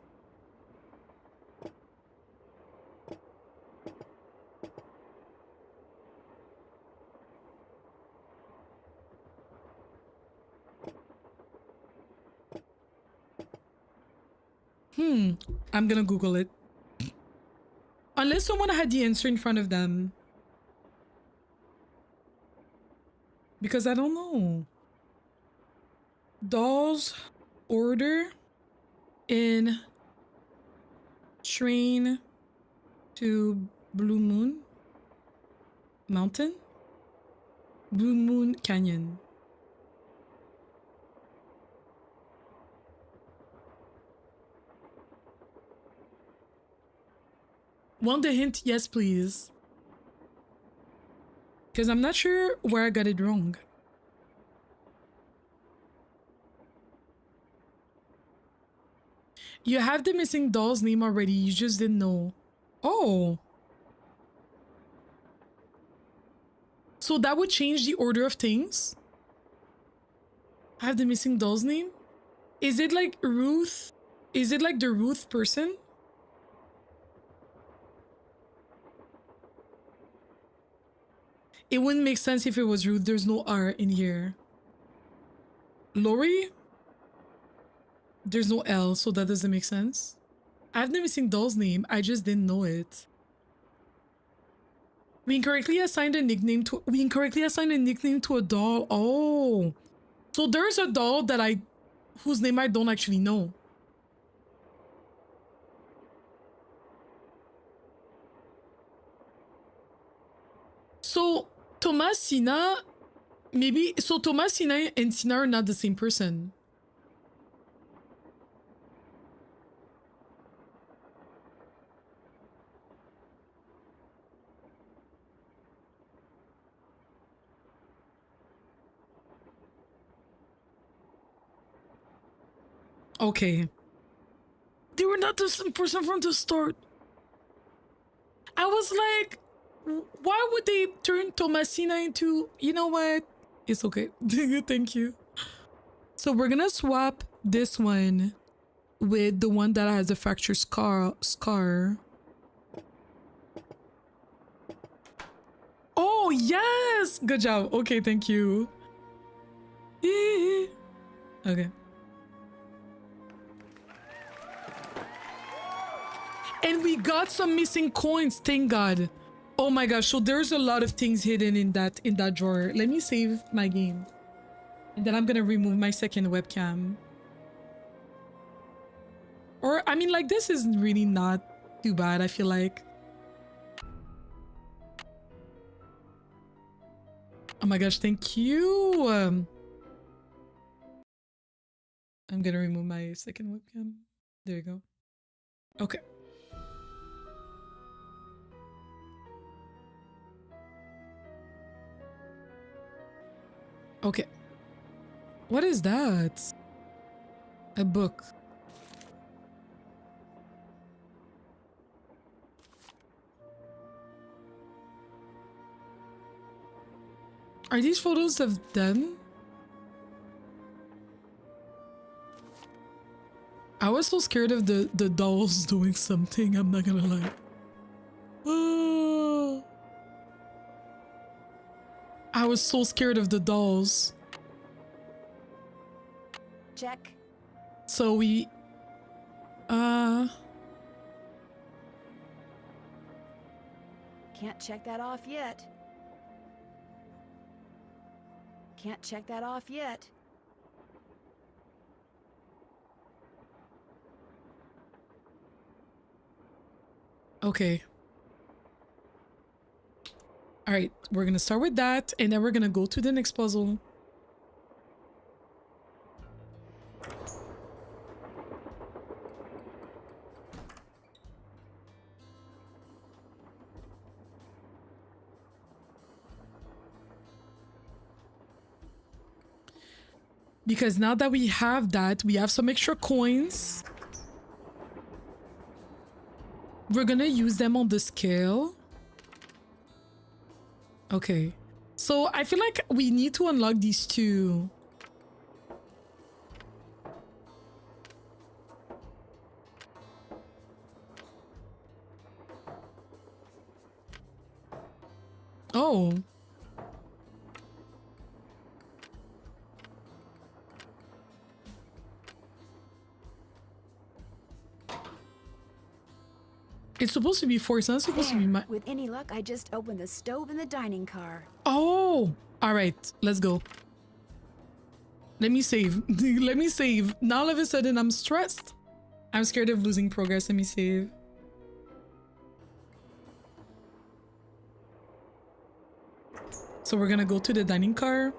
I'm gonna Google it. Unless someone had the answer in front of them. Because I don't know. Dolls order in train to Blue Moon Mountain? Blue Moon Canyon. Want the hint? Yes, please. Because I'm not sure where I got it wrong. You have the missing doll's name already. You just didn't know. Oh. So that would change the order of things? I have the missing doll's name? Is it like Ruth? Is it like the Ruth person? It wouldn't make sense if it was Ruth. There's no R in here. Lori? There's no L, so that doesn't make sense. I've never seen doll's name. I just didn't know it. We incorrectly assigned a nickname to a doll. Oh. So there's a doll that whose name I don't actually know. So Thomasina, maybe, so Thomasina and Sina are not the same person. Okay. They were not the same person from the start. I was like, why would they turn Thomasina into... You know what? It's okay. Thank you. So we're gonna swap this one with the one that has a fractured scar. Oh, yes! Good job. Okay, thank you. Okay. And we got some missing coins, thank God. Oh my gosh, so there's a lot of things hidden in that drawer. Let me save my game. And then I'm gonna remove my second webcam. Or, I mean, like, this is really not too bad, I feel like. Oh my gosh, thank you. I'm gonna remove my second webcam. There you go. Okay. Okay. What is that? A book. Are these photos of them? I was so scared of the dolls doing something, I'm not gonna lie. Oh. I was so scared of the dolls. Check. So we... Can't check that off yet. Can't check that off yet. Okay. All right, we're gonna start with that, and then we're gonna go to the next puzzle. Because now that we have that, we have some extra coins. We're gonna use them on the scale. Okay. So I feel like we need to unlock these two. Oh. It's supposed to be 4, it's not supposed to be my... With any luck, I just opened the stove in the dining car. Oh! Alright, let's go. Let me save. Let me save. Now all of a sudden I'm stressed. I'm scared of losing progress. Let me save. So we're gonna go to the dining car.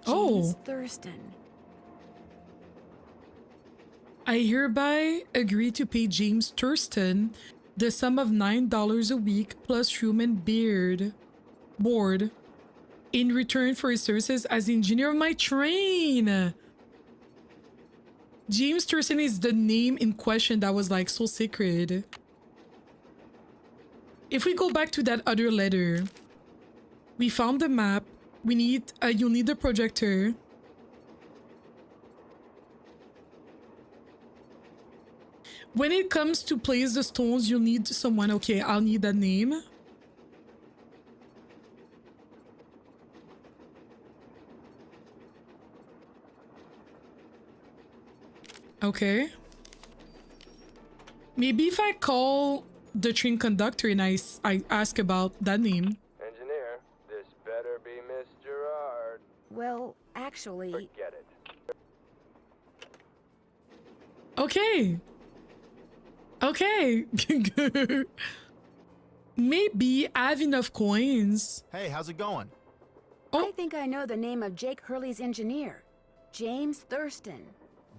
James Thurston. I hereby agree to pay James Thurston the sum of $9 a week plus room and board in return for his services as the engineer of my train. James Thurston is the name in question that was like so sacred. If we go back to that other letter, we found the map. We need, you'll need the projector. When it comes to place the stones, you'll need someone. Okay, I'll need that name. Okay. Maybe if I call the train conductor and I ask about that name. Engineer, this better be Miss Girard. Well, actually, Forget it. Okay. Okay. Maybe I have enough coins. Hey, how's it going? Oh. I think I know the name of Jake Hurley's engineer, James Thurston.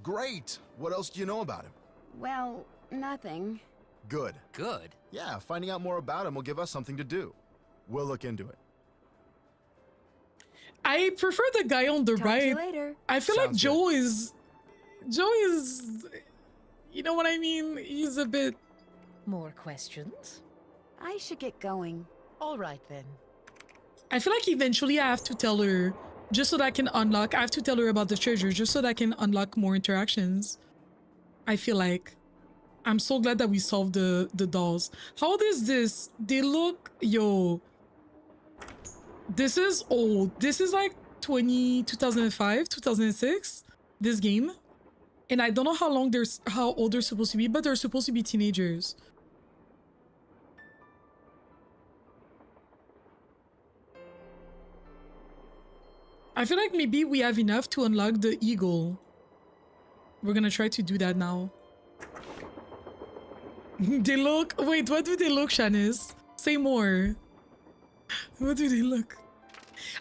Great. What else do you know about him? Well, nothing. Good. Good. Yeah, finding out more about him will give us something to do. We'll look into it. I prefer the guy on the Talk to you right. later. I feel like Sounds Joe is, you know what I mean? He's a bit. More questions? I should get going. All right then. I feel like eventually I have to tell her, just so that I can unlock. I have to tell her about the treasure, just so that I can unlock more interactions. I feel like. I'm so glad that we solved the dolls. How old is this? They look, yo. This is old. This is like 2005, 2006. This game. And I don't know how old they're supposed to be, but they're supposed to be teenagers. I feel like maybe we have enough to unlock the eagle. We're gonna try to do that now. They look... Wait, what do they look, Shanice? Say more. What do they look?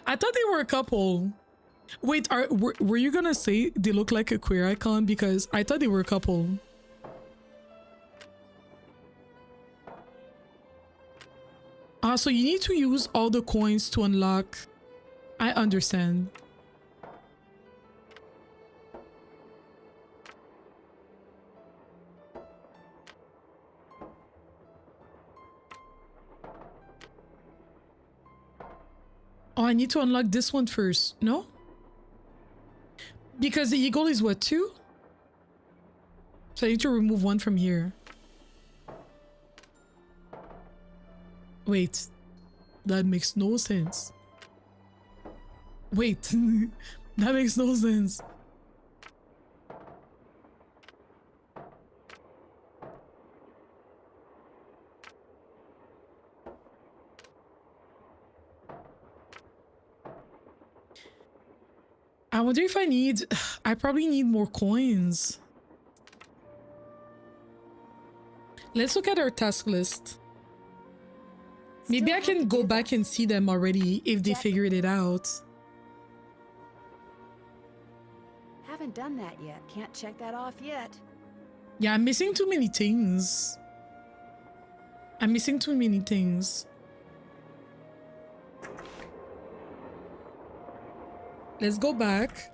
I thought they were a couple. Wait, were you gonna say they look like a queer icon? Because I thought they were a couple. So you need to use all the coins to unlock... I understand. Oh, I need to unlock this one first. No? Because the eagle is what, 2? So I need to remove one from here. Wait. That makes no sense. Wait. That makes no sense. I wonder if I need... I probably need more coins. Let's look at our task list. Maybe I can go back and see them already if they figured it out. Haven't done that yet. Can't check that off yet. Yeah, I'm missing too many things. I'm missing too many things. Let's go back.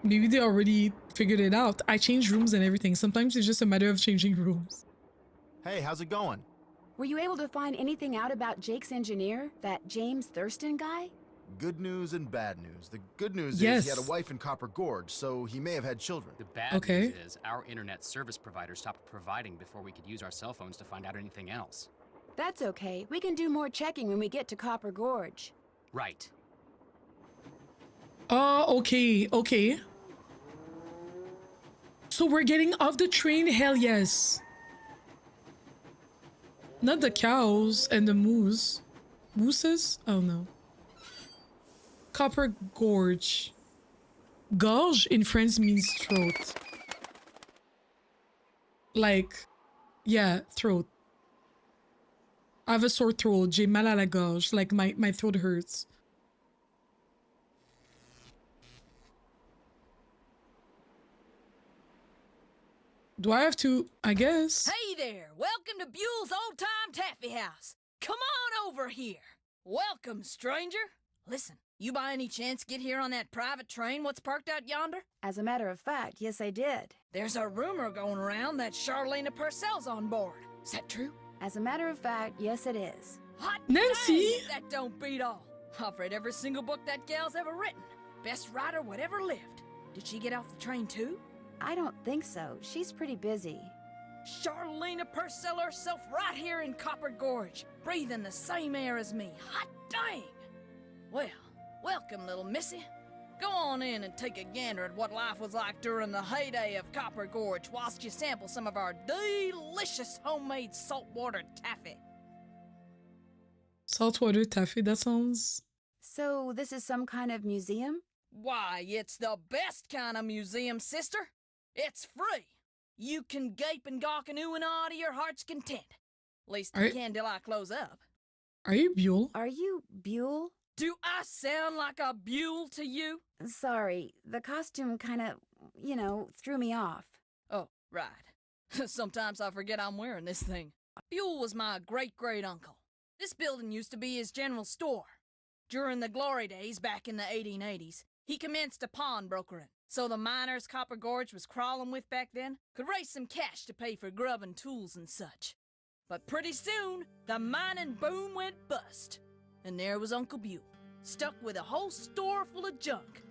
Maybe they already figured it out. I changed rooms and everything. Sometimes it's just a matter of changing rooms. Hey, how's it going? Were you able to find anything out about Jake's engineer, that James Thurston guy? Good news and bad news. The good news is Yes. he had a wife in Copper Gorge, so he may have had children. The bad Okay. news is our internet service provider stopped providing before we could use our cell phones to find out anything else. That's okay. We can do more checking when we get to Copper Gorge. Right. Oh, okay, okay. So we're getting off the train? Hell yes. Not the cows and the moose. Mooses? Oh no. Copper Gorge. Gorge in French means throat. Like, yeah, throat. I have a sore throat. J'ai mal à la gorge. Like my throat hurts. Do I have to? I guess. Hey there! Welcome to Buell's Old Time Taffy House. Come on over here. Welcome, stranger. Listen, you by any chance get here on that private train what's parked out yonder? As a matter of fact, yes, I did. There's a rumor going around that Charlena Purcell's on board. Is that true? As a matter of fact, yes, it is. Hot Nancy! dang, if that don't beat all. I've read every single book that gal's ever written. Best writer whatever lived. Did she get off the train too? I don't think so. She's pretty busy. Charlena Purcell herself right here in Copper Gorge, breathing the same air as me. Hot dang! Well, welcome, little missy. Go on in and take a gander at what life was like during the heyday of Copper Gorge whilst you sample some of our delicious homemade saltwater taffy. Saltwater taffy, that sounds... So this is some kind of museum? Why, it's the best kind of museum, sister. It's free. You can gape and gawk and ooh and ah to your heart's content. At least you can till I close up. Are you Buell? Are you Buell? Do I sound like a Buell to you? Sorry, the costume kind of, you know, threw me off. Oh, right. Sometimes I forget I'm wearing this thing. Buell was my great-great-uncle. This building used to be his general store. During the glory days back in the 1880s, he commenced a pawnbrokering, so the miners Copper Gorge was crawling with back then could raise some cash to pay for grub and tools and such. But pretty soon, the mining boom went bust. And there was Uncle Buell, stuck with a whole store full of junk.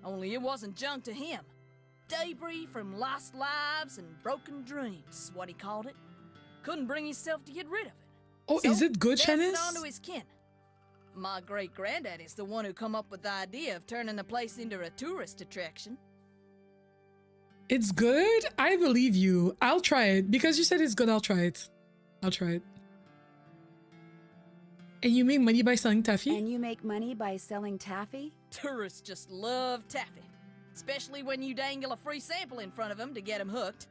Only it wasn't junk to him. Debris from lost lives and broken dreams is what he called it. Couldn't bring himself to get rid of it. Oh, So, is it good, passed it Shanice? on to his kin. My great-granddaddy's the one who come up with the idea of turning the place into a tourist attraction. It's good? I believe you. I'll try it. Because you said it's good, I'll try it. I'll try it. And you make money by selling taffy? And you make money by selling taffy? Tourists just love taffy. Especially when you dangle a free sample in front of them to get them hooked.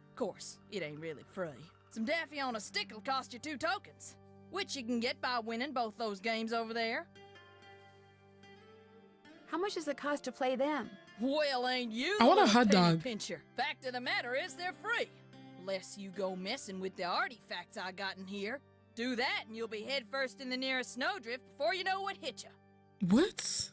Of course, it ain't really free. Some taffy on a stick will cost you 2 tokens. Which you can get by winning both those games over there. How much does it cost to play them? Well, ain't you I want a the hot penny dog. pincher? Fact of the matter is they're free. Less you go messing with the artifacts I got in here. Do that and you'll be head first in the nearest snowdrift before you know what hit you. What?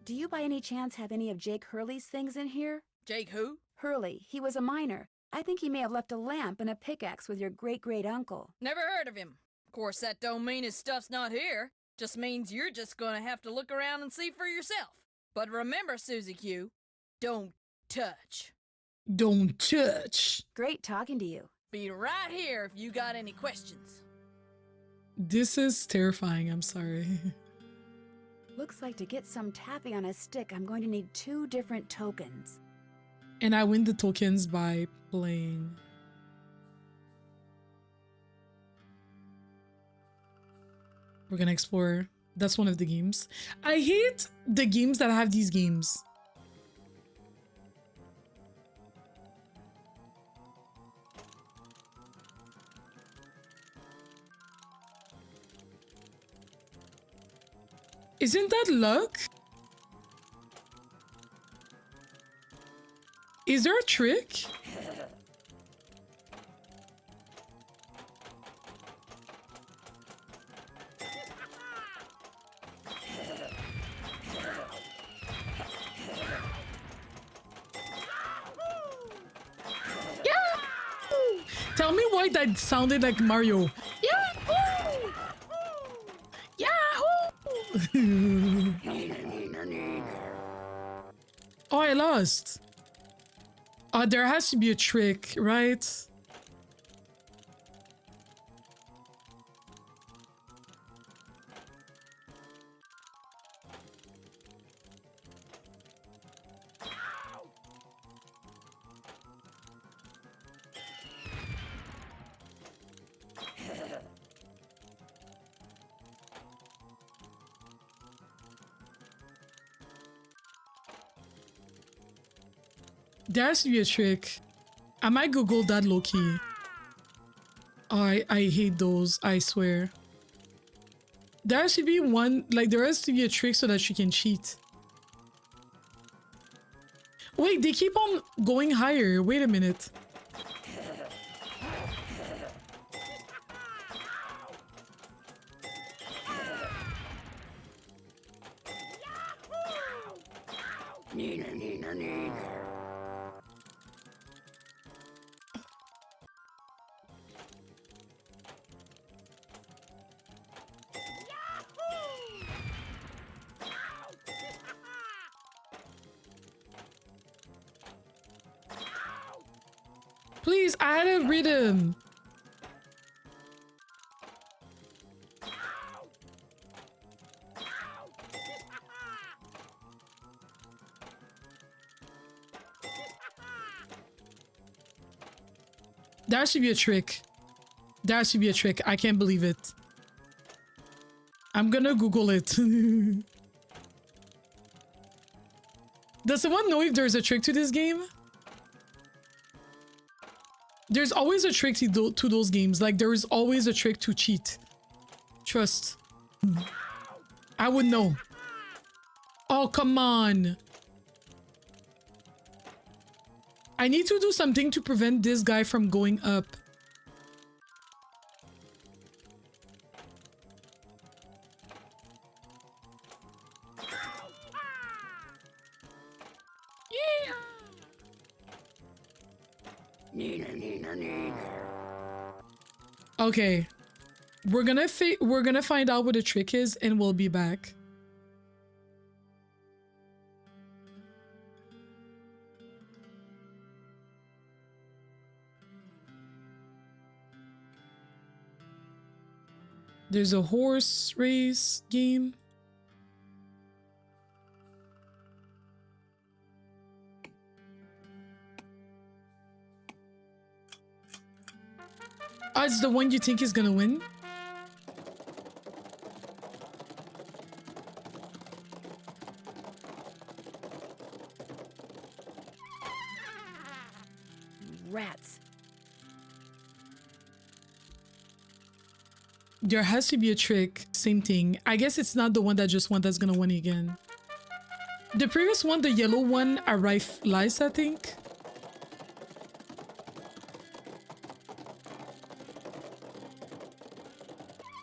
Do you by any chance have any of Jake Hurley's things in here? Jake who? Hurley. He was a miner. I think he may have left a lamp and a pickaxe with your great-great-uncle. Never heard of him. Of course, that don't mean his stuff's not here. Just means you're just gonna have to look around and see for yourself. But remember, Susie Q, don't touch. Don't touch. Great talking to you. Be right here if you got any questions. This is terrifying, I'm sorry. Looks like to get some taffy on a stick, I'm going to need 2 different tokens. And I win the tokens by playing. We're gonna explore. That's one of the games. I hate the games that have these games. Isn't that luck? Is there a trick? Yahoo! Tell me why that sounded like Mario. Yahoo! Yahoo! Oh, I lost. There has to be a trick, right? There has to be a trick. I might Google that low-key. Oh, I hate those, I swear. There has to be one, like there has to be a trick so that she can cheat. Wait, they keep on going higher. Wait a minute. Neener, neener, neener. Please add a rhythm. That should be a trick. That should be a trick. I can't believe it. I'm gonna Google it. Does someone know if there's a trick to this game? There's always a trick to those games. Like, there is always a trick to cheat. Trust. I would know. Oh, come on. I need to do something to prevent this guy from going up. Yeah. Neener, neener, neener. Okay. We're gonna find out what the trick is and we'll be back. There's a horse race game. Oh, it's the one you think is gonna win? Rats. There has to be a trick. Same thing. I guess it's not the one that just won that's gonna win again. The previous one, the yellow one, arrived last, I think.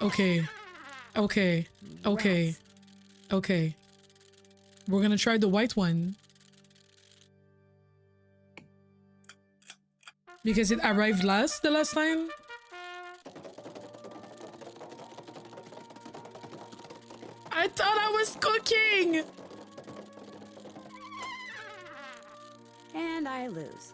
Okay. Okay. Okay. Rats. Okay. We're gonna try the white one. Because it arrived last the last time. I thought I was cooking! And I lose.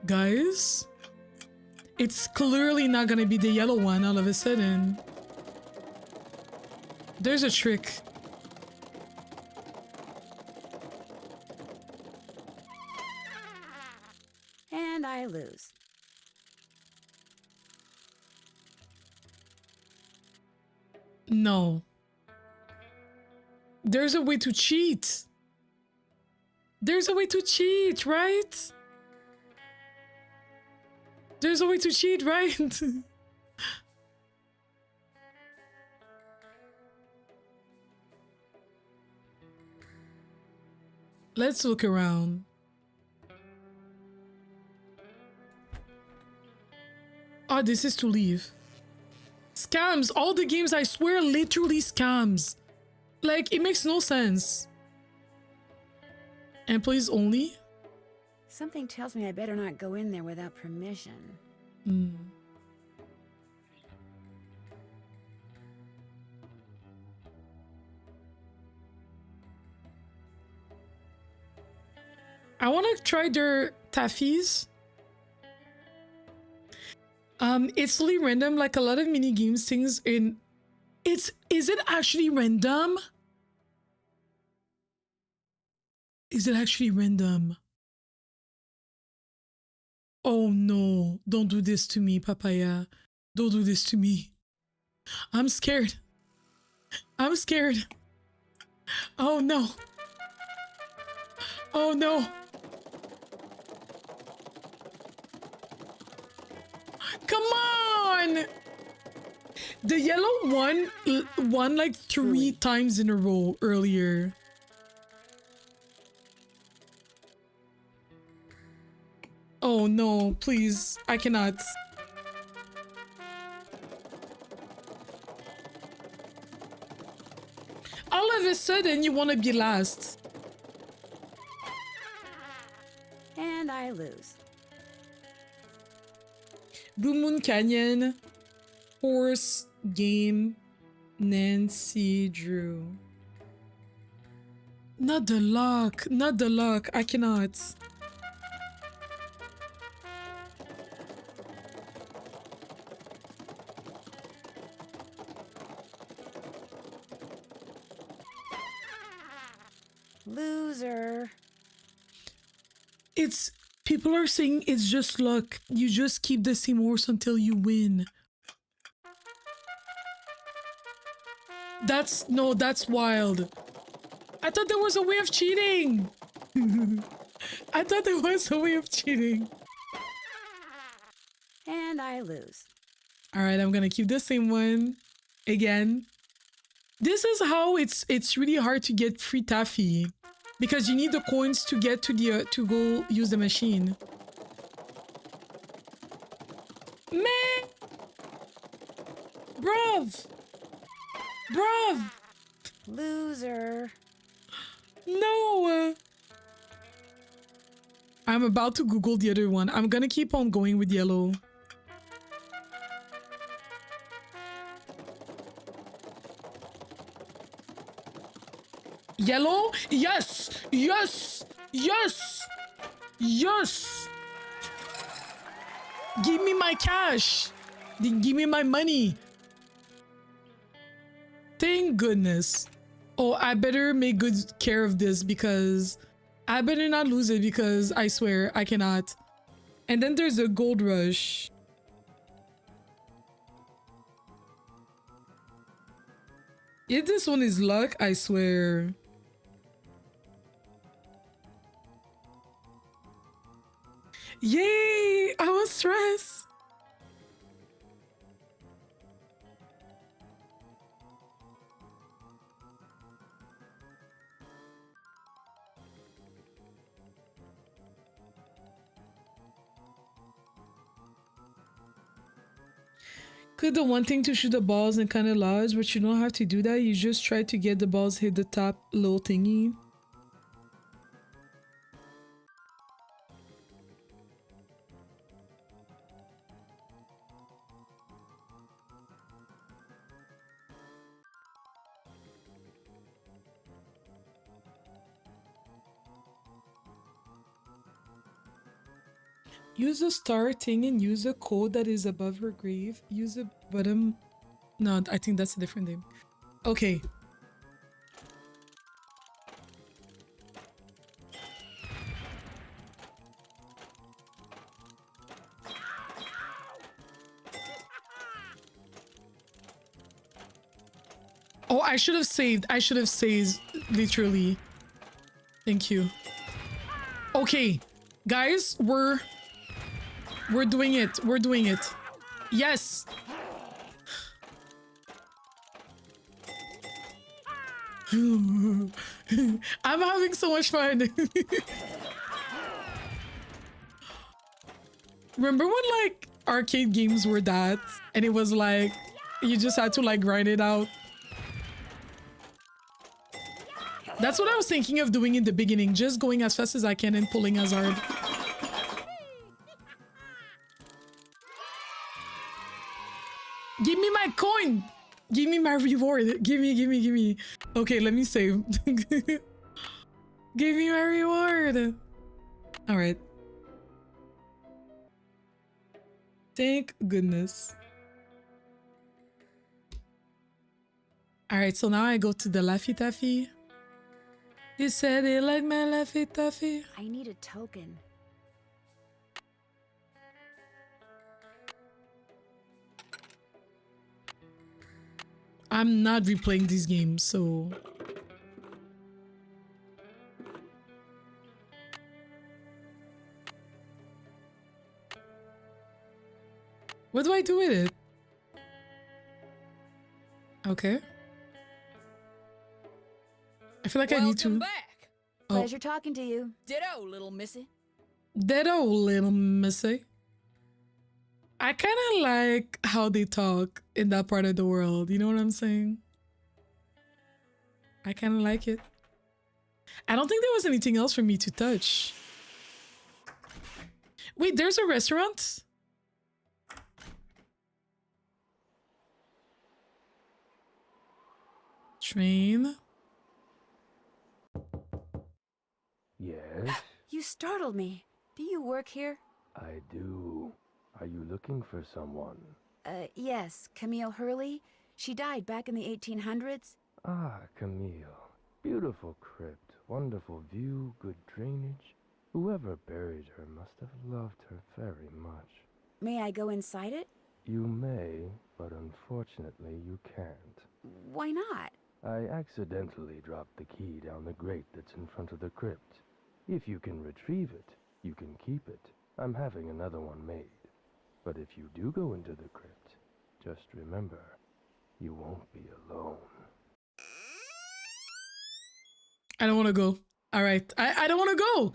Guys, it's clearly not gonna be the yellow one all of a sudden. There's a trick. And I lose. No. There's a way to cheat. There's a way to cheat, right? There's a way to cheat, right? Let's look around. Oh, this is to leave. Scams. All the games, I swear, literally scams. Like, it makes no sense. Employees only? Something tells me I better not go in there without permission. I want to try their taffies. It's really random, like a lot of mini games things in. Is it actually random? Is it actually random? Oh no, don't do this to me, Papaya. Don't do this to me. I'm scared. I'm scared. Oh no. Oh no. Come on! The yellow won like 3 times in a row earlier. Oh no, please. I cannot. All of a sudden, you want to be last. And I lose. Blue Moon Canyon, Horse, Game, Nancy Drew. Not the luck. Not the luck. I cannot. Loser. It's people are saying it's just luck. You just keep the same horse until you win. That's wild. I thought there was a way of cheating. I thought there was a way of cheating. And I lose. All right, I'm gonna keep the same one again. This is how it's really hard to get free taffy because you need the coins to get to the to go use the machine. Man, bruv. Loser. No. I'm about to Google the other one. I'm gonna keep on going with yellow. Yellow? Yes! Yes! Yes! Yes! Give me my cash! Give me my money! Thank goodness. Oh, I better make good care of this because I better not lose it because I swear I cannot. And then there's a gold rush. If this one is luck, I swear. Yay! I was stressed. Could the one thing to shoot the balls and kind of large, but you don't have to do that. You just try to get the balls hit the top little thingy. Use the star thing and use a code that is above her grave. Use the bottom. No, I think that's a different name. Okay. Oh, I should have saved. I should have saved, literally. Thank you. Okay, guys, we're doing it. We're doing it. Yes. I'm having so much fun. Remember when like arcade games were that and it was like you just had to like grind it out? That's what I was thinking of doing in the beginning, just going as fast as I can and pulling as hard. Give me my coin! Give me my reward. Give me. Okay, let me save. Give me my reward. All right. Thank goodness. All right, so now I go to the Laffy Taffy. You said they like my Laffy Taffy. I need a token. I'm not replaying these games, so... What do I do with it? Okay. I feel like I need to. Welcome back. Oh. Pleasure talking to you. Ditto, little missy. Ditto, little missy. I kind of like how they talk in that part of the world. You know what I'm saying? I kind of like it. I don't think there was anything else for me to touch. Wait, there's a restaurant? Train. Yes, You startled me. Do you work here? I do. Are you looking for someone? Yes, Camille Hurley. She died back in the 1800s. Ah, Camille. Beautiful crypt, wonderful view, good drainage. Whoever buried her must have loved her very much. May I go inside it? You may, but unfortunately you can't. Why not? I accidentally dropped the key down the grate that's in front of the crypt. If you can retrieve it, you can keep it. I'm having another one made. But if you do go into the crypt, just remember, you won't be alone. I don't want to go. All right. I don't want to go.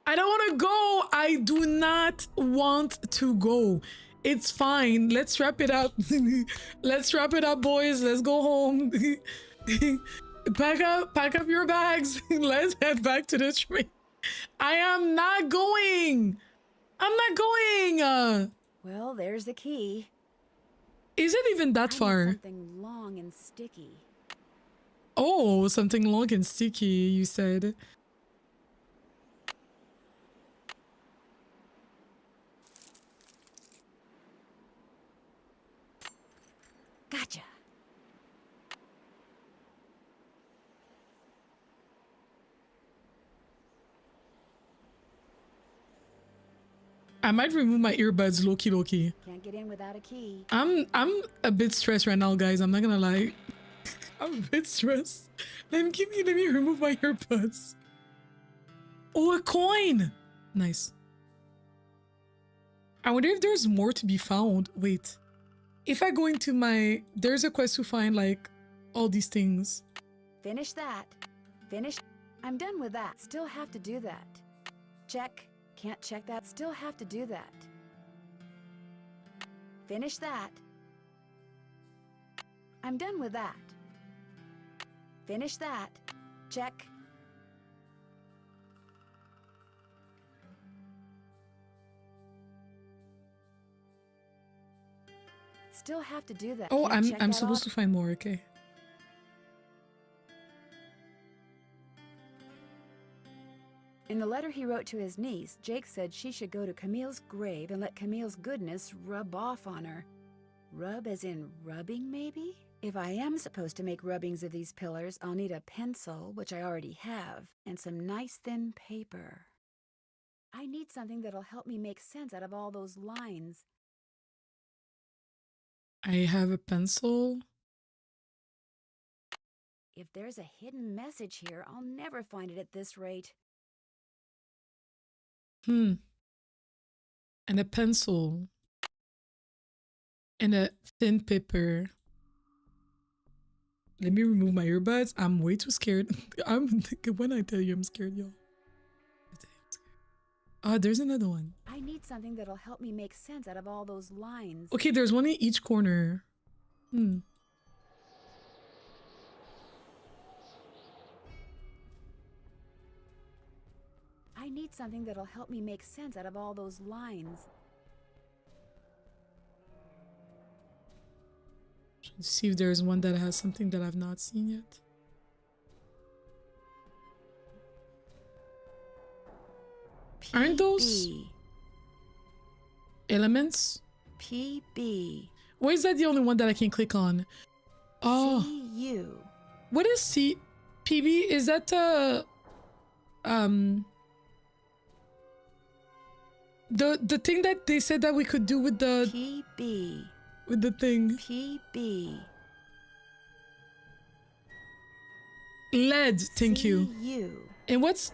I don't want to go. I do not want to go. It's fine. Let's wrap it up. Let's wrap it up, boys. Let's go home. Pack up your bags. Let's head back to the train. I am not going. I'm not going. Well, there's the key. Is it even that I need far? something long and sticky. Oh, something long and sticky, you said. Gotcha. I might remove my earbuds, low-key. Can't get in without a key. I'm a bit stressed right now, guys. I'm not gonna lie. I'm a bit stressed. Let me remove my earbuds. Oh, a coin! Nice. I wonder if there's more to be found. Wait. If I go into my... There's a quest to find, like, all these things. Finish that. Finish. I'm done with that. Still have to do that. Check. Can't check that. Still have to do that. Finish that. I'm done with that. Finish that. Check. Still have to do that. Oh, Can't check I'm that supposed off. to find more, okay. In the letter he wrote to his niece, Jake said she should go to Camille's grave and let Camille's goodness rub off on her. Rub as in rubbing, maybe? If I am supposed to make rubbings of these pillars, I'll need a pencil, which I already have, and some nice thin paper. I need something that'll help me make sense out of all those lines. I have a pencil. If there's a hidden message here, I'll never find it at this rate. And a pencil. And a thin paper. Let me remove my earbuds. I'm way too scared. When I tell you I'm scared, y'all. Oh, there's another one. I need something that'll help me make sense out of all those lines. Okay, there's one in each corner. I need something that'll help me make sense out of all those lines. Let's see if there's one that has something that I've not seen yet. Aren't those PB. elements? PB. Why is that the only one that I can click on? Oh, CU. what is PB? Is that the thing that they said that we could do with the PB. with the thing? PB. Lead, thank you. CU. And what's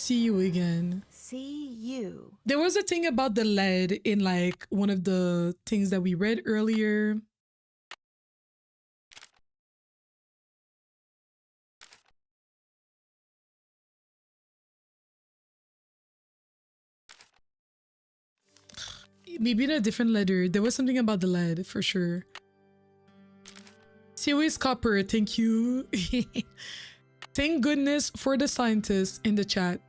CU again? See you. There was a thing about the lead in like one of the things that we read earlier. Maybe in a different letter. There was something about the lead for sure. See, always copper. Thank you. Thank goodness for the scientists in the chat.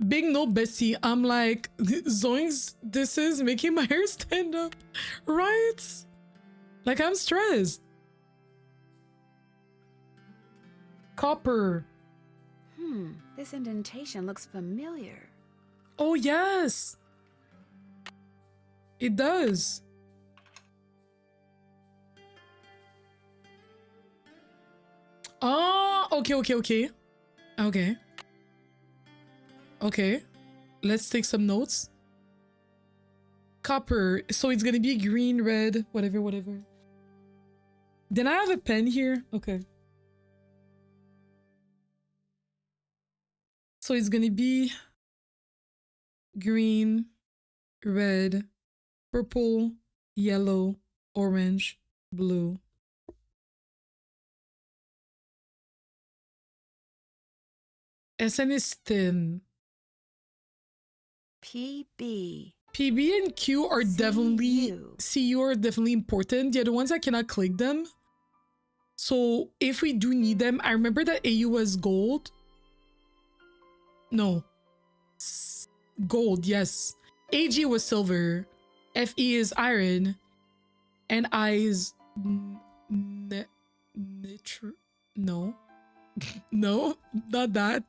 Big no Bessie. I'm like, zoinks, this is making my hair stand up. Right? Like, I'm stressed. Copper. This indentation looks familiar. Oh, yes. It does. Oh, okay. Okay, let's take some notes. Copper, so it's gonna be green, red, whatever. Then I have a pen here. Okay. So it's gonna be green, red, purple, yellow, orange, blue. SN is thin. PB. PB and Q are definitely, CU are definitely important. They're the ones that cannot click them. So if we do need them, I remember that AU was gold. No. Gold, yes. AG was silver. FE is iron. And I is no. No, not that.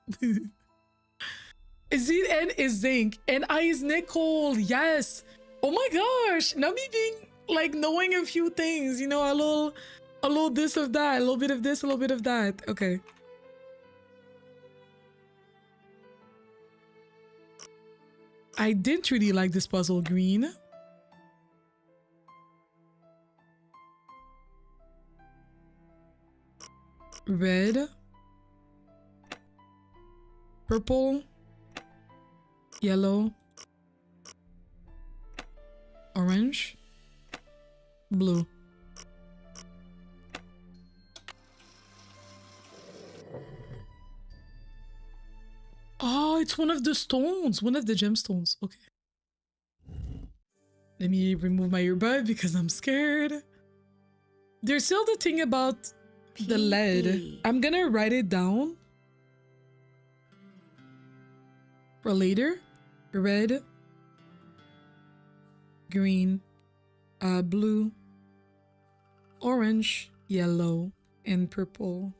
ZN is zinc and I is nickel. Yes. Oh my gosh. Now me being like knowing a few things, you know, a little this of that, a little bit of this, a little bit of that. Okay. I didn't really like this puzzle. Green. Red. Purple. Yellow. Orange. Blue. Oh, it's one of the stones. One of the gemstones. Okay. Let me remove my earbud because I'm scared. There's still the thing about the lead. I'm gonna write it down for later. Red, green, blue, orange, yellow, and purple.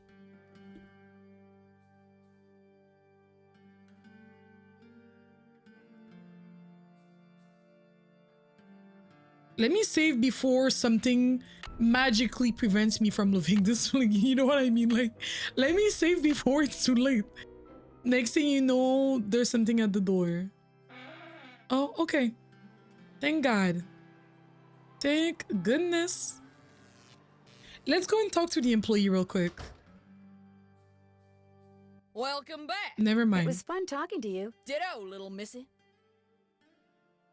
Let me save before something magically prevents me from living this. You know what I mean? Like, let me save before it's too late. Next thing you know, there's something at the door. Oh, okay. Thank God. Thank goodness. Let's go and talk to the employee real quick. Welcome back. Never mind. It was fun talking to you. Ditto, little missy.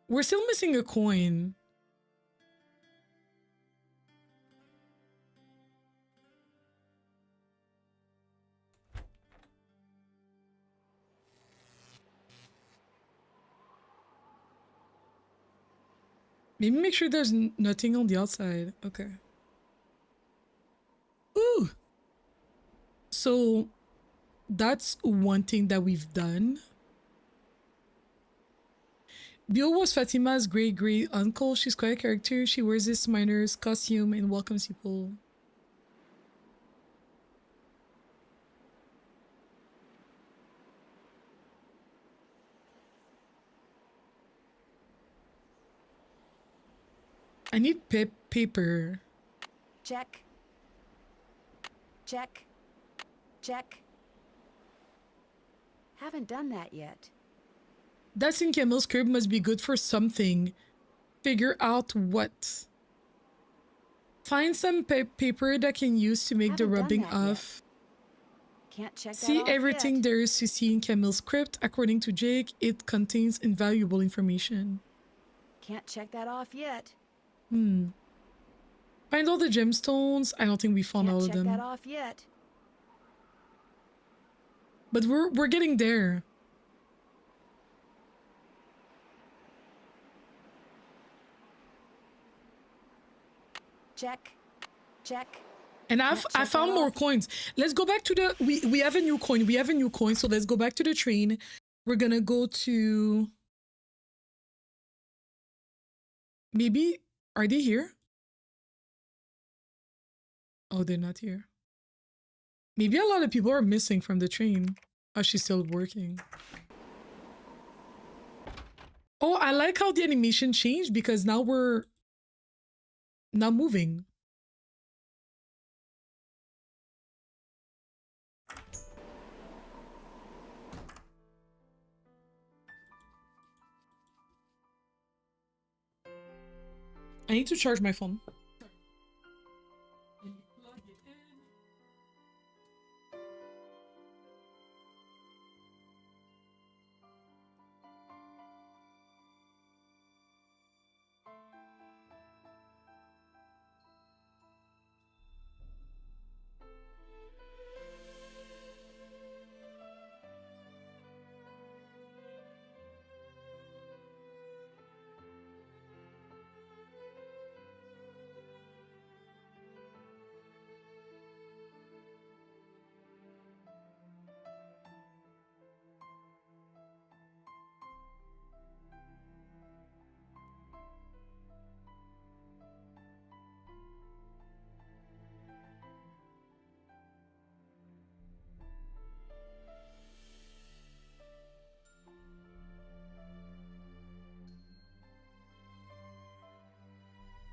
We're still missing a coin. Maybe make sure there's nothing on the outside. Okay. Ooh. So that's one thing that we've done. Bill was Fatima's great uncle. She's quite a character. She wears this miner's costume and welcomes people. I need paper. Check. Check. Check. Haven't done that yet. That's in Camel's crib must be good for something. Figure out what. Find some paper that can use to make the rubbing off. Can't check that See off everything yet. there is to see in Camel's crypt. According to Jake, it contains invaluable information. Can't check that off yet. Find all the gemstones. I don't think we found all of them. Can't check that off yet. But we're getting there. Check. Check. And I found more coins. Let's go back to the we have a new coin. We have a new coin. So let's go back to the train. We're gonna go to maybe are they here? Oh, they're not here. Maybe a lot of people are missing from the train. Oh, she's still working. Oh, I like how the animation changed because now we're not moving. I need to charge my phone.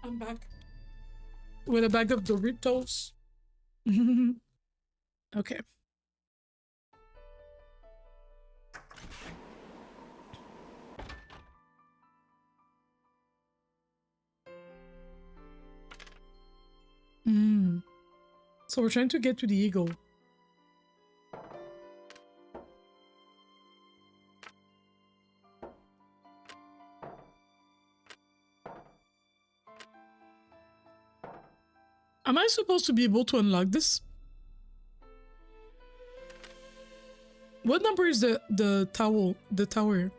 I'm back with a bag of Doritos. Okay. So we're trying to get to the eagle. Am I supposed to be able to unlock this? What number is the tower?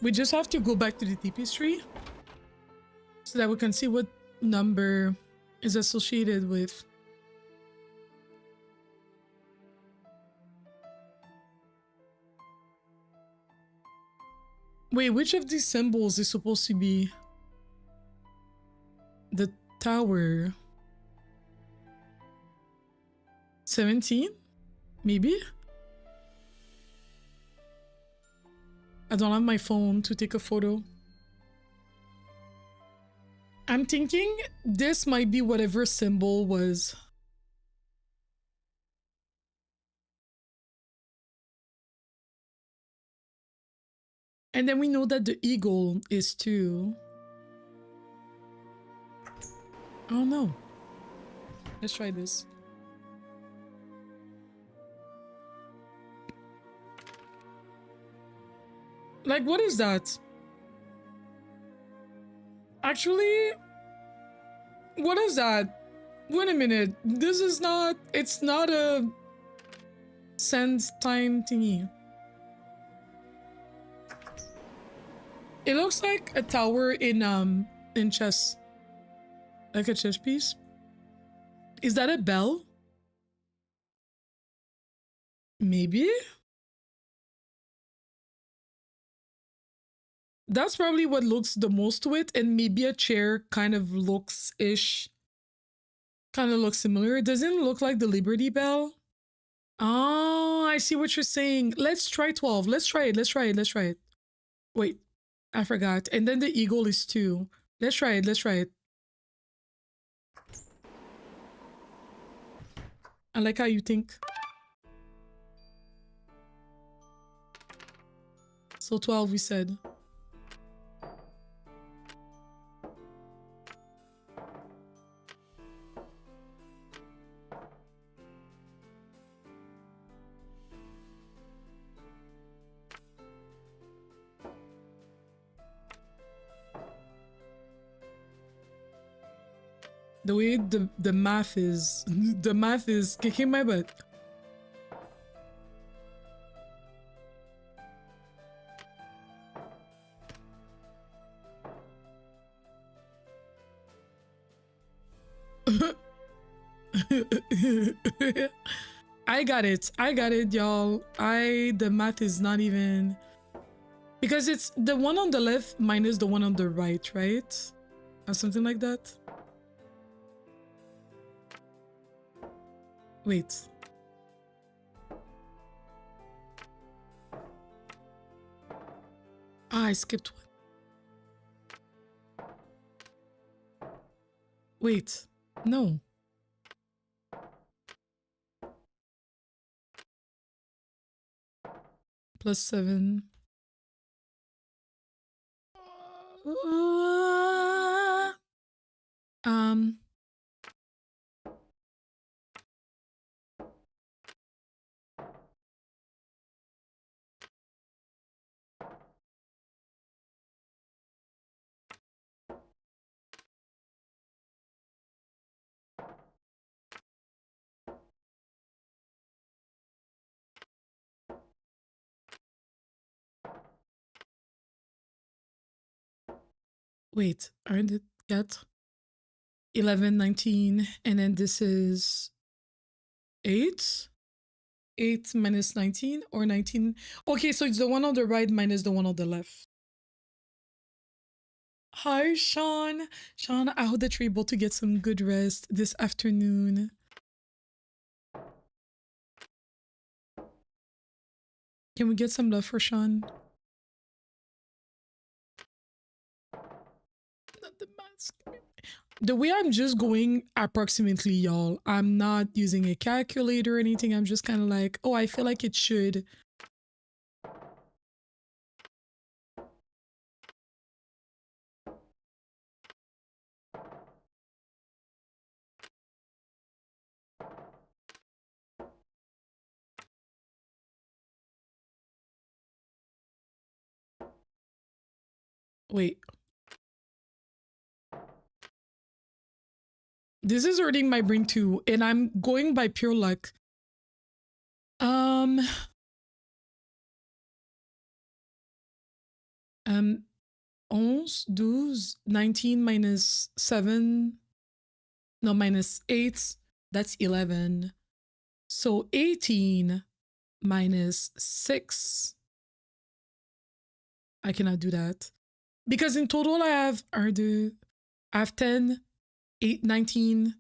We just have to go back to the tapestry so that we can see what number is associated with. Wait, which of these symbols is supposed to be the tower? 17? Maybe? I don't have my phone to take a photo. I'm thinking this might be whatever symbol was. And then we know that the eagle is too. Oh no. Let's try this. Like, what is that? Actually, what is that? Wait a minute. This is not, it's not a send time thingy. It looks like a tower in chess. Like a chess piece. Is that a bell? Maybe? That's probably what looks the most to it, and maybe a chair kind of looks-ish. Kind of looks similar. It doesn't look like the Liberty Bell. Oh, I see what you're saying. Let's try 12. Let's try it. Let's try it. Let's try it. Wait, I forgot. And then the eagle is 2. Let's try it. Let's try it. I like how you think. So 12 we said. The way the math is, the math is kicking my butt. I got it, y'all. The math is not even, because it's the one on the left minus the one on the right, right? Or something like that. Wait. Ah, I skipped one. Wait, no. Plus 7. Um. Wait, aren't it yet? 11, 19, and then this is 8? 8 minus 19 or 19? Okay, so it's the one on the right minus the one on the left. Hi, Sean. Sean, I hope that you're able to get some good rest this afternoon. Can we get some love for Sean? Not the mask. The way I'm just going approximately, y'all, I'm not using a calculator or anything. I'm just kind of like, oh, I feel like it should. Wait. This is hurting my brain too, and I'm going by pure luck. 11, 12, 19 minus 7, no, minus 8, that's 11. So 18 minus 6. I cannot do that. Because in total I have 10, 8, 19,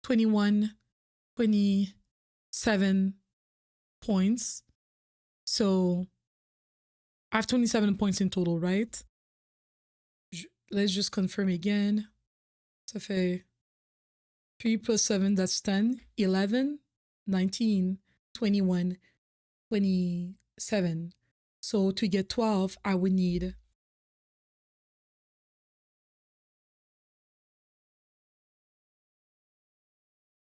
21, 27 points. So I have 27 points in total, right? Let's just confirm again. Ça fait 3 plus 7, that's 10, 11, 19, 21, 27. So to get 12, I would need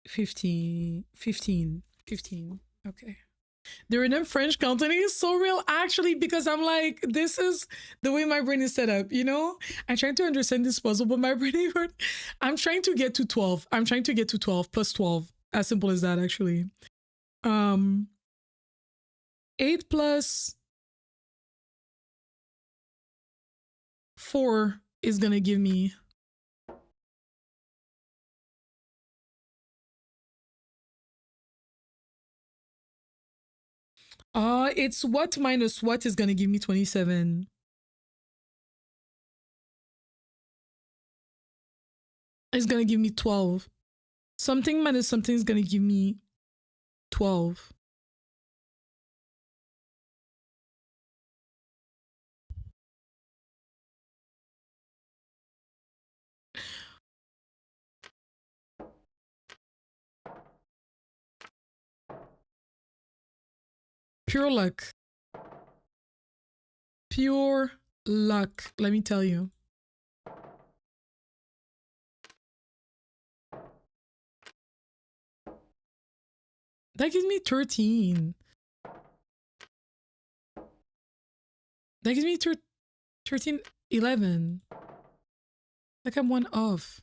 15. Okay. The random French counting is so real, actually, because I'm like, this is the way my brain is set up, you know? I'm trying to understand this puzzle, but my brain, I'm trying to get to 12. I'm trying to get to 12 plus 12. As simple as that, actually. 8 plus 4 is gonna give me it's what minus what is gonna give me 27. It's gonna give me 12. Something minus something is gonna give me 12. Pure luck. pure luck, let me tell you. That gives me 13. That gives me 13, 11. Like I'm one off.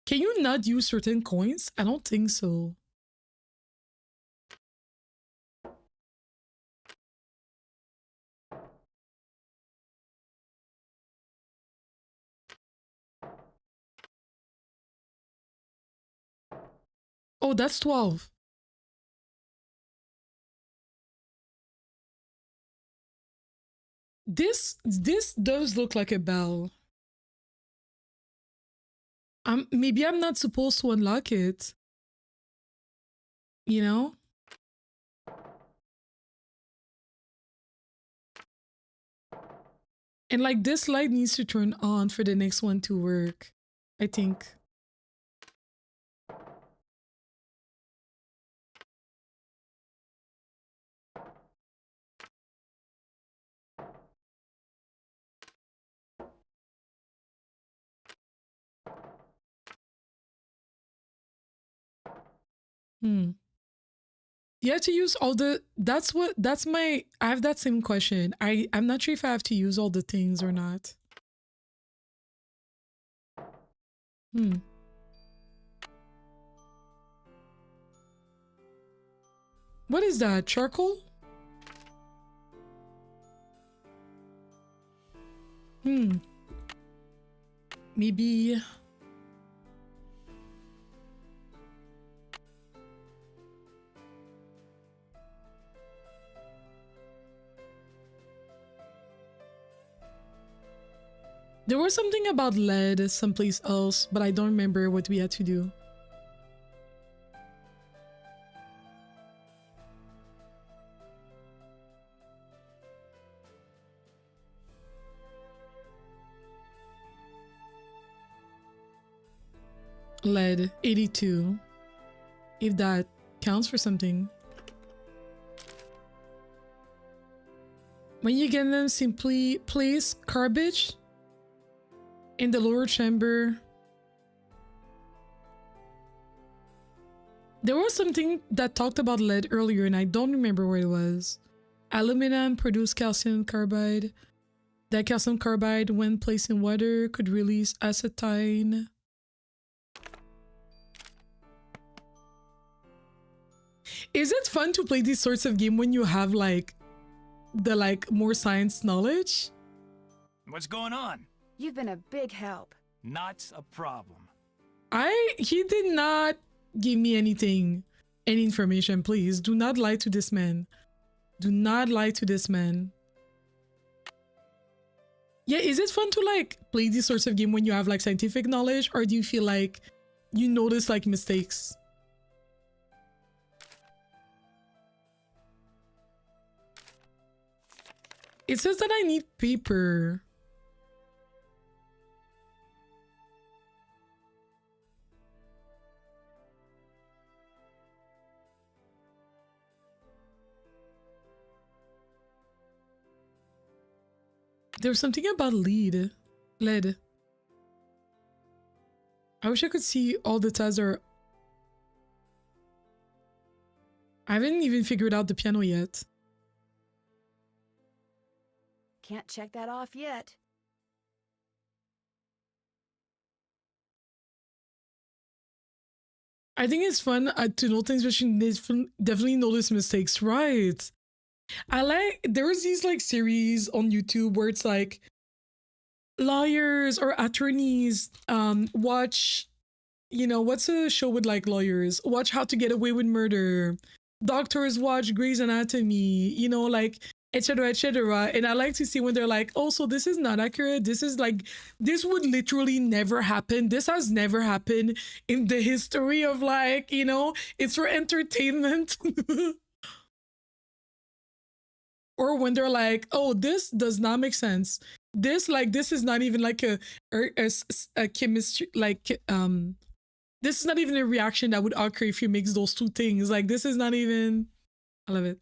Can you not use certain coins? I don't think so. Oh, that's 12. This does look like a bell. Maybe I'm not supposed to unlock it. You know? And like this light needs to turn on for the next one to work, I think. You have to use all the, I have that same question. I'm not sure if I have to use all the things or not. What is that? Charcoal? Maybe. There was something about lead someplace else, but I don't remember what we had to do. Lead 82, if that counts for something. When you get them, simply place garbage in the lower chamber. There was something that talked about lead earlier and I don't remember where it was. Aluminum produced calcium carbide. That calcium carbide, when placed in water, could release acetine. Is it fun to play these sorts of game when you have like the more science knowledge? What's going on? You've been a big help. Not a problem. He did not give me any information. Please do not lie to this man. Do not lie to this man. Yeah, is it fun to like play these sorts of game when you have like scientific knowledge, or do you feel like you notice like mistakes? It says that I need paper. There's something about lead. I wish I could see all the tabs are. I haven't even figured out the piano yet. Can't check that off yet. I think it's fun to know things, but you definitely notice mistakes, right? There's these like series on YouTube where it's like lawyers or attorneys watch, what's a show with like lawyers? Watch How to Get Away with Murder. Doctors watch Grey's Anatomy, like etc., etc. And I like to see when they're like, oh, so this is not accurate. This is like, this would literally never happen. This has never happened in the history of like, it's for entertainment. Or when they're like, oh, this does not make sense. This is not even like a chemistry this is not even a reaction that would occur if you mix those two things. Like this is not even. I love it.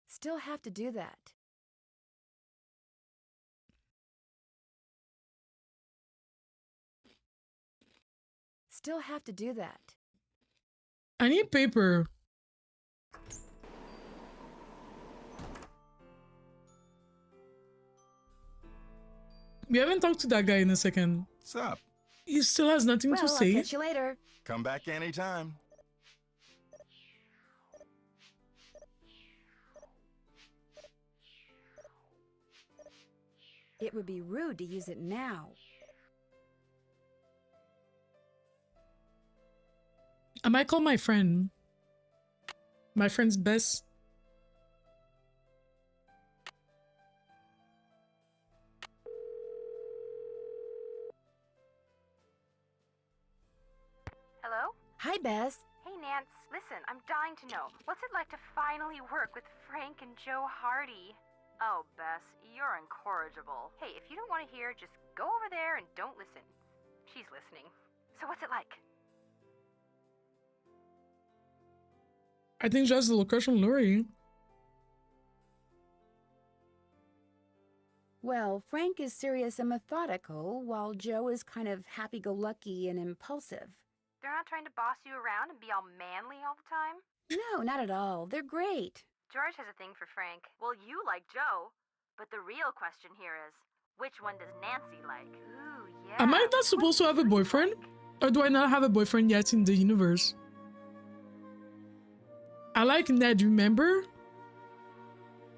Still have to do that. Still have to do that. I need paper. We haven't talked to that guy in a second. What's up? He still has nothing to say. I'll catch you later. Come back anytime. It would be rude to use it now. I might call my friend. My friend's best. Hello? Hi, Bess. Hey, Nance. Listen, I'm dying to know. What's it like to finally work with Frank and Joe Hardy? Oh, Bess, you're incorrigible. Hey, if you don't want to hear, just go over there and don't listen. She's listening. So what's it like? I think just a little crush on Lori. Well, Frank is serious and methodical, while Joe is kind of happy-go-lucky and impulsive. They're not trying to boss you around and be all manly all the time? No, not at all. They're great. George has a thing for Frank. Well, you like Joe. But the real question here is, which one does Nancy like? Ooh, yeah. Am I not supposed to have a boyfriend? Or do I not have a boyfriend yet in the universe? I like Ned, remember?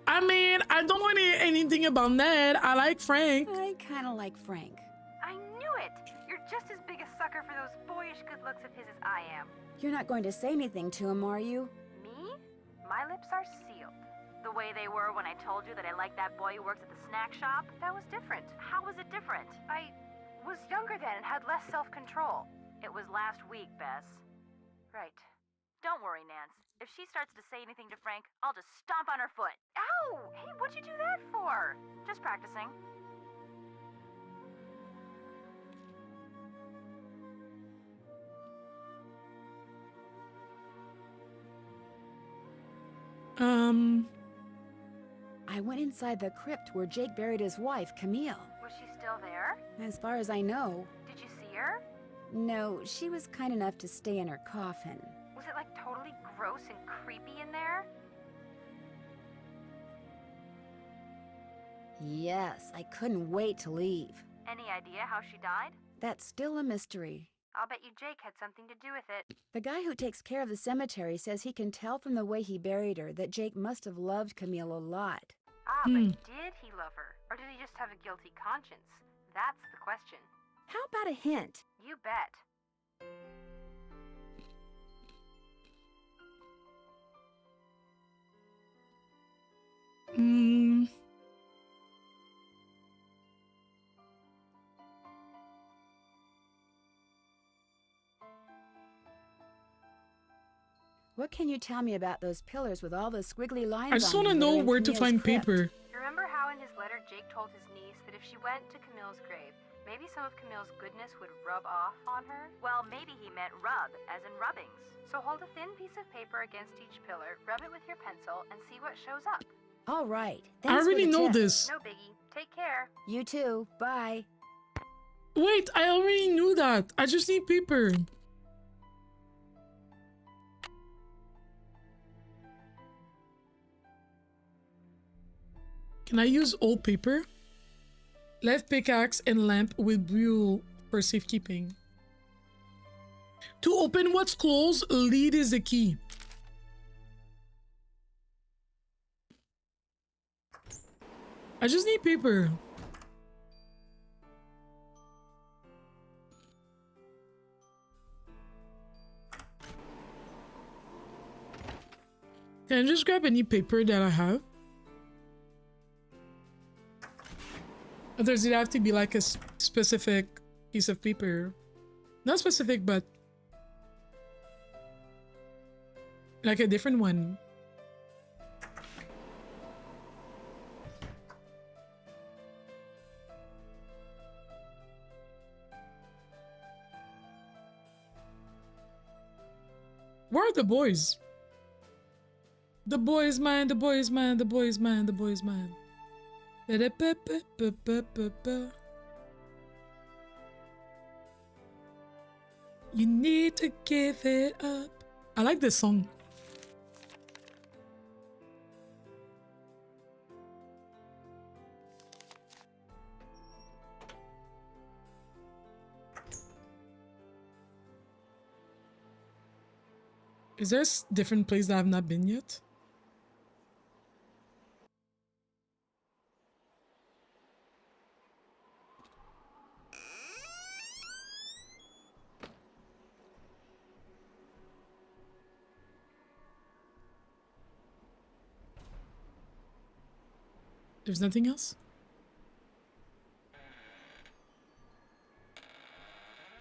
I mean, I don't know anything about Ned. I like Frank. I kind of like Frank. I knew it! You're just as big a sucker for those boyish good looks of his as I am. You're not going to say anything to him, are you? Me? My lips are sealed. The way they were when I told you that I liked that boy who works at the snack shop, that was different. How was it different? I was younger then and had less self-control. It was last week, Bess. Right. Don't worry, Nance. If she starts to say anything to Frank, I'll just stomp on her foot. Ow! Hey, what'd you do that for? Just practicing. I went inside the crypt where Jake buried his wife, Camille. Was she still there? As far as I know. Did you see her? No, she was kind enough to stay in her coffin. Was it like totally gross and creepy in there? Yes, I couldn't wait to leave. Any idea how she died? That's still a mystery. I'll bet you Jake had something to do with it. The guy who takes care of the cemetery says he can tell from the way he buried her that Jake must have loved Camille a lot. Ah, but did he love her? Or did he just have a guilty conscience? That's the question. How about a hint? You bet. What can you tell me about those pillars with all those squiggly lines on them? I just want to know where to find paper. Remember how in his letter Jake told his niece that if she went to Camille's grave, maybe some of Camille's goodness would rub off on her? Well, maybe he meant rub, as in rubbings. So hold a thin piece of paper against each pillar, rub it with your pencil, and see what shows up. All right. I already know this. No biggie. Take care. You too. Bye. Wait, I already knew that. I just need paper. Can I use old paper? Left pickaxe and lamp with buell for safekeeping. To open what's closed, lead is the key. I just need paper. Can I just grab any paper that I have? Or does it have to be like a specific piece of paper? Not specific, but... Like a different one. Where are the boys? The boys, man, the boys, man, the boys, man, the boys, man. You need to give it up. I like this song. Is there a different place that I've not been yet? There's nothing else?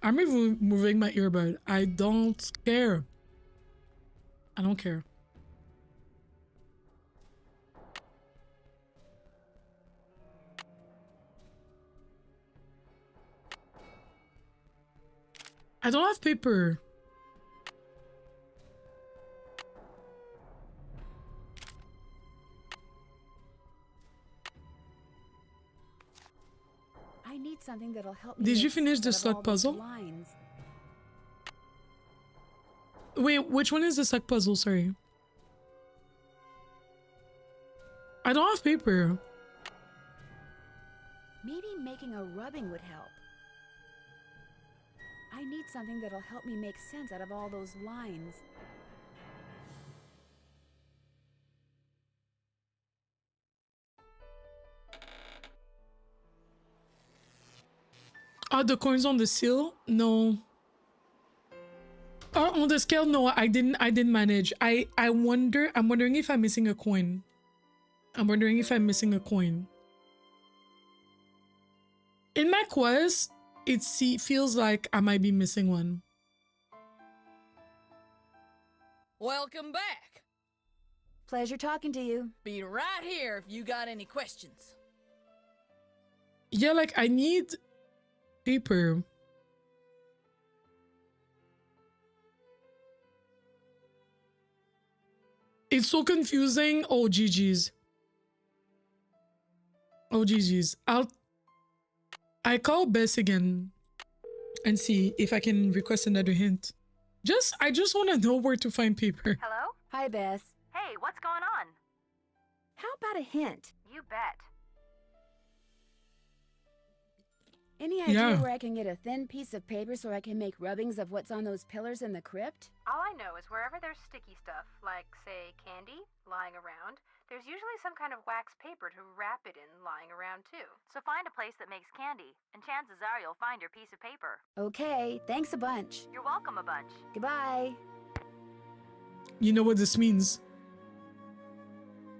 I'm removing my earbud. I don't care. I don't care. I don't have paper. I need something that'll help me. Did you make finish the sense slug of all those puzzle? lines. Wait, which one is the slug puzzle? Sorry. I don't have paper. Maybe making a rubbing would help. I need something that'll help me make sense out of all those lines. Oh, the coins on the seal? No. Oh, on the scale? No, I didn't manage. I'm wondering if I'm missing a coin. I'm wondering if I'm missing a coin. In my quest, it feels like I might be missing one. Welcome back. Pleasure talking to you. Be right here if you got any questions. Yeah, like I need paper. It's so confusing. Oh, GG's. Oh, GG's. I call Bess again and see if I can request another hint. I just want to know where to find paper. Hello? Hi, Bess. Hey, what's going on? How about a hint? You bet. Any idea Yeah. where I can get a thin piece of paper so I can make rubbings of what's on those pillars in the crypt? All I know is wherever there's sticky stuff, like, say, candy, lying around, there's usually some kind of wax paper to wrap it in lying around, too. So find a place that makes candy, and chances are you'll find your piece of paper. Okay, thanks a bunch. You're welcome a bunch. Goodbye. You know what this means.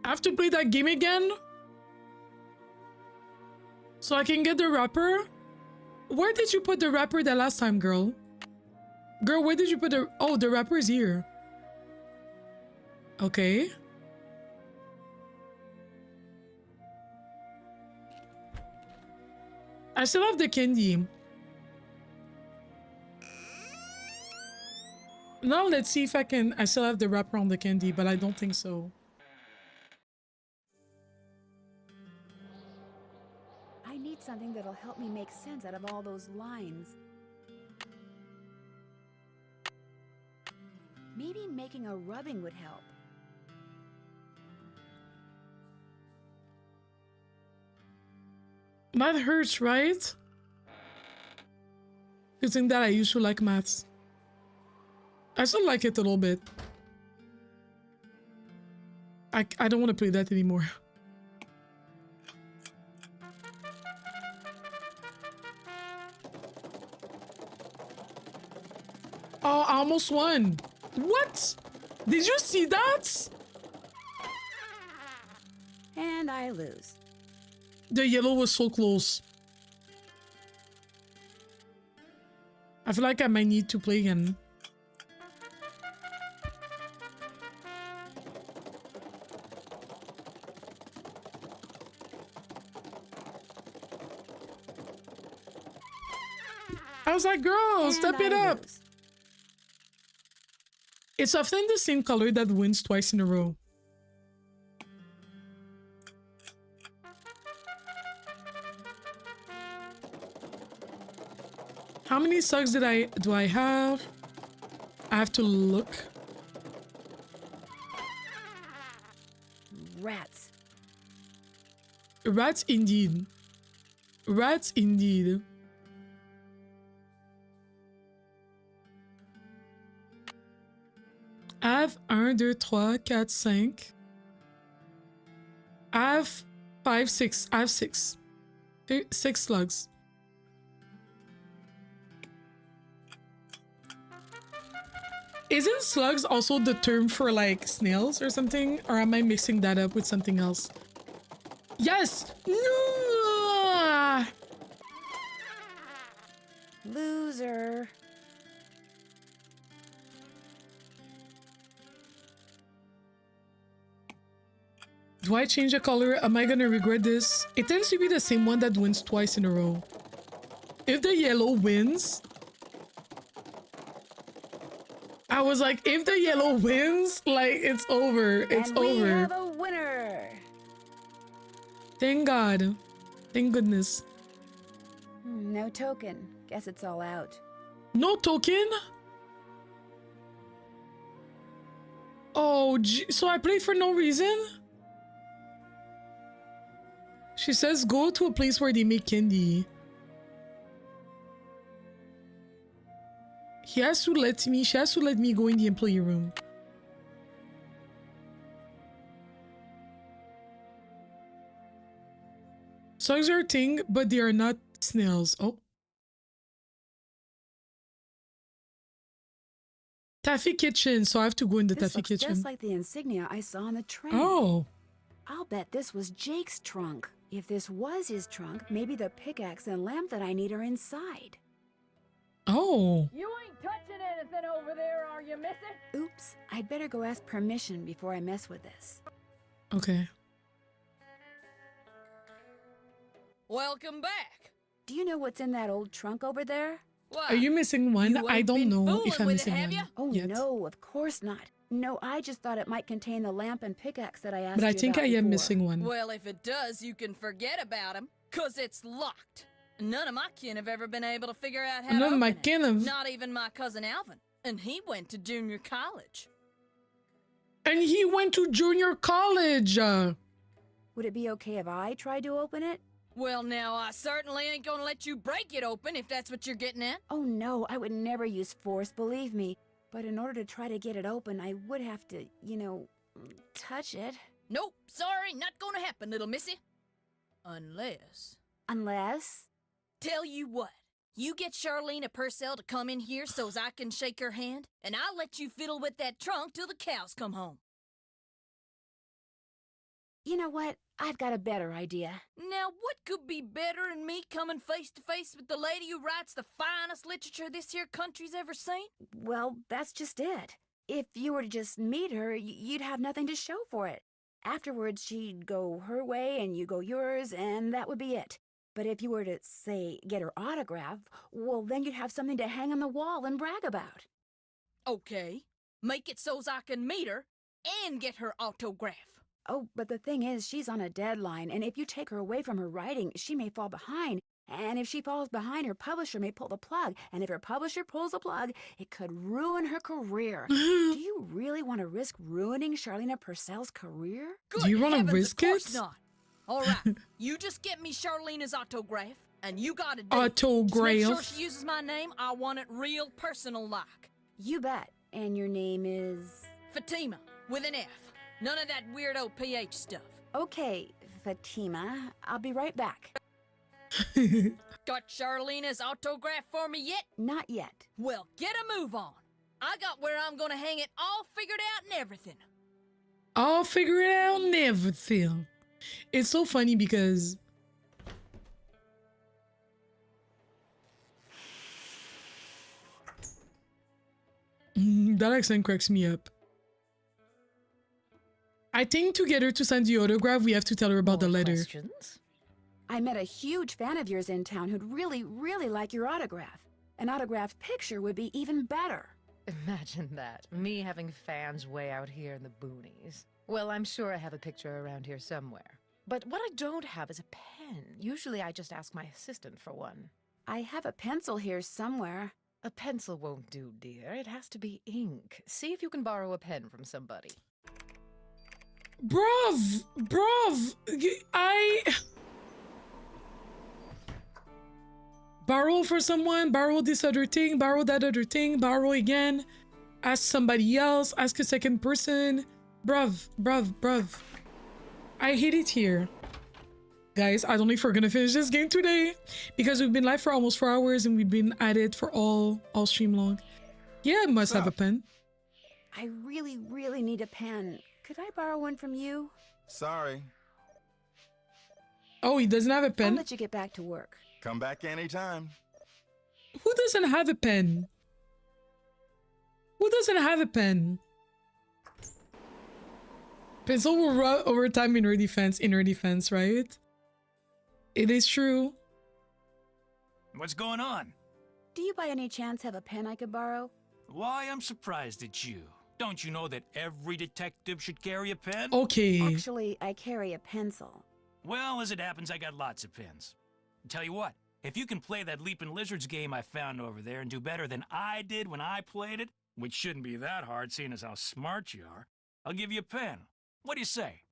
I have to play that game again? So I can get the wrapper? Where did you put the wrapper the last time, girl? Girl, where did you put the... Oh, the wrapper is here. Okay. I still have the candy. Now let's see if I can... I still have the wrapper on the candy, but I don't think so. I need something that'll help me make sense out of all those lines. Maybe making a rubbing would help. Math hurts, right? You think that I used to like maths. I still like it a little bit. I don't want to play that anymore. Oh, I almost won. What? Did you see that? And I lose. The yellow was so close. I feel like I might need to play again. I was like, girl, And step it I up. lose. It's often the same color that wins twice in a row. How many sucks do I have? I have to look. Rats. Rats indeed. Rats indeed. I have 1, 2, 3, 4, 5. I have 5, 6. I have 6. 6 slugs. Isn't slugs also the term for like snails or something? Or am I mixing that up with something else? Yes! No! Loser. Do I change the color? Am I gonna regret this? It tends to be the same one that wins twice in a row. If the yellow wins... I was like, if the yellow wins, like, it's over. It's and we over. have a winner. Thank God. Thank goodness. No token. Guess it's all out. No token? Oh, so I played for no reason? She says go to a place where they make candy. She has to let me go in the employee room. Slugs are a thing, but they are not snails. Oh. Taffy kitchen, so I have to go in the This taffy looks kitchen. just like the insignia I saw on the train. Oh. I'll bet this was Jake's trunk. If this was his trunk, maybe the pickaxe and lamp that I need are inside. Oh. You ain't touching anything over there, are you, missy? Oops, I'd better go ask permission before I mess with this. Okay. Welcome back. Do you know what's in that old trunk over there? Why? Are you missing one? You I ain't don't been know fooling if I'm with it, missing have one. ya? Oh yet. no, of course not. No, I just thought it might contain the lamp and pickaxe that I asked But I you think about I am before. missing one. Well, if it does, you can forget about him, 'cause it's locked. None of my kin have ever been able to figure out how to None of open my it. kin have. Not even my cousin Alvin. And he went to junior college. And he went to junior college. Would it be okay if I tried to open it? Well, now, I certainly ain't gonna let you break it open if that's what you're getting at. Oh no, I would never use force, believe me. But in order to try to get it open, I would have to, you know, touch it. Nope, sorry, not gonna happen, little missy. Unless... Unless... Tell you what, you get Charlene Purcell to come in here so's I can shake her hand, and I'll let you fiddle with that trunk till the cows come home. You know what? I've got a better idea. Now, what could be better than me coming face to face with the lady who writes the finest literature this here country's ever seen? Well, that's just it. If you were to just meet her, you'd have nothing to show for it. Afterwards, she'd go her way and you go yours, and that would be it. But if you were to, say, get her autograph, well, then you'd have something to hang on the wall and brag about. Okay, make it so's I can meet her and get her autograph. Oh, but the thing is, she's on a deadline, and if you take her away from her writing, she may fall behind. And if she falls behind, her publisher may pull the plug. And if her publisher pulls the plug, it could ruin her career. Do you really want to risk ruining Charlene Purcell's career? Do you want to risk of course it? Not. All right, you just get me Charlene's autograph, and you got it. Autograph. Just make sure she uses my name. I want it real personal-like. You bet. And your name is... Fatima, with an F. None of that weirdo PH stuff. Okay, Fatima. I'll be right back. Got Charlene's autograph for me yet? Not yet. Well, get a move on. I got where I'm gonna hang it all figured out and everything. I'll figure it out and everything. It's so funny because that accent cracks me up. I think to get her to sign the autograph, we have to tell her about the letter. Questions? I met a huge fan of yours in town who'd really, really like your autograph. An autographed picture would be even better. Imagine that. Me having fans way out here in the boonies. Well, I'm sure I have a picture around here somewhere. But what I don't have is a pen. Usually I just ask my assistant for one. I have a pencil here somewhere. A pencil won't do, dear. It has to be ink. See if you can borrow a pen from somebody. Bruv, borrow for someone, borrow this other thing, borrow that other thing, borrow again, ask somebody else, ask a second person. Bruv. I hate it here. Guys, I don't know if we're gonna finish this game today because we've been live for almost 4 hours and we've been at it for all stream long. Yeah, I must have a pen. I really need a pen. Could I borrow one from you? Sorry. Oh, he doesn't have a pen? I'll let you get back to work. Come back anytime. Who doesn't have a pen? Who doesn't have a pen? Pencil will run over time in her defense, right? It is true. What's going on? Do you by any chance have a pen I could borrow? Why, I'm surprised at you. Don't you know that every detective should carry a pen? Okay. Actually, I carry a pencil. Well, as it happens, I got lots of pens. Tell you what, if you can play that Leaping Lizards game I found over there and do better than I did when I played it, which shouldn't be that hard seeing as how smart you are, I'll give you a pen. What do you say?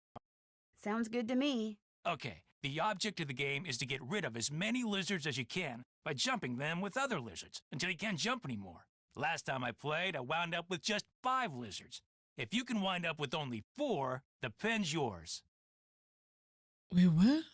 Sounds good to me. Okay, the object of the game is to get rid of as many lizards as you can by jumping them with other lizards until you can't jump anymore. Last time I played, I wound up with just 5 lizards. If you can wind up with only 4, the pen's yours. Wait, what?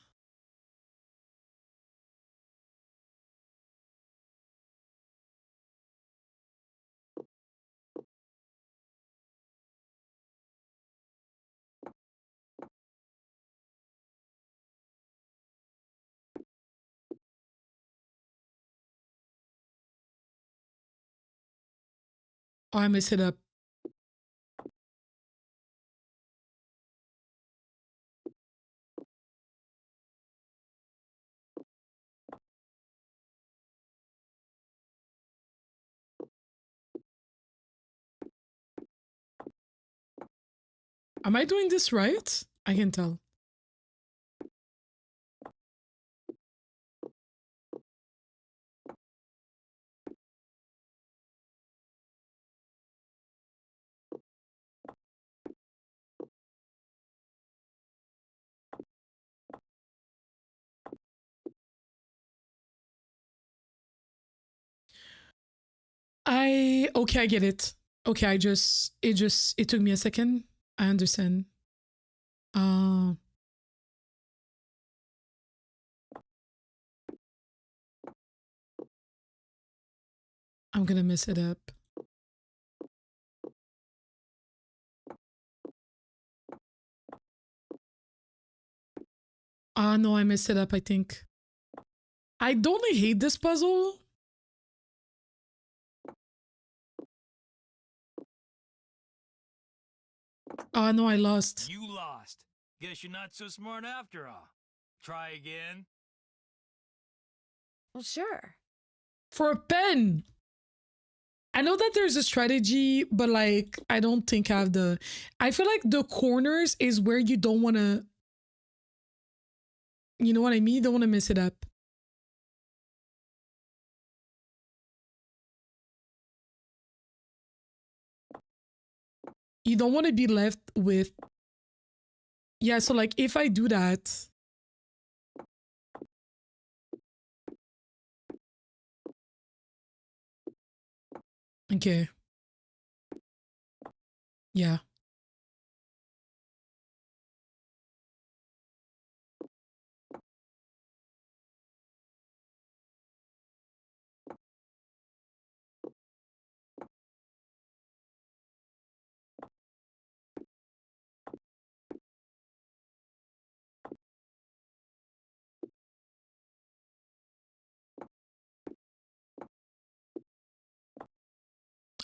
Oh, I messed it up. Am I doing this right? I can tell. Okay, I get it. Okay, it took me a second. I understand. I'm gonna mess it up. No, I messed it up, I think. I don't hate this puzzle. Oh, no, I lost. You lost. Guess you're not so smart after all. Try again. Well, sure. For a pen. I know that there's a strategy, but like, I don't think I have the... I feel like the corners is where you don't want to... You know what I mean? You don't want to mess it up. You don't want to be left with... Yeah, so like if I do that... Okay. Yeah.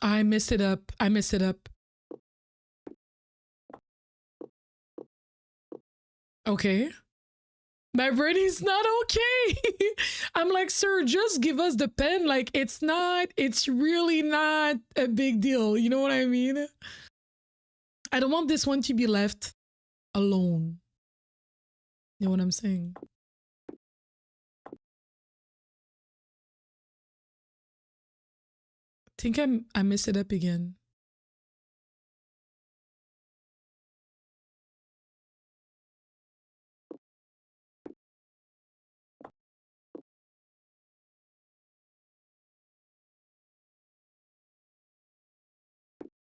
I messed it up. I messed it up. Okay. My brain is not okay. I'm like, sir, just give us the pen. Like, it's really not a big deal. You know what I mean? I don't want this one to be left alone. You know what I'm saying? I think I messed it up again.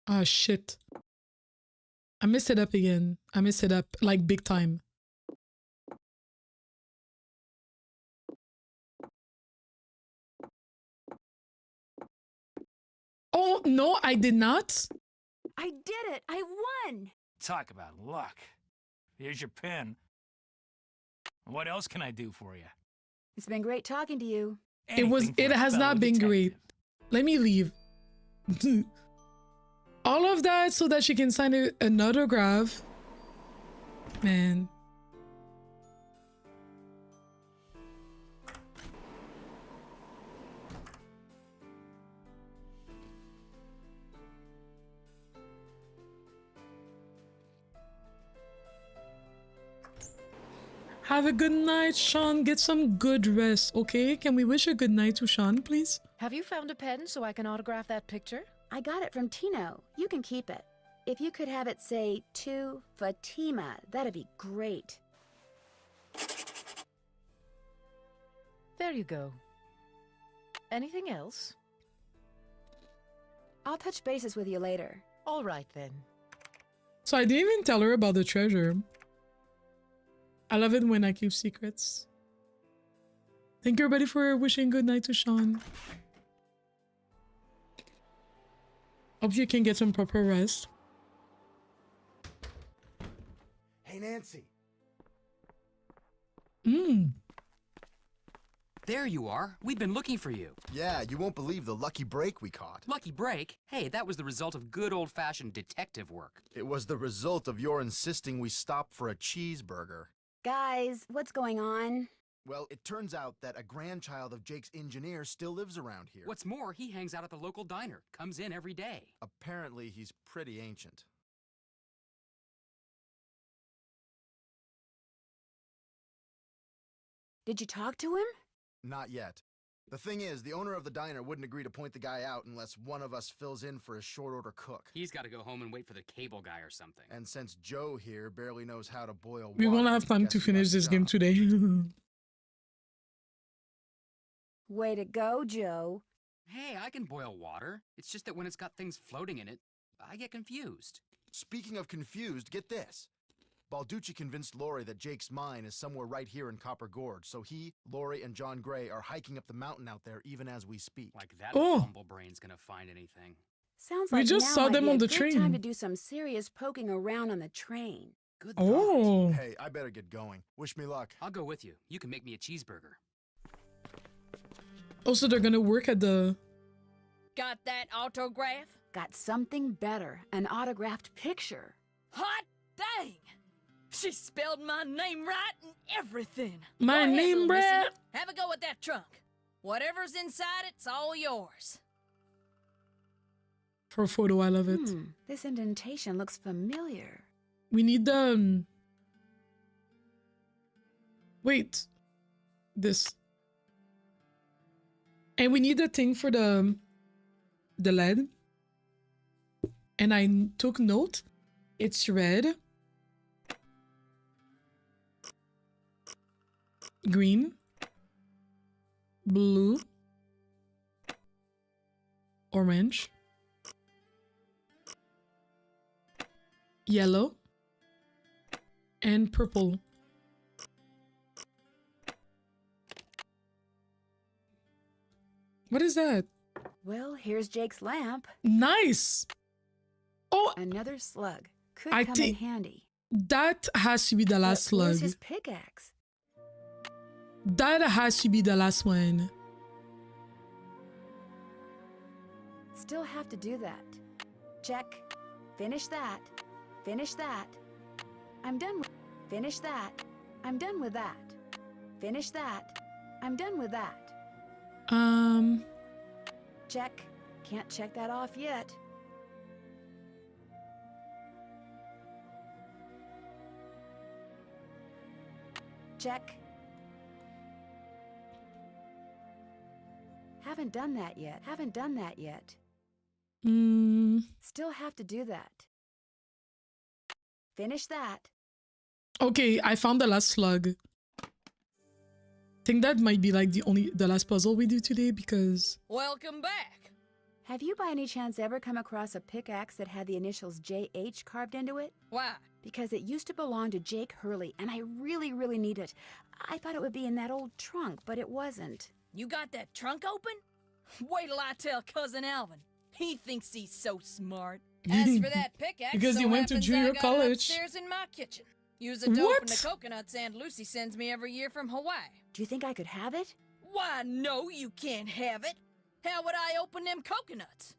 Ah, shit. I messed it up again. I messed it up like big time. Oh, no, I did not. I did it! I won! Talk about luck. Here's your pen. What else can I do for you? It's been great talking to you. It has not been great. Let me leave. All of that so that she can sign an autograph. Man. Have a good night, Sean. Get some good rest, okay? Can we wish a good night to Sean, please? Have you found a pen so I can autograph that picture? I got it from Tino. You can keep it. If you could have it say, to Fatima, that'd be great. There you go. Anything else? I'll touch bases with you later. All right, then. So I didn't even tell her about the treasure. I love it when I keep secrets. Thank you, everybody, for wishing good night to Sean. Hope you can get some proper rest. Hey, Nancy. There you are. We've been looking for you. Yeah, you won't believe the lucky break we caught. Lucky break? Hey, that was the result of good old-fashioned detective work. It was the result of your insisting we stop for a cheeseburger. Guys, what's going on? Well, it turns out that a grandchild of Jake's engineer still lives around here. What's more, he hangs out at the local diner. Comes in every day. Apparently, he's pretty ancient. Did you talk to him? Not yet. The thing is, the owner of the diner wouldn't agree to point the guy out unless one of us fills in for his short-order cook. He's got to go home and wait for the cable guy or something. And since Joe here barely knows how to boil water... We won't have time to finish this game today. Way to go, Joe. Hey, I can boil water. It's just that when it's got things floating in it, I get confused. Speaking of confused, get this. Balducci convinced Lori that Jake's mine is somewhere right here in Copper Gorge, so he, Lori, and John Gray are hiking up the mountain out there even as we speak. Like that bumblebrain's gonna find anything. Sounds We like just now saw might them be on a the good train. time to do some serious poking around on the train. Good Oh. thought. Hey, I better get going. Wish me luck. I'll go with you. You can make me a cheeseburger. Also, they're gonna work at the... Got that autograph? Got something better, an autographed picture. Hot dang! She spelled my name right and everything. My Go ahead, name, little missy. bruh. Have a go at that trunk. Whatever's inside it's all yours. For a photo, I love it. This indentation looks familiar. We need the... Wait. This. And we need the thing for the lead. And I took note. It's red. Green. Blue. Orange. Yellow. And purple. What is that? Well, here's Jake's lamp. Nice. Oh, Another slug. Could I come in think handy. that has to be the last But where's slug. his pickaxe? That has to be the last one. Still have to do that. Check. Finish that. Finish that. I'm done with... Finish that. I'm done with that. Finish that. I'm done with that. Check. Can't check that off yet. Check. Haven't done that yet. Haven't done that yet. Still have to do that. Finish that. Okay, I found the last slug. Think that might be like the last puzzle we do today because... Welcome back. Have you by any chance ever come across a pickaxe that had the initials JH carved into it? Why? Because it used to belong to Jake Hurley, and I really, really need it. I thought it would be in that old trunk, but it wasn't. You got that trunk open? Wait till I tell Cousin Alvin. He thinks he's so smart. As for that pickaxe, because he went to junior college. I got it upstairs in my kitchen. Use it to open the coconuts Aunt Lucy sends me every year from Hawaii. Do you think I could have it? Why, no, you can't have it. How would I open them coconuts?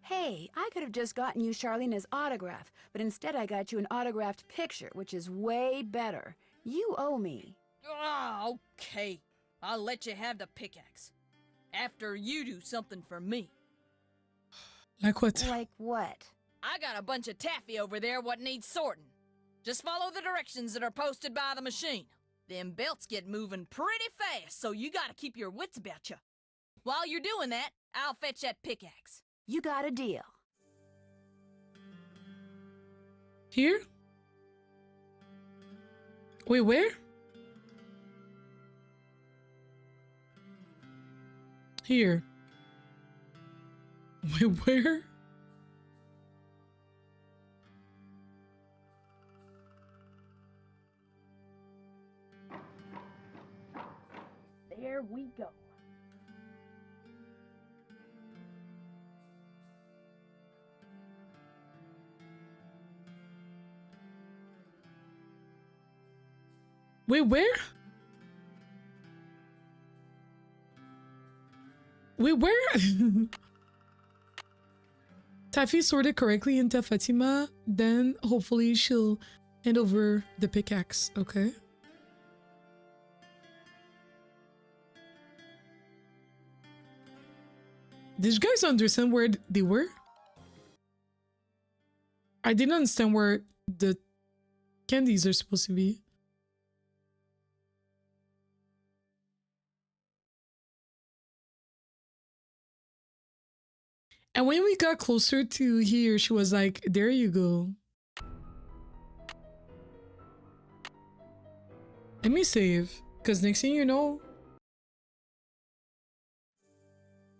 Hey, I could have just gotten you Charlena's autograph, but instead I got you an autographed picture, which is way better. You owe me. Oh, okay. I'll let you have the pickaxe. After you do something for me. Like what? Like what? I got a bunch of taffy over there what needs sorting. Just follow the directions that are posted by the machine. Them belts get moving pretty fast, so you gotta keep your wits about you. While you're doing that, I'll fetch that pickaxe. You got a deal. Here? Wait, where? Here. Wait, where? There we go. Wait, where? Wait, where? Taffy sorted correctly into Fatima, then hopefully she'll hand over the pickaxe, okay? Did you guys understand where they were? I didn't understand where the candies are supposed to be. And when we got closer to here, she was like, there you go. Let me save, because next thing you know,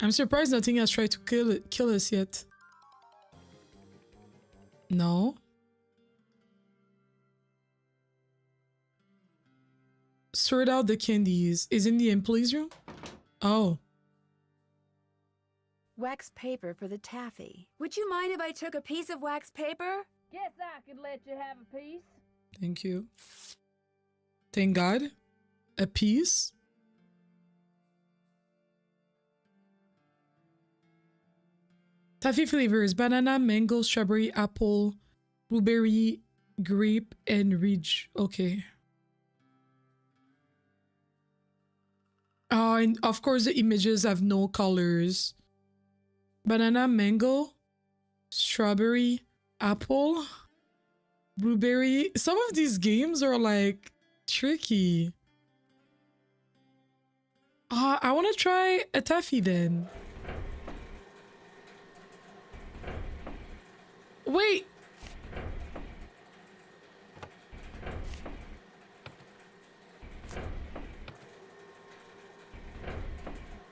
I'm surprised nothing has tried to kill us yet. No. Sort out the candies. Is in the employees room? Oh. Wax paper for the taffy. Would you mind if I took a piece of wax paper? Guess I could let you have a piece. Thank you. Thank God. A piece? Taffy flavors: banana, mango, strawberry, apple, blueberry, grape, and ridge. Okay. And of course the images have no colors. Banana, mango, strawberry, apple, blueberry. Some of these games are like tricky. I want to try a taffy then. Wait.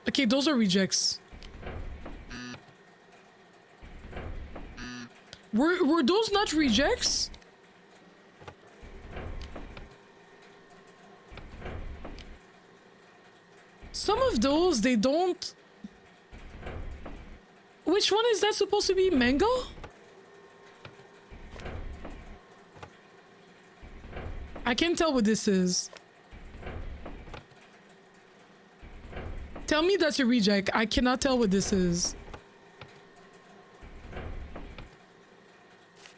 Okay, those are rejects. Were those not rejects? Some of those, they don't... Which one is that supposed to be? Mango? I can't tell what this is. Tell me that's a reject. I cannot tell what this is.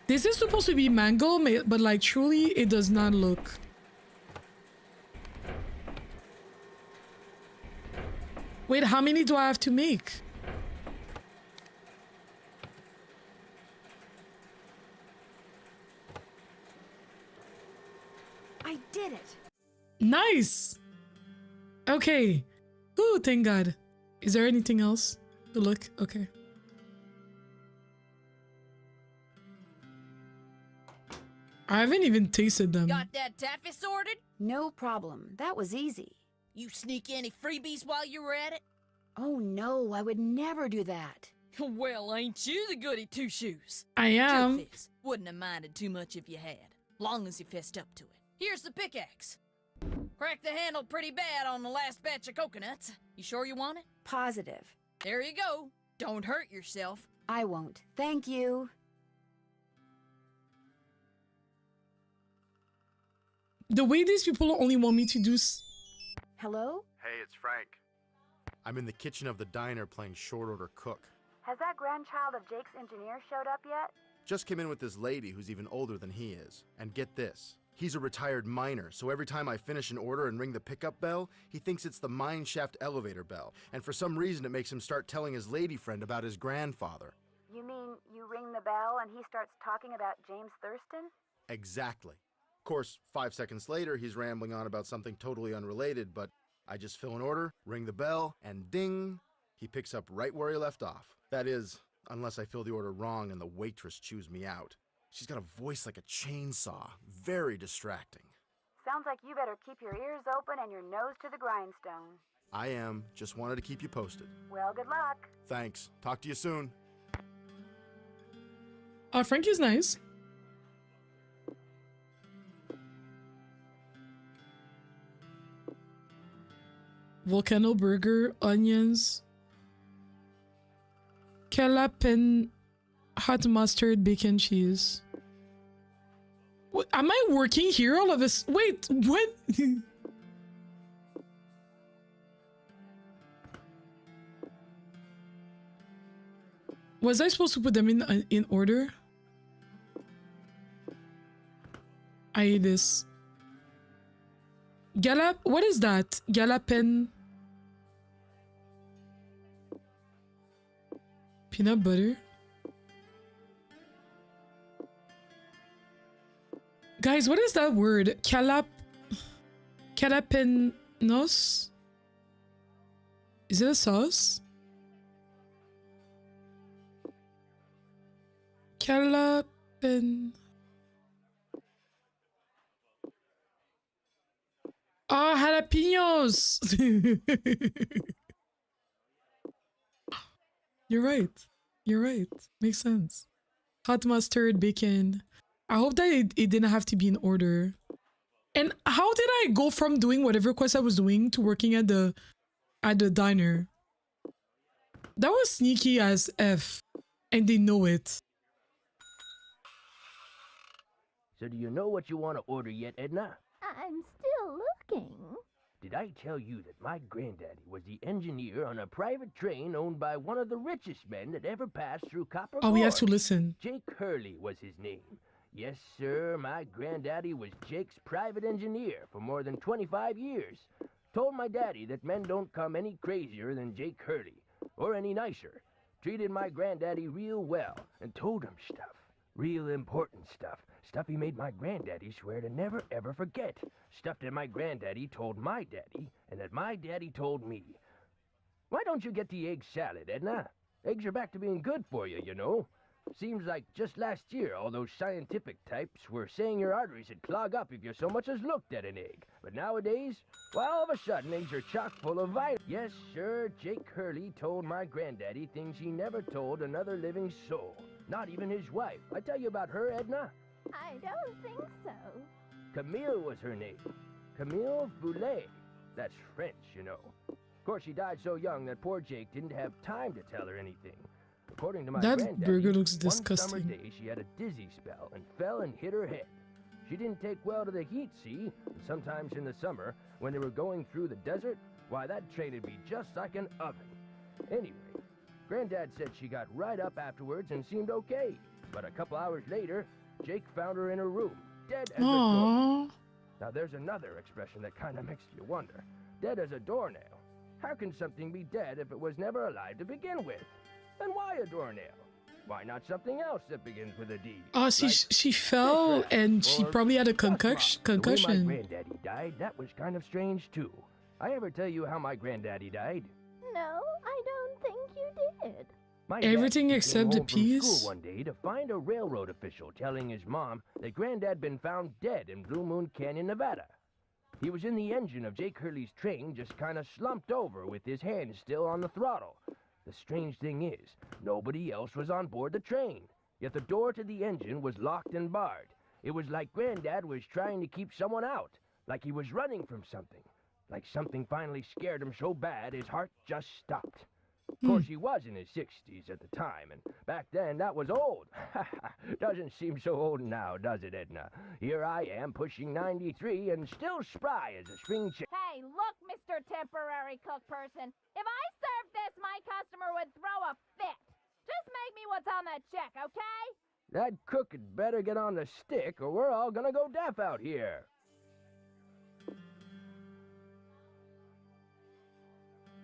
This is supposed to be mango, but like truly it does not look. Wait, how many do I have to make? I did it. Nice. Okay. Ooh, thank God. Is there anything else to look? Okay. I haven't even tasted them. Got that taffy sorted? No problem. That was easy. You sneak any freebies while you were at it? Oh no, I would never do that. Well, ain't you the goody two-shoes? I am. Truth is, wouldn't have minded too much if you had, long as you fessed up to it. Here's the pickaxe. Cracked the handle pretty bad on the last batch of coconuts. You sure you want it? Positive. There you go. Don't hurt yourself. I won't. Thank you. The way these people only want me to do Hello? Hey, it's Frank. I'm in the kitchen of the diner playing short order cook. Has that grandchild of Jake's engineer showed up yet? Just came in with this lady who's even older than he is. And get this, he's a retired miner, so every time I finish an order and ring the pickup bell, he thinks it's the mine shaft elevator bell. And for some reason it makes him start telling his lady friend about his grandfather. You mean you ring the bell and he starts talking about James Thurston? Exactly. Of course, 5 seconds later, he's rambling on about something totally unrelated, but I just fill an order, ring the bell, and ding, he picks up right where he left off. That is, unless I fill the order wrong and the waitress chews me out. She's got a voice like a chainsaw. Very distracting. Sounds like you better keep your ears open and your nose to the grindstone. I am. Just wanted to keep you posted. Well, good luck. Thanks. Talk to you soon. Frankie's nice. Volcano burger, onions, jalapeno, hot mustard, bacon, cheese. What, am I working here all of this? Wait, what? Was I supposed to put them in order? I ate this. What is that? Jalapeno. Peanut butter. Guys, what is that word? Jalapenos? Is it a sauce? Jalapen. Oh, jalapenos! You're right. You're right. Makes sense. Hot mustard, bacon. I hope that it didn't have to be in order. And how did I go from doing whatever quest I was doing to working at the diner? That was sneaky as F. And they know it. So do you know what you want to order yet, Edna? I'm still looking. Did I tell you that my granddaddy was the engineer on a private train owned by one of the richest men that ever passed through Copper Oh, we have to Gorge? listen. Jake Hurley was his name. Yes, sir, my granddaddy was Jake's private engineer for more than 25 years. Told my daddy that men don't come any crazier than Jake Hurley, or any nicer. Treated my granddaddy real well, and told him stuff. Real important stuff. Stuff he made my granddaddy swear to never ever forget. Stuff that my granddaddy told my daddy, and that my daddy told me. Why don't you get the egg salad, Edna? Eggs are back to being good for you, you know. Seems like just last year all those scientific types were saying your arteries would clog up if you so much as looked at an egg. But nowadays, well, all of a sudden eggs are chock full of vitamins. Yes, sir, Jake Hurley told my granddaddy things he never told another living soul. Not even his wife. I tell you about her, Edna. I don't think so. Camille was her name. Camille Boulet. That's French, you know. Of course, she died so young that poor Jake didn't have time to tell her anything. According to my That granddaddy, burger looks one disgusting. summer day she had a dizzy spell and fell and hit her head. She didn't take well to the heat, see? And sometimes in the summer, when they were going through the desert, why, that train would be just like an oven. Anyway, Granddad said she got right up afterwards and seemed okay. But a couple hours later, Jake found her in her room, dead as a Aww. doornail. Now there's another expression that kind of makes you wonder. Dead as a doornail. How can something be dead if it was never alive to begin with? And why a doornail? Why not something else that begins with a D? Oh, see, like she fell and she probably had a concussion. The way my granddaddy died, that was kind of strange too. I ever tell you how my granddaddy died? No, I don't think you did. My Everything dad except came the home from peas? school one day to find a railroad official telling his mom that Granddad been found dead in Blue Moon Canyon, Nevada. He was in the engine of Jake Hurley's train, just kind of slumped over with his hands still on the throttle. The strange thing is, nobody else was on board the train, yet the door to the engine was locked and barred. It was like Granddad was trying to keep someone out, like he was running from something, like something finally scared him so bad his heart just stopped. Of course, he was in his 60s at the time, and back then that was old. Doesn't seem so old now, does it, Edna? Here I am, pushing 93 and still spry as a spring chicken. Hey, look, Mr. Temporary Cook Person. If I served this, my customer would throw a fit. Just make me what's on that check, okay? That cook had better get on the stick, or we're all gonna go deaf out here.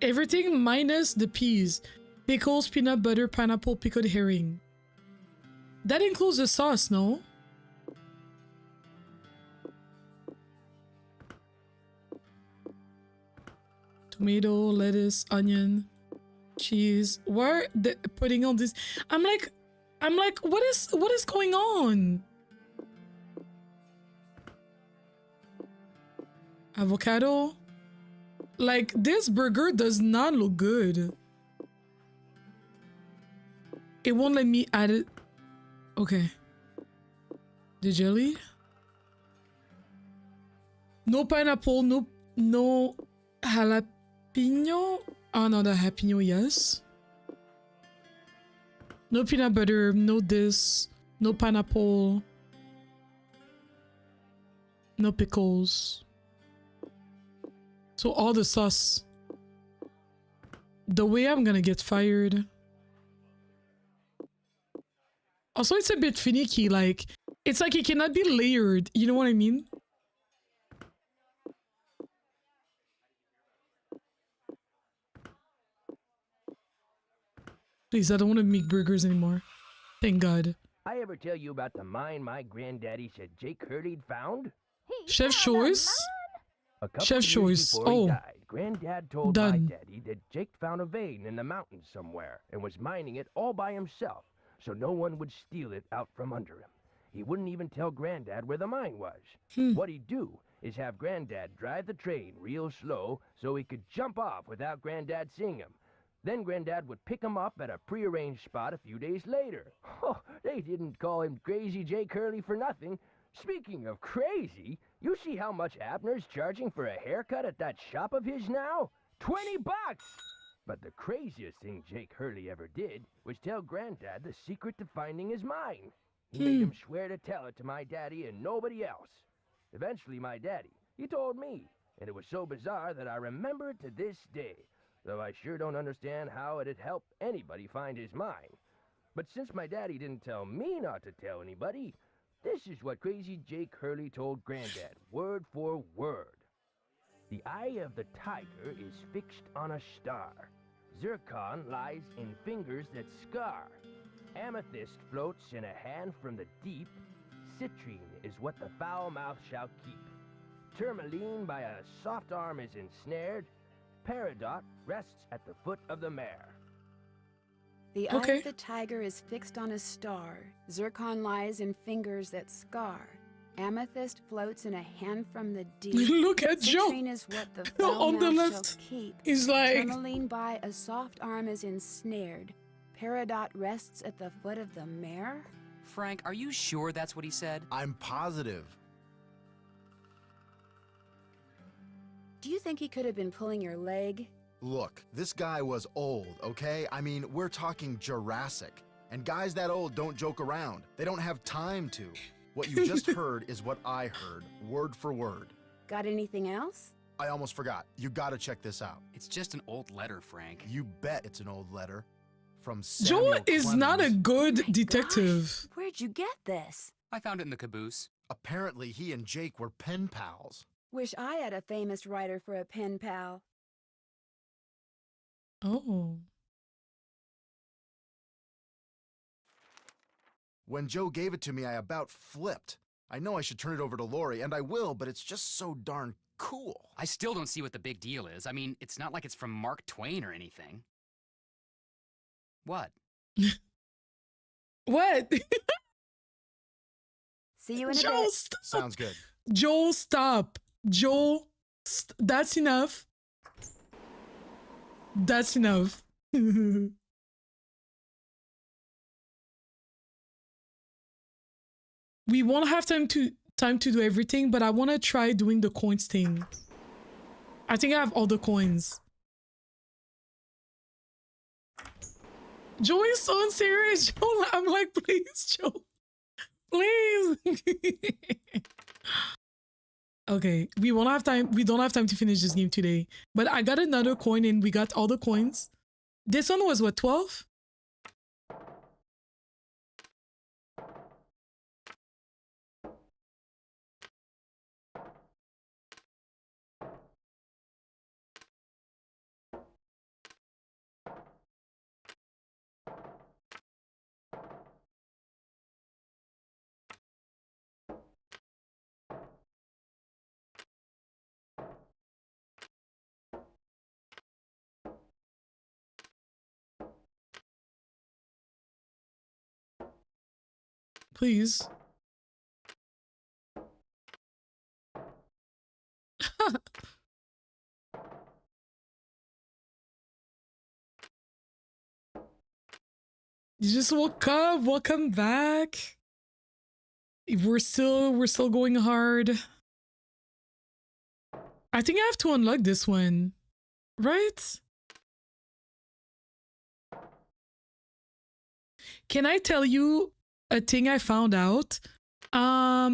Everything minus the peas. Pickles, peanut butter, pineapple, pickled herring. That includes the sauce, no? Tomato, lettuce, onion, cheese. Why are they putting on this? I'm like, what is going on? Avocado. Like, this burger does not look good. It won't let me add it. Okay. The jelly. No pineapple, no jalapeno. Oh no, the jalapeno, yes. No peanut butter, no this, no pineapple. No pickles. So all the sauce. The way I'm gonna get fired. Also, it's a bit finicky, like, it's like it cannot be layered, you know what I mean? Please, I don't want to make burgers anymore. Thank God. I ever tell you about the mine my granddaddy said Jake Hurley'd found? Chef's choice? Chef's choice. Before he Oh. died, Granddad told my daddy that Jake found a vein in the mountains somewhere and was mining it all by himself, so no one would steal it out from under him. He wouldn't even tell Granddad where the mine was. What he'd do is have Granddad drive the train real slow so he could jump off without Granddad seeing him. Then Granddad would pick him up at a prearranged spot a few days later. Oh, they didn't call him Crazy Jake Hurley for nothing. Speaking of crazy, you see how much Abner's charging for a haircut at that shop of his now? $20! But the craziest thing Jake Hurley ever did was tell Granddad the secret to finding his mine. He made him swear to tell it to my daddy and nobody else. Eventually, my daddy, he told me, and it was so bizarre that I remember it to this day, though I sure don't understand how it'd help anybody find his mine. But since my daddy didn't tell me not to tell anybody, this is what Crazy Jake Hurley told Granddad, word for word. The eye of the tiger is fixed on a star. Zircon lies in fingers that scar. Amethyst floats in a hand from the deep. Citrine is what the foul mouth shall keep. Tourmaline by a soft arm is ensnared. Peridot rests at the foot of the mare. The eye of the tiger is fixed on a star. Zircon lies in fingers that scar. Amethyst floats in a hand from the deep. Look at Joe. Citrine is what the foul On the mouth left. shall keep. He's like, Tourmaline by a soft arm is ensnared. Peridot rests at the foot of the mare. Frank, are you sure that's what he said? I'm positive. Do you think he could have been pulling your leg? Look, this guy was old, okay? I mean, we're talking Jurassic. And guys that old don't joke around. They don't have time to. What you just heard is what I heard, word for word. Got anything else? I almost forgot. You gotta check this out. It's just an old letter, Frank. You bet it's an old letter. From Samuel Joe is not a Clemens. good detective. Where Where'd you get this? I found it in the caboose. Apparently, he and Jake were pen pals. Wish I had a famous writer for a pen pal. Oh. When Joe gave it to me, I about flipped. I know I should turn it over to Lori, and I will, but it's just so darn cool. I still don't see what the big deal is. I mean, it's not like it's from Mark Twain or anything. What? What? See you in a Joel, bit. stop. Sounds good. Joel, stop. Joel, that's enough. That's enough. We won't have time to do everything, but I want to try doing the coins thing. I think I have all the coins. Joe is so unserious. Joe, I'm like, please, Joe. Please. Okay, we won't have time. We don't have time to finish this game today. But I got another coin and we got all the coins. This one was what, 12? Please. You just woke up. Welcome back. We're still going hard. I think I have to unlock this one, right? Can I tell you a thing I found out? A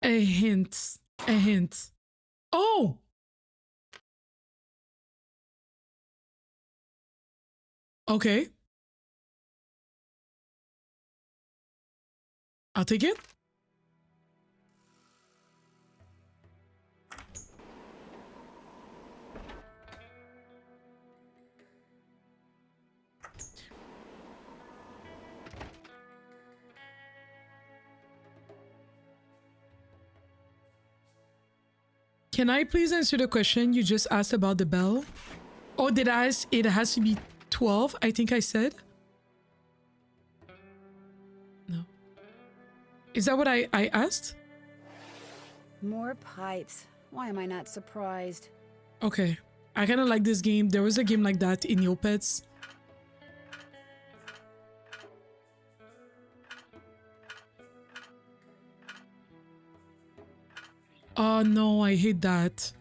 hint. A hint. Oh! Okay. I'll take it. Can I please answer the question you just asked about the bell? Oh, did I ask? It has to be 12, I think I said. No. Is that what I asked? More pipes. Why am I not surprised? Okay. I kind of like this game. There was a game like that in Neopets. Oh no, I hate that.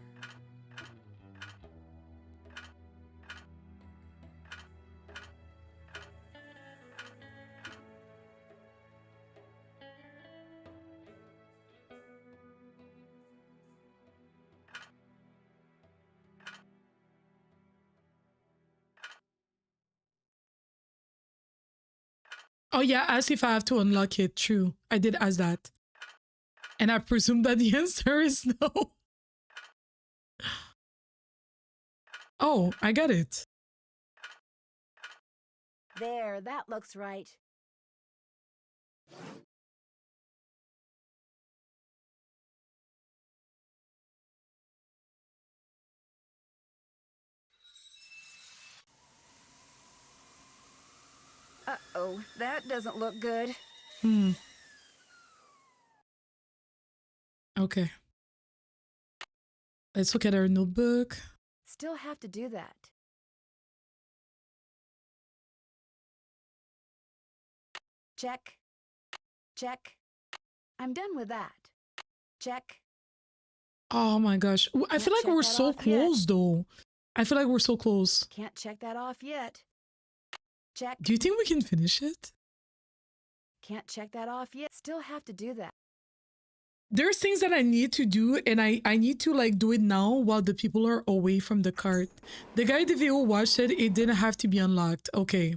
Oh yeah, ask if I have to unlock it. True. I did ask that. And I presume that the answer is no. Oh, I got it. There, that looks right. Uh-oh, that doesn't look good. Okay. Let's look at our notebook. Still have to do that. Check. Check. I'm done with that. Check. Oh my gosh. I feel like we're so close though. I feel like we're so close. Can't check that off yet. Check. Do you think we can finish it? Can't check that off yet. Still have to do that. There's things that I need to do and I need to like do it now while the people are away from the cart. The guy the video watched said it didn't have to be unlocked. Okay.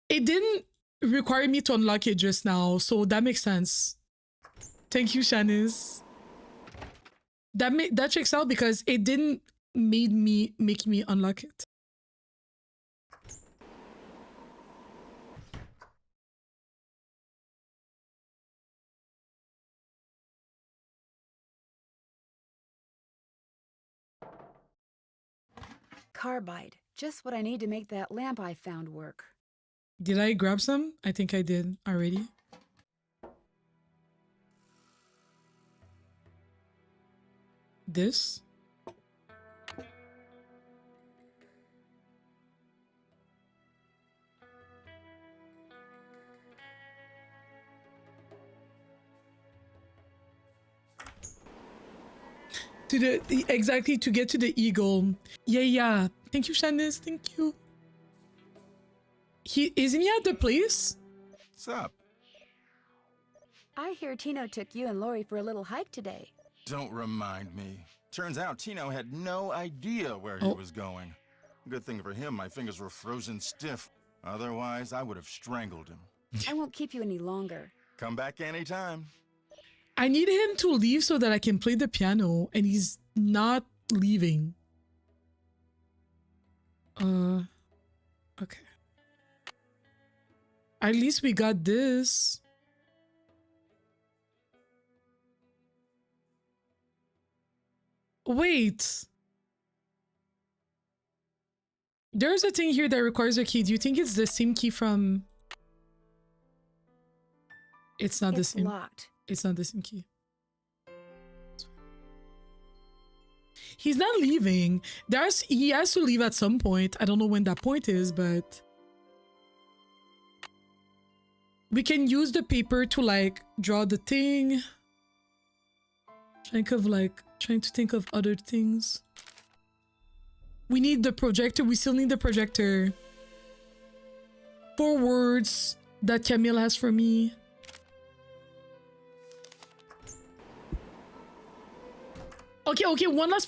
It didn't required me to unlock it just now, so that makes sense. Thank you, Shanice. That checks out because it didn't make me unlock it. Carbide. Just what I need to make that lamp I found work. Did I grab some? I think I did already. This? To exactly to get to the eagle. Yeah. Thank you, Shanice. Thank you. Isn't he at the place? What's up? I hear Tino took you and Lori for a little hike today. Don't remind me. Turns out Tino had no idea where he was going. Good thing for him, my fingers were frozen stiff. Otherwise, I would have strangled him. I won't keep you any longer. Come back anytime. I need him to leave so that I can play the piano, and he's not leaving. Okay. At least we got this. Wait. There's a thing here that requires a key. Do you think it's the same key from... It's not the same. Locked. It's not the same key. He's not leaving. He has to leave at some point. I don't know when that point is, but we can use the paper to like draw the thing. Trying to think of other things. We need the projector. We still need the projector. 4 words that Camille has for me. Okay, one last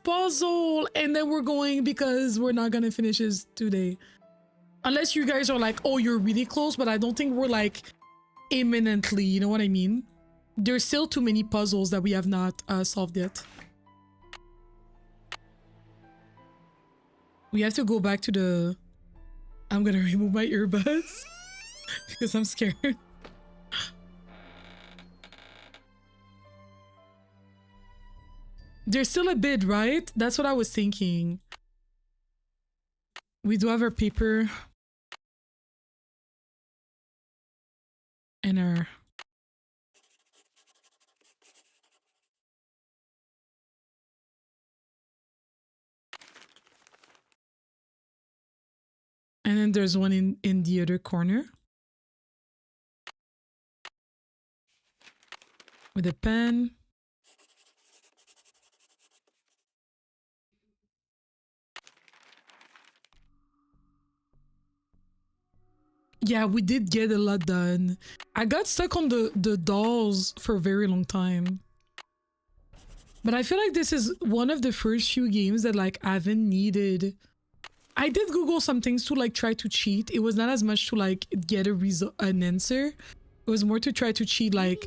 puzzle, and then we're going because we're not gonna finish this today. Unless you guys are like, oh, you're really close, but I don't think we're like imminently, you know what I mean? There's still too many puzzles that we have not solved yet. We have to go back to the... I'm gonna remove my earbuds because I'm scared. There's still a bit, right? That's what I was thinking. We do have our paper. And our... And then there's one in the other corner. With a pen. Yeah, we did get a lot done. I got stuck on the dolls for a very long time. But I feel like this is one of the first few games that like I haven't needed. I did Google some things to like try to cheat. It was not as much to like get an answer. It was more to try to cheat like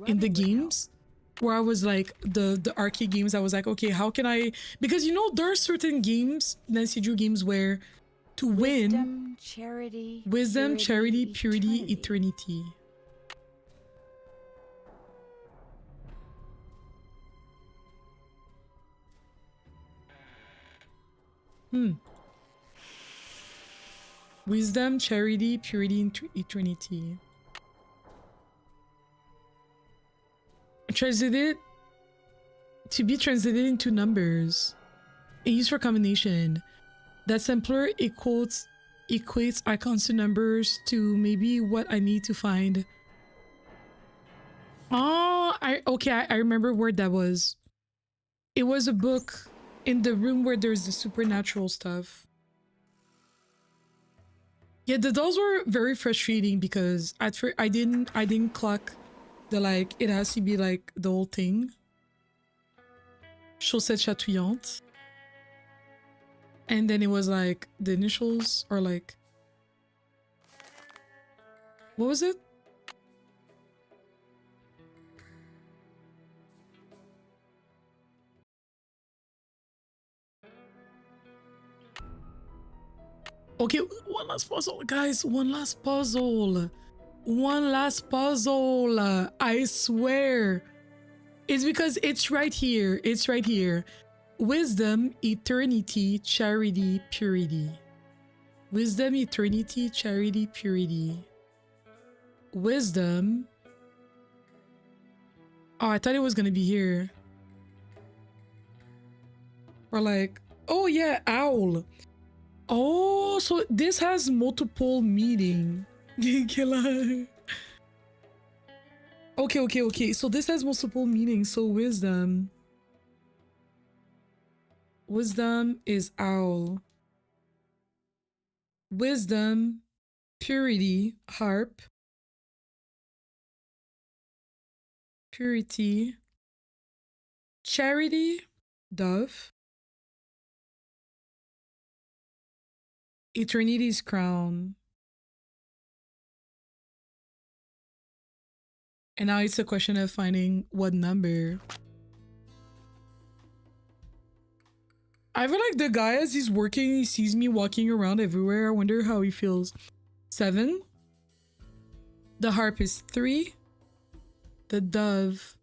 in the games. Where I was like, the arcade games, I was like, okay, how can I... Because you know, there are certain games, Nancy Drew games, where to win... Wisdom, charity, purity, eternity. Wisdom, charity, purity, and eternity. Translated to be translated into numbers and used for combination. That simpler equates icons to numbers to maybe what I need to find. Oh, I remember where that was. It was a book in the room where there's the supernatural stuff. Yeah, the dolls were very frustrating because at first I didn't clock the like it has to be like the whole thing. Chaussette chatouillante. And then it was like the initials or like What was it? Okay, one last puzzle, guys. One last puzzle. One last puzzle. I swear. It's because it's right here. It's right here. Wisdom, eternity, charity, purity. Wisdom, eternity, charity, purity. Wisdom. Oh, I thought it was gonna be here. Or like, oh yeah, owl. Oh, so this has multiple meaning. Killer. Okay. So this has multiple meanings. So wisdom. Wisdom is owl. Wisdom, purity, harp. Purity. Charity, dove. Eternity's crown. And now it's a question of finding what number. I feel like the guy, as he's working, he sees me walking around everywhere. I wonder how he feels. 7. The harp is 3. The dove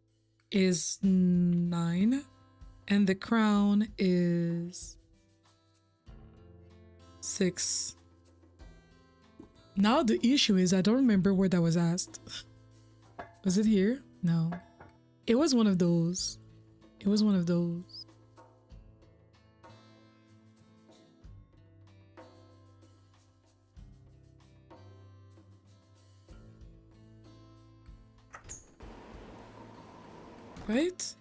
is 9. And the crown is 6. Now the issue is I don't remember where that was asked. Was it here? No. It was one of those. It was one of those. Right?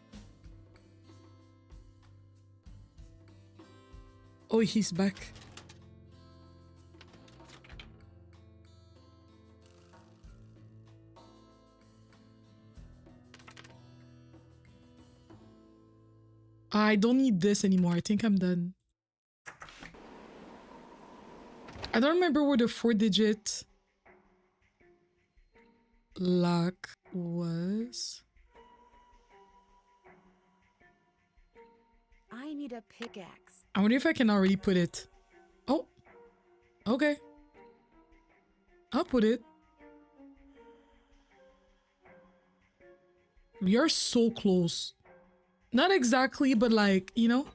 Oh, he's back. I don't need this anymore. I think I'm done. I don't remember where the 4-digit lock was. I need a pickaxe. I wonder if I can already put it. Oh, okay. I'll put it. We are so close. Not exactly, but like, you know.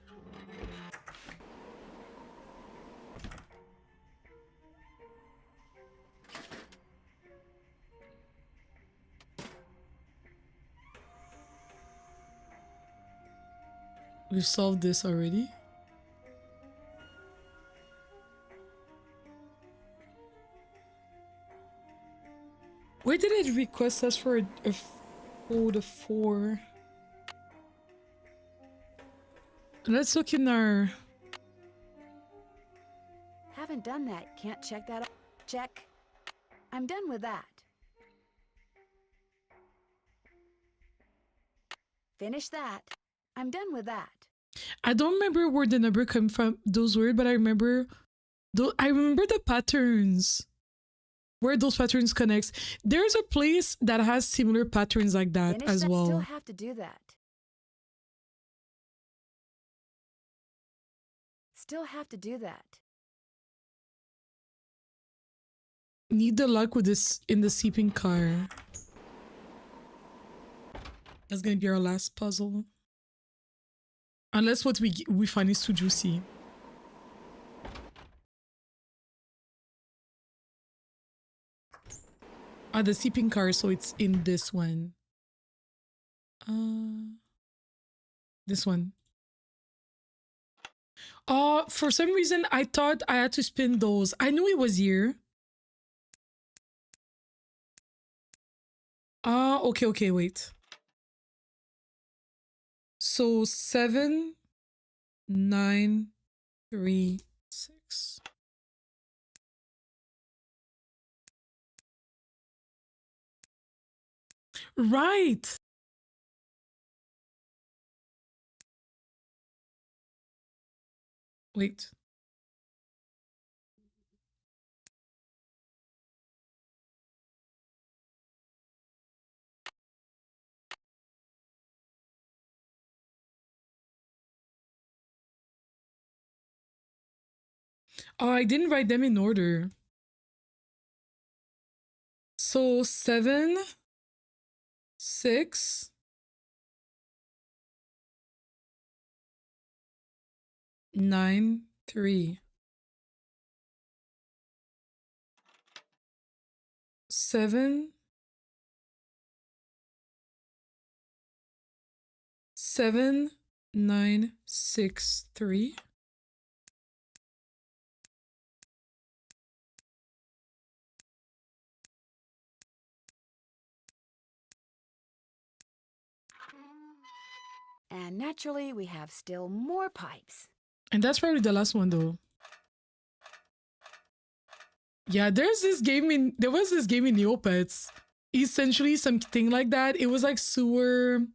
We've solved this already. Where did it request us for a 4? Let's look in our... Haven't done that. Can't check that. Check. I'm done with that. Finish that. I'm done with that. I don't remember where the number come from, those words, but I remember the patterns. Where those patterns connects. There's a place that has similar patterns like that Finish as that. well. Still have to do that. Still have to do that. Need the luck with this in the sleeping car. That's gonna be our last puzzle. Unless what we find is too juicy. The sleeping car, so it's in this one. This one. For some reason, I thought I had to spin those. I knew it was here. Okay, wait. So 7, 9, 3, 6. Right. Wait. Oh, I didn't write them in order. So 7, 6, 9, 3. 7, 7, 9, 6, 3. And naturally, we have still more pipes. And that's probably the last one though. Yeah, there was this game in Neopets. Essentially something like that. It was like sewer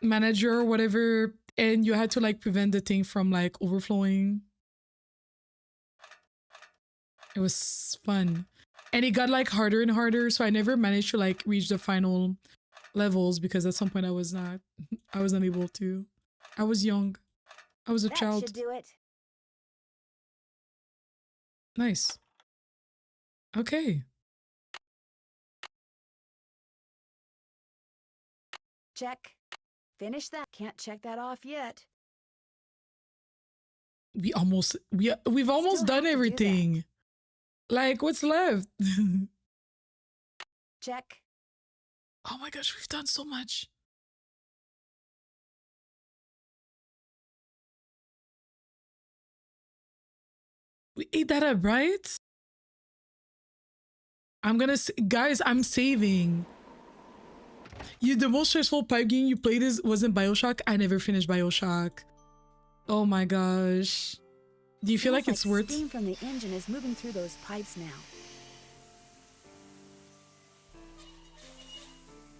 manager or whatever, and you had to like prevent the thing from like overflowing. It was fun. And it got like harder and harder, so I never managed to like reach the final levels because at some point I was not able to. I was young. I was a child. That should do it. Nice. Okay. Check. Finish that. Can't check that off yet. We've almost done everything. Like, what's left? Check. Oh my gosh, we've done so much. We ate that up, right? Guys, I'm saving. The most stressful pipe game you played wasn't BioShock. I never finished BioShock. Oh my gosh. Do you feel like it's worth? Steam from the engine is moving through those pipes now.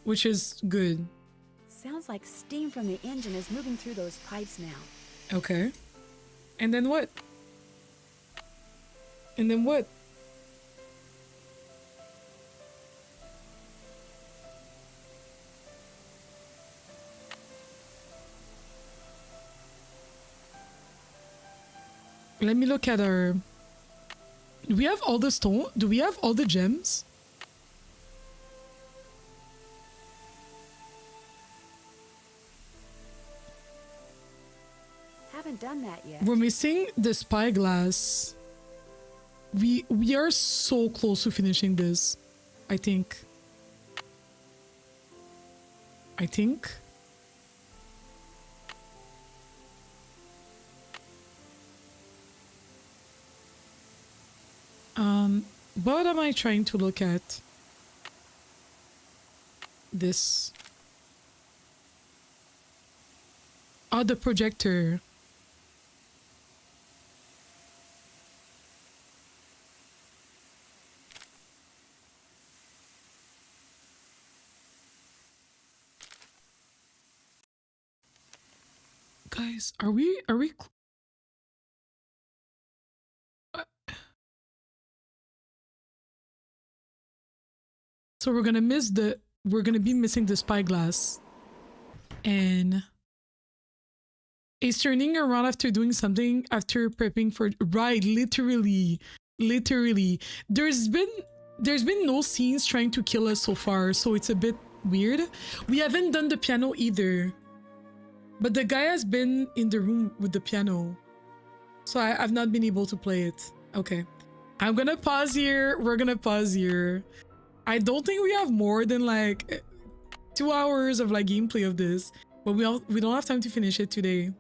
Which is good. Sounds like steam from the engine is moving through those pipes now. Okay. And then what? And then what? Let me look at our... Do we have all the stone? Do we have all the gems? Haven't done that yet. We're missing the spyglass. We are so close to finishing this. I think. What am I trying to look at? This. Oh, the projector. Guys, are we So we're gonna be missing the spyglass. And it's turning around after doing something, after prepping for, right, literally. There's been no scenes trying to kill us so far, so it's a bit weird. We haven't done the piano either. But the guy has been in the room with the piano. So I've not been able to play it. Okay. I'm gonna pause here. We're gonna pause here. I don't think we have more than like 2 hours of like gameplay of this. But we don't have time to finish it today.